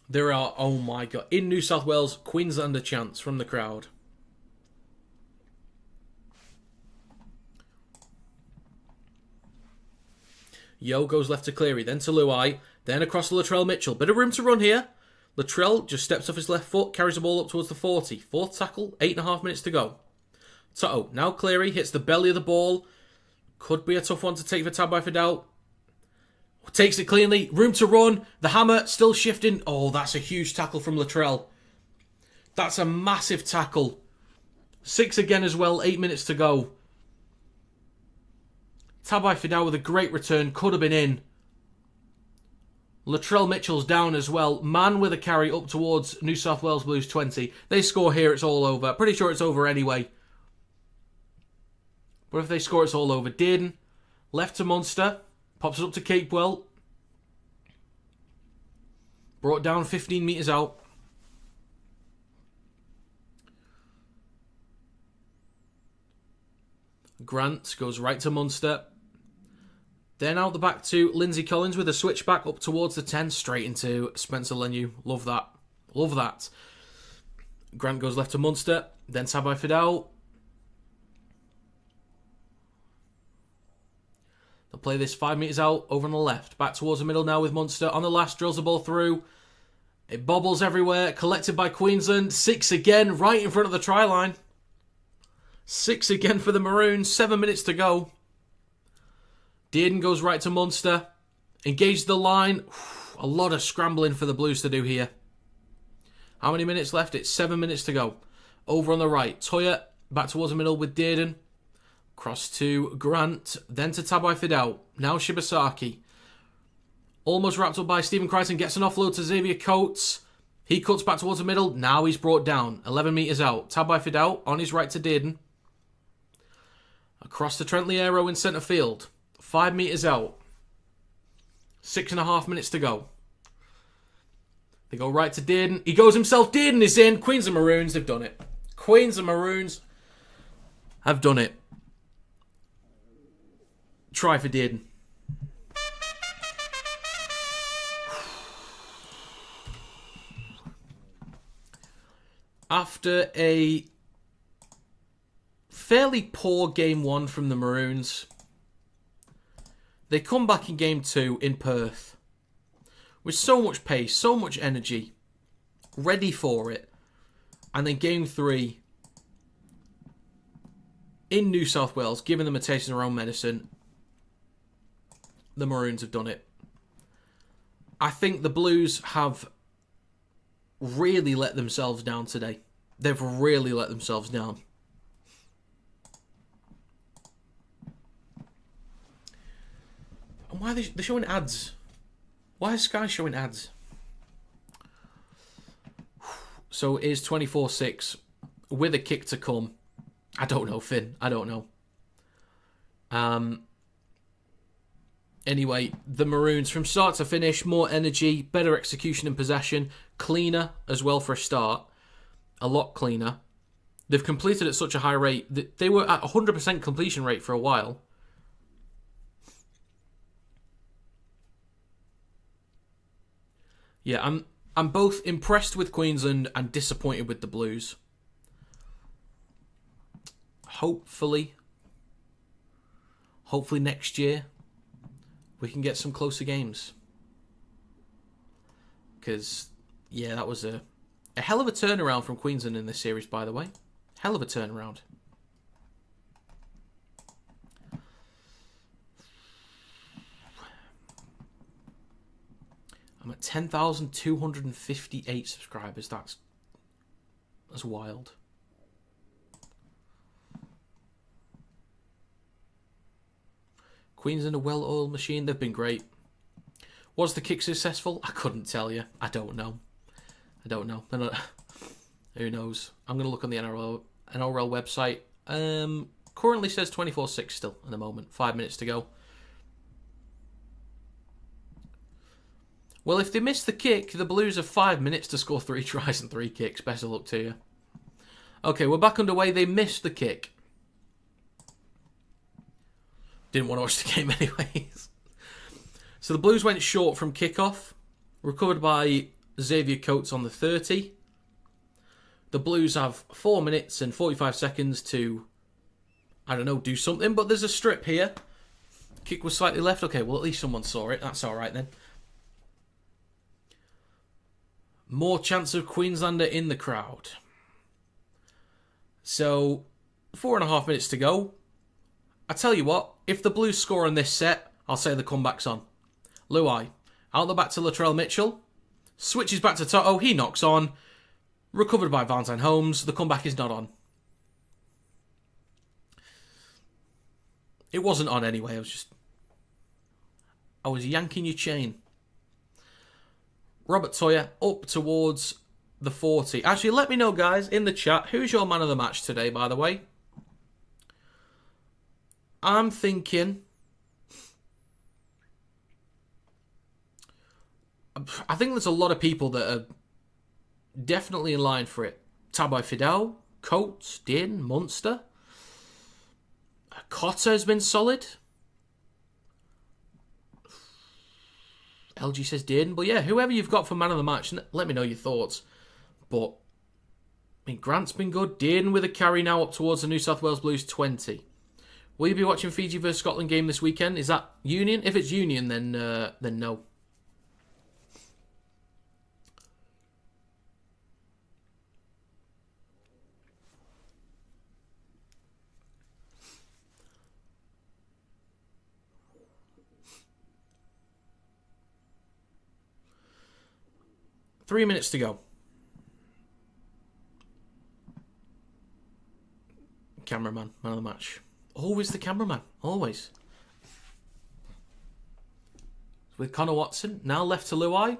There are, oh my God, in New South Wales, Queenslander chants from the crowd. Yo goes left to Cleary, then to Luai, then across to Latrell Mitchell. Bit of room to run here. Latrell just steps off his left foot, carries the ball up towards the 40. Fourth tackle, 8.5 minutes to go. Toto, now Cleary, hits the belly of the ball. Could be a tough one to take for Tabai Fidel. Takes it cleanly, room to run. The hammer still shifting. Oh, that's a huge tackle from Latrell. That's a massive tackle. 6 again as well, 8 minutes to go. Tabai Fidel with a great return, could have been in. Latrell Mitchell's down as well. Man with a carry up towards New South Wales Blues 20. They score here, it's all over. Pretty sure it's over anyway. But if they score, it's all over. Dearden, left to Munster. Pops it up to Capewell. Brought down 15 metres out. Grant goes right to Munster. Then out the back to Lindsay Collins with a switchback up towards the 10. Straight into Spencer Leniu. Love that. Love that. Grant goes left to Munster. Then Tabai Fidel. They'll play this 5 metres out over on the left. Back towards the middle now with Munster. On the last, drills the ball through. It bobbles everywhere. Collected by Queensland. 6 again, right in front of the try line. 6 again for the Maroons. 7 minutes to go. Dearden goes right to Munster. Engage the line. A lot of scrambling for the Blues to do here. How many minutes left? It's 7 minutes to go. Over on the right. Toyer back towards the middle with Dearden. Cross to Grant. Then to Tabai Fidel. Now Shibasaki. Almost wrapped up by Stephen Crichton. Gets an offload to Xavier Coates. He cuts back towards the middle. Now he's brought down. 11 metres out. Tabbed by Fidel. On his right to Dearden. Across the Trent Liero in centre field. 5 metres out. 6.5 minutes to go. They go right to Dearden. He goes himself. Dearden is in. Queensland Maroons, they've done it. Queensland Maroons have done it. Try for Dearden. After a fairly poor Game 1 from the Maroons, they come back in Game 2 in Perth with so much pace, so much energy, ready for it. And then Game 3 in New South Wales, giving them a taste of their own medicine. The Maroons have done it. I think the Blues have really let themselves down today. They've really let themselves down. And why are they showing ads? Why is Sky showing ads? So it is 24-6 with a kick to come. I don't know, Finn. I don't know. Anyway, the Maroons, from start to finish, more energy, better execution and possession, cleaner as well for a start. A lot cleaner. They've completed at such a high rate that they were at 100% completion rate for a while. Yeah, I'm both impressed with Queensland and disappointed with the Blues. Hopefully next year we can get some closer games. Because, yeah, that was a hell of a turnaround from Queensland in this series, by the way. Hell of a turnaround. I'm at 10,258 subscribers. That's wild. Queensland a well-oiled machine. They've been great. Was the kick successful? I couldn't tell you. I don't know. Who knows? I'm going to look on the NRL website. Currently says 24-6 still at the moment. 5 minutes to go. Well, if they miss the kick, the Blues have 5 minutes to score 3 tries and 3 kicks. Best of luck to you. Okay, we're back underway. They missed the kick. Didn't want to watch the game anyways. So the Blues went short from kickoff. Recovered by Xavier Coates on the 30. The Blues have 4 minutes and 45 seconds to, I don't know, do something. But there's a strip here. Kick was slightly left. Okay, well, at least someone saw it. That's all right then. More chance of Queenslander in the crowd. So, 4.5 minutes to go. I tell you what, if the Blues score on this set, I'll say the comeback's on. Luai, out the back to Latrell Mitchell. Switches back to Toto, he knocks on. Recovered by Valentine Holmes, the comeback is not on. It wasn't on anyway, I was yanking your chain. Robert Toyer up towards the 40. Actually, let me know, guys, in the chat, who's your man of the match today, by the way? I'm thinking, I think there's a lot of people that are definitely in line for it. Tabai Fidel, Coates, Din, Munster. Cotter has been solid. LG says Din. But yeah, whoever you've got for man of the match, let me know your thoughts. But, I mean, Grant's been good. Din with a carry now up towards the New South Wales Blues 20. Will you be watching Fiji vs Scotland game this weekend? Is that Union? If it's Union, then no. Three minutes to go. Cameraman, man of the match. Always the cameraman. Always. With Connor Watson. Now left to Luai.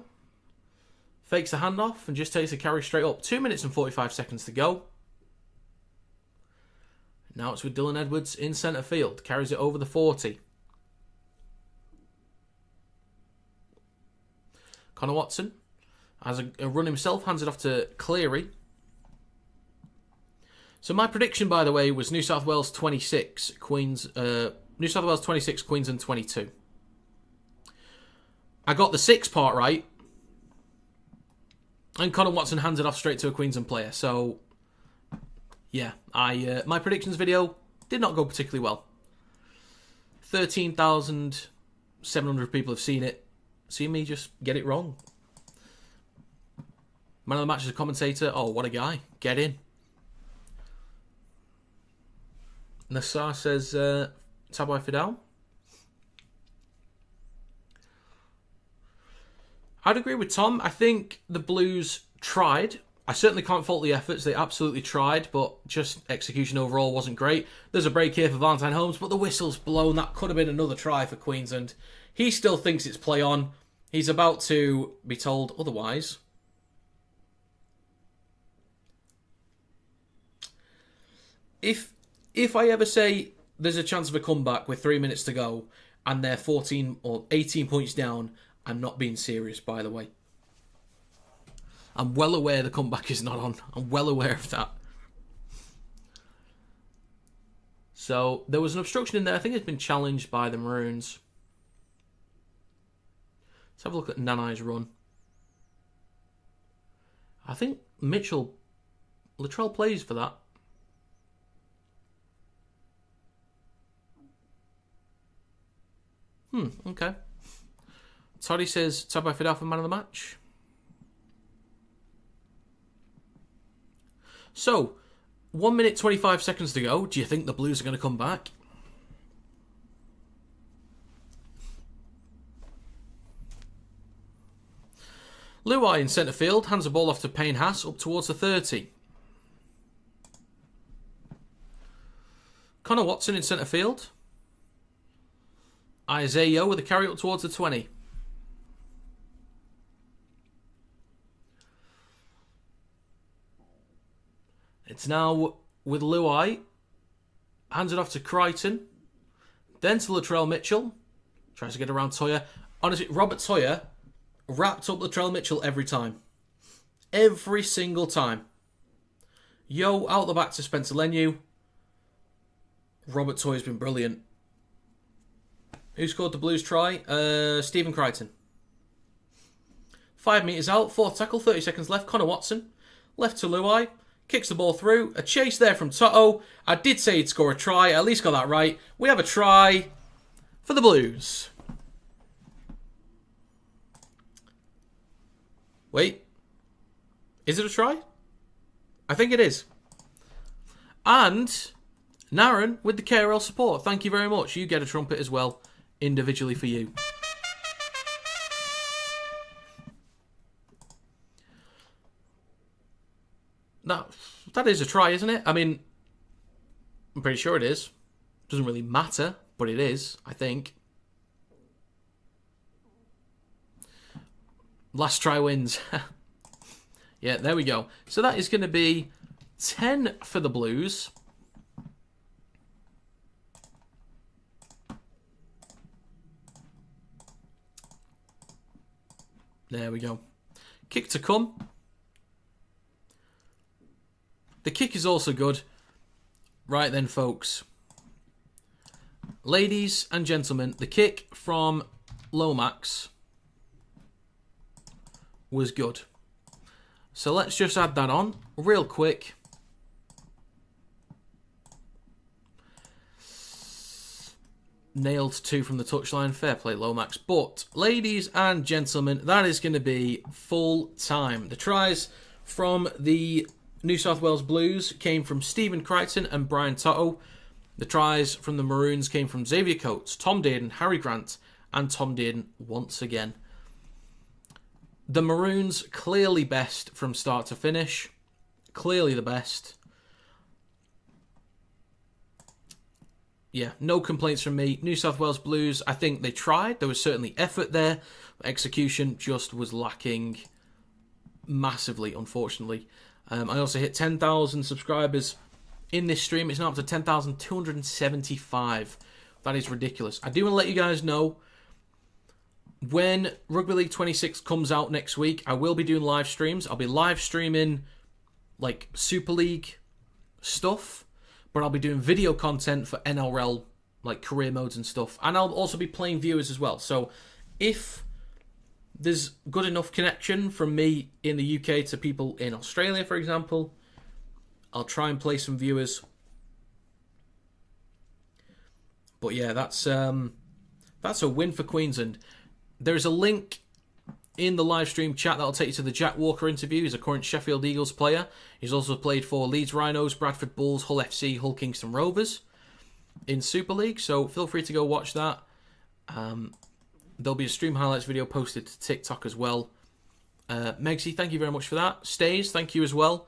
Fakes the handoff and just takes the carry straight up. 2 minutes and 45 seconds to go. Now it's with Dylan Edwards in centre field. Carries it over the 40. Connor Watson has a run himself. Hands it off to Cleary. So my prediction, by the way, was New South Wales 26, New South Wales 26, Queensland 22. I got the 6 part right. And Connor Watson hands it off straight to a Queensland player. So, yeah, my predictions video did not go particularly well. 13,700 people have seen it. See me just get it wrong. Man of the match as a commentator. Oh, what a guy. Get in. Nassar says, Tabai Fidel. I'd agree with Tom. I think the Blues tried. I certainly can't fault the efforts. They absolutely tried, but just execution overall wasn't great. There's a break here for Valentine Holmes, but the whistle's blown. That could have been another try for Queensland. He still thinks it's play on. He's about to be told otherwise. If I ever say there's a chance of a comeback with 3 minutes to go and they're 14 or 18 points down, I'm not being serious, by the way. I'm well aware the comeback is not on. I'm well aware of that. So there was an obstruction in there. I think it's been challenged by the Maroons. Let's have a look at Nanai's run. I think Latrell plays for that. Okay. Toddy says Tabai Fidel for man of the match. So, 1 minute 25 seconds to go. Do you think the Blues are going to come back? Luai in centre field hands the ball off to Payne Haas up towards the 30. Connor Watson in centre field. Isaiah with a carry up towards the 20. It's now with Luai. Hands it off to Crichton. Then to Latrell Mitchell. Tries to get around Toyer. Honestly, Robert Toyer wrapped up Latrell Mitchell every time. Every single time. Yo, out the back to Spencer Leniu. Robert Toyer's been brilliant. Who scored the Blues try? Stephen Crichton. 5 metres out, 4th tackle, 30 seconds left. Connor Watson. Left to Luai. Kicks the ball through. A chase there from Toto. I did say he'd score a try. I at least got that right. We have a try for the Blues. Wait. Is it a try? I think it is. And Naren with the KRL support. Thank you very much. You get a trumpet as well. Individually for you. That is a try, isn't it? I mean, I'm pretty sure it is. Doesn't really matter, but it is, I think. Last try wins. Yeah, there we go. So that is going to be 10 for the Blues. There we go. Kick to come. The kick is also good. Right then, folks. Ladies and gentlemen, the kick from Lomax was good. So let's just add that on real quick. Nailed 2 from the touchline. Fair play, Lomax. But, ladies and gentlemen, that is going to be full time. The tries from the New South Wales Blues came from Stephen Crichton and Brian Toto. The tries from the Maroons came from Xavier Coates, Tom Dearden, Harry Grant, and Tom Dearden once again. The Maroons clearly best from start to finish. Clearly the best. Yeah, no complaints from me. New South Wales Blues, I think they tried. There was certainly effort there. Execution just was lacking massively, unfortunately. I also hit 10,000 subscribers in this stream. It's now up to 10,275. That is ridiculous. I do want to let you guys know, when Rugby League 26 comes out next week, I will be doing live streams. I'll be live streaming like Super League stuff, but I'll be doing video content for NRL, like career modes and stuff. And I'll also be playing viewers as well. So if there's good enough connection from me in the UK to people in Australia, for example, I'll try and play some viewers. But yeah, that's a win for Queensland. There's a link in the live stream chat that'll take you to the Jack Walker interview. He's a current Sheffield Eagles player. He's also played for Leeds Rhinos, Bradford Bulls, Hull FC, Hull Kingston Rovers in Super League. So feel free to go watch that. There'll be a stream highlights video posted to TikTok as well. Megsy, thank you very much for that. Stays, thank you as well.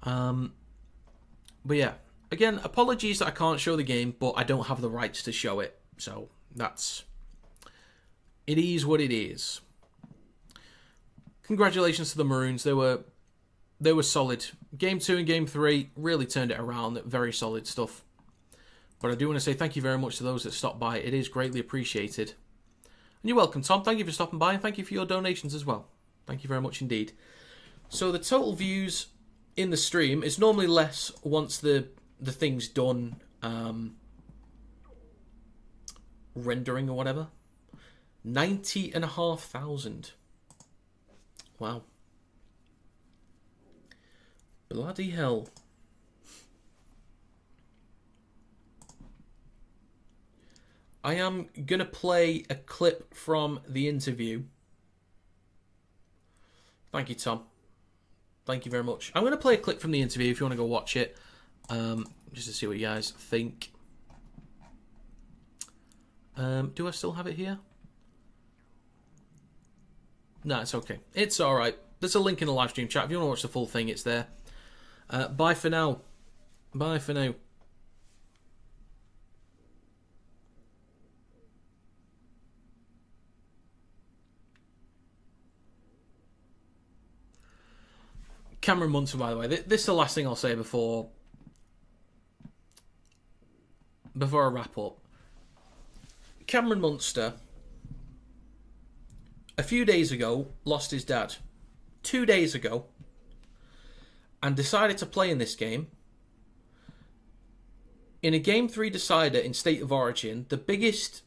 But yeah, again, apologies that I can't show the game, but I don't have the rights to show it. So it is what it is. Congratulations to the Maroons. They were solid. Game 2 and Game 3 really turned it around. Very solid stuff. But I do want to say thank you very much to those that stopped by. It is greatly appreciated. And you're welcome, Tom. Thank you for stopping by, and thank you for your donations as well. Thank you very much indeed. So the total views in the stream is normally less once the thing's done rendering or whatever. 90,500. Wow. Bloody hell. I am going to play a clip from the interview. Thank you, Tom. Thank you very much. I'm going to play a clip from the interview if you want to go watch it. Just to see what you guys think. Do I still have it here? No, it's okay. It's alright. There's a link in the live stream chat. If you want to watch the full thing, it's there. Bye for now. Bye for now. Cameron Munster, by the way. This is the last thing I'll say before I wrap up. Cameron Munster, a few days ago, lost his dad. 2 days ago. And decided to play in this game. In a Game 3 decider in State of Origin, the biggest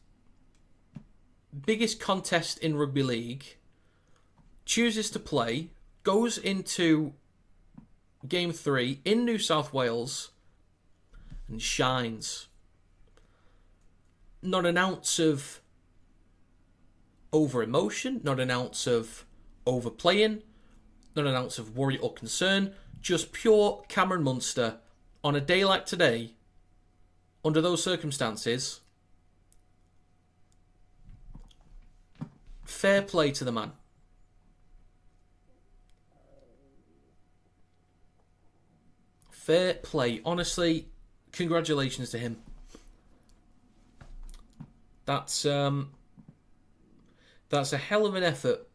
contest in Rugby League, chooses to play, goes into Game 3 in New South Wales, and shines. Not an ounce of over-emotion, not an ounce of overplaying, not an ounce of worry or concern, just pure Cameron Munster on a day like today, under those circumstances. Fair play to the man. Fair play. Honestly, congratulations to him. That's a hell of an effort.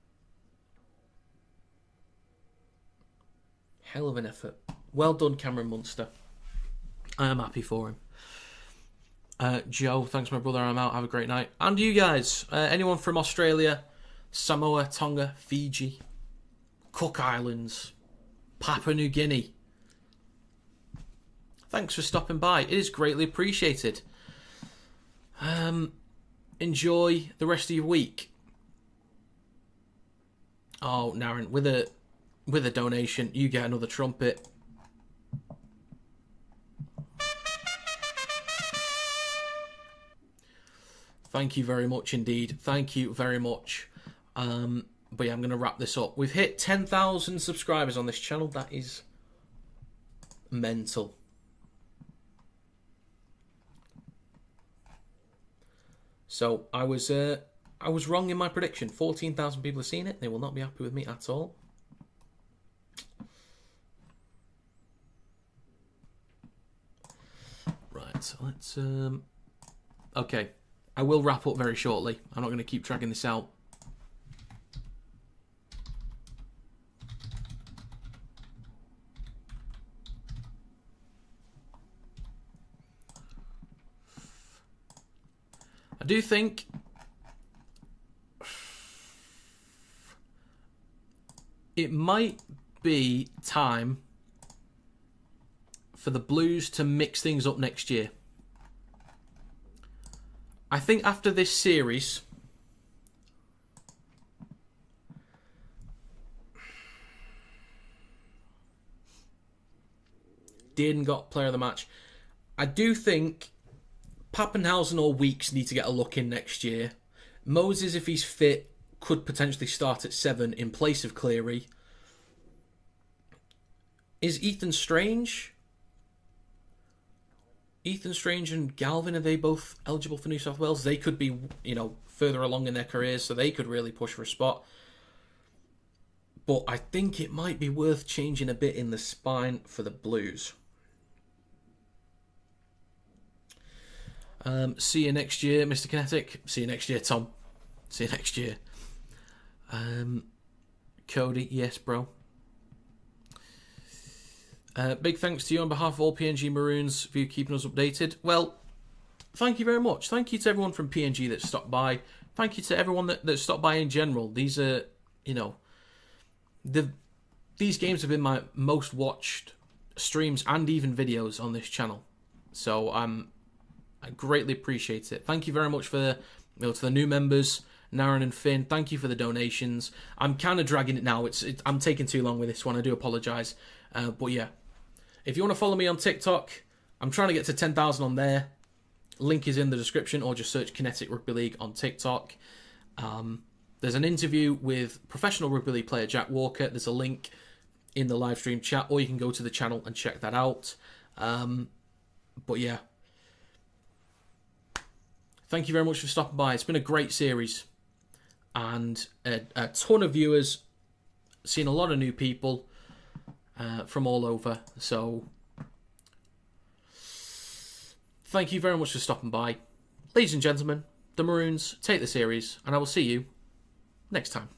Hell of an effort. Well done, Cameron Munster. I am happy for him. Joe, thanks my brother. I'm out. Have a great night. And you guys, anyone from Australia, Samoa, Tonga, Fiji, Cook Islands, Papua New Guinea, thanks for stopping by. It is greatly appreciated. Enjoy the rest of your week. Oh, Naren, with a donation, you get another trumpet. Thank you very much indeed. Thank you very much. But yeah, I'm going to wrap this up. We've hit 10,000 subscribers on this channel. That is mental. So I was wrong in my prediction. 14,000 people have seen it. They will not be happy with me at all. Right, so let's... Okay, I will wrap up very shortly. I'm not going to keep dragging this out. I do think it might be time for the Blues to mix things up next year. I think after this series, Dearden got player of the match. I do think Pappenhausen or Weeks need to get a look in next year. Moses, if he's fit, could potentially start at 7 in place of Cleary. Is Ethan Strange? Ethan Strange and Galvin, are they both eligible for New South Wales? They could be, further along in their careers, so they could really push for a spot. But I think it might be worth changing a bit in the spine for the Blues. See you next year, Mr. Kinetic. See you next year, Tom. See you next year. Cody, yes, bro. Big thanks to you on behalf of all PNG Maroons for you keeping us updated. Well, thank you very much. Thank you to everyone from PNG that stopped by. Thank you to everyone that stopped by in general. These are, these games have been my most watched streams and even videos on this channel. So I greatly appreciate it. Thank you very much to the new members, Naren and Finn. Thank you for the donations. I'm kind of dragging it now. I'm taking too long with this one. I do apologise. But yeah, if you want to follow me on TikTok, I'm trying to get to 10,000 on there. Link is in the description, or just search Kinetic Rugby League on TikTok. There's an interview with professional rugby league player Jack Walker. There's a link in the live stream chat, or you can go to the channel and check that out. But yeah, thank you very much for stopping by. It's been a great series and a ton of viewers. Seen a lot of new people from all over. So thank you very much for stopping by. Ladies and gentlemen, the Maroons take the series, and I will see you next time.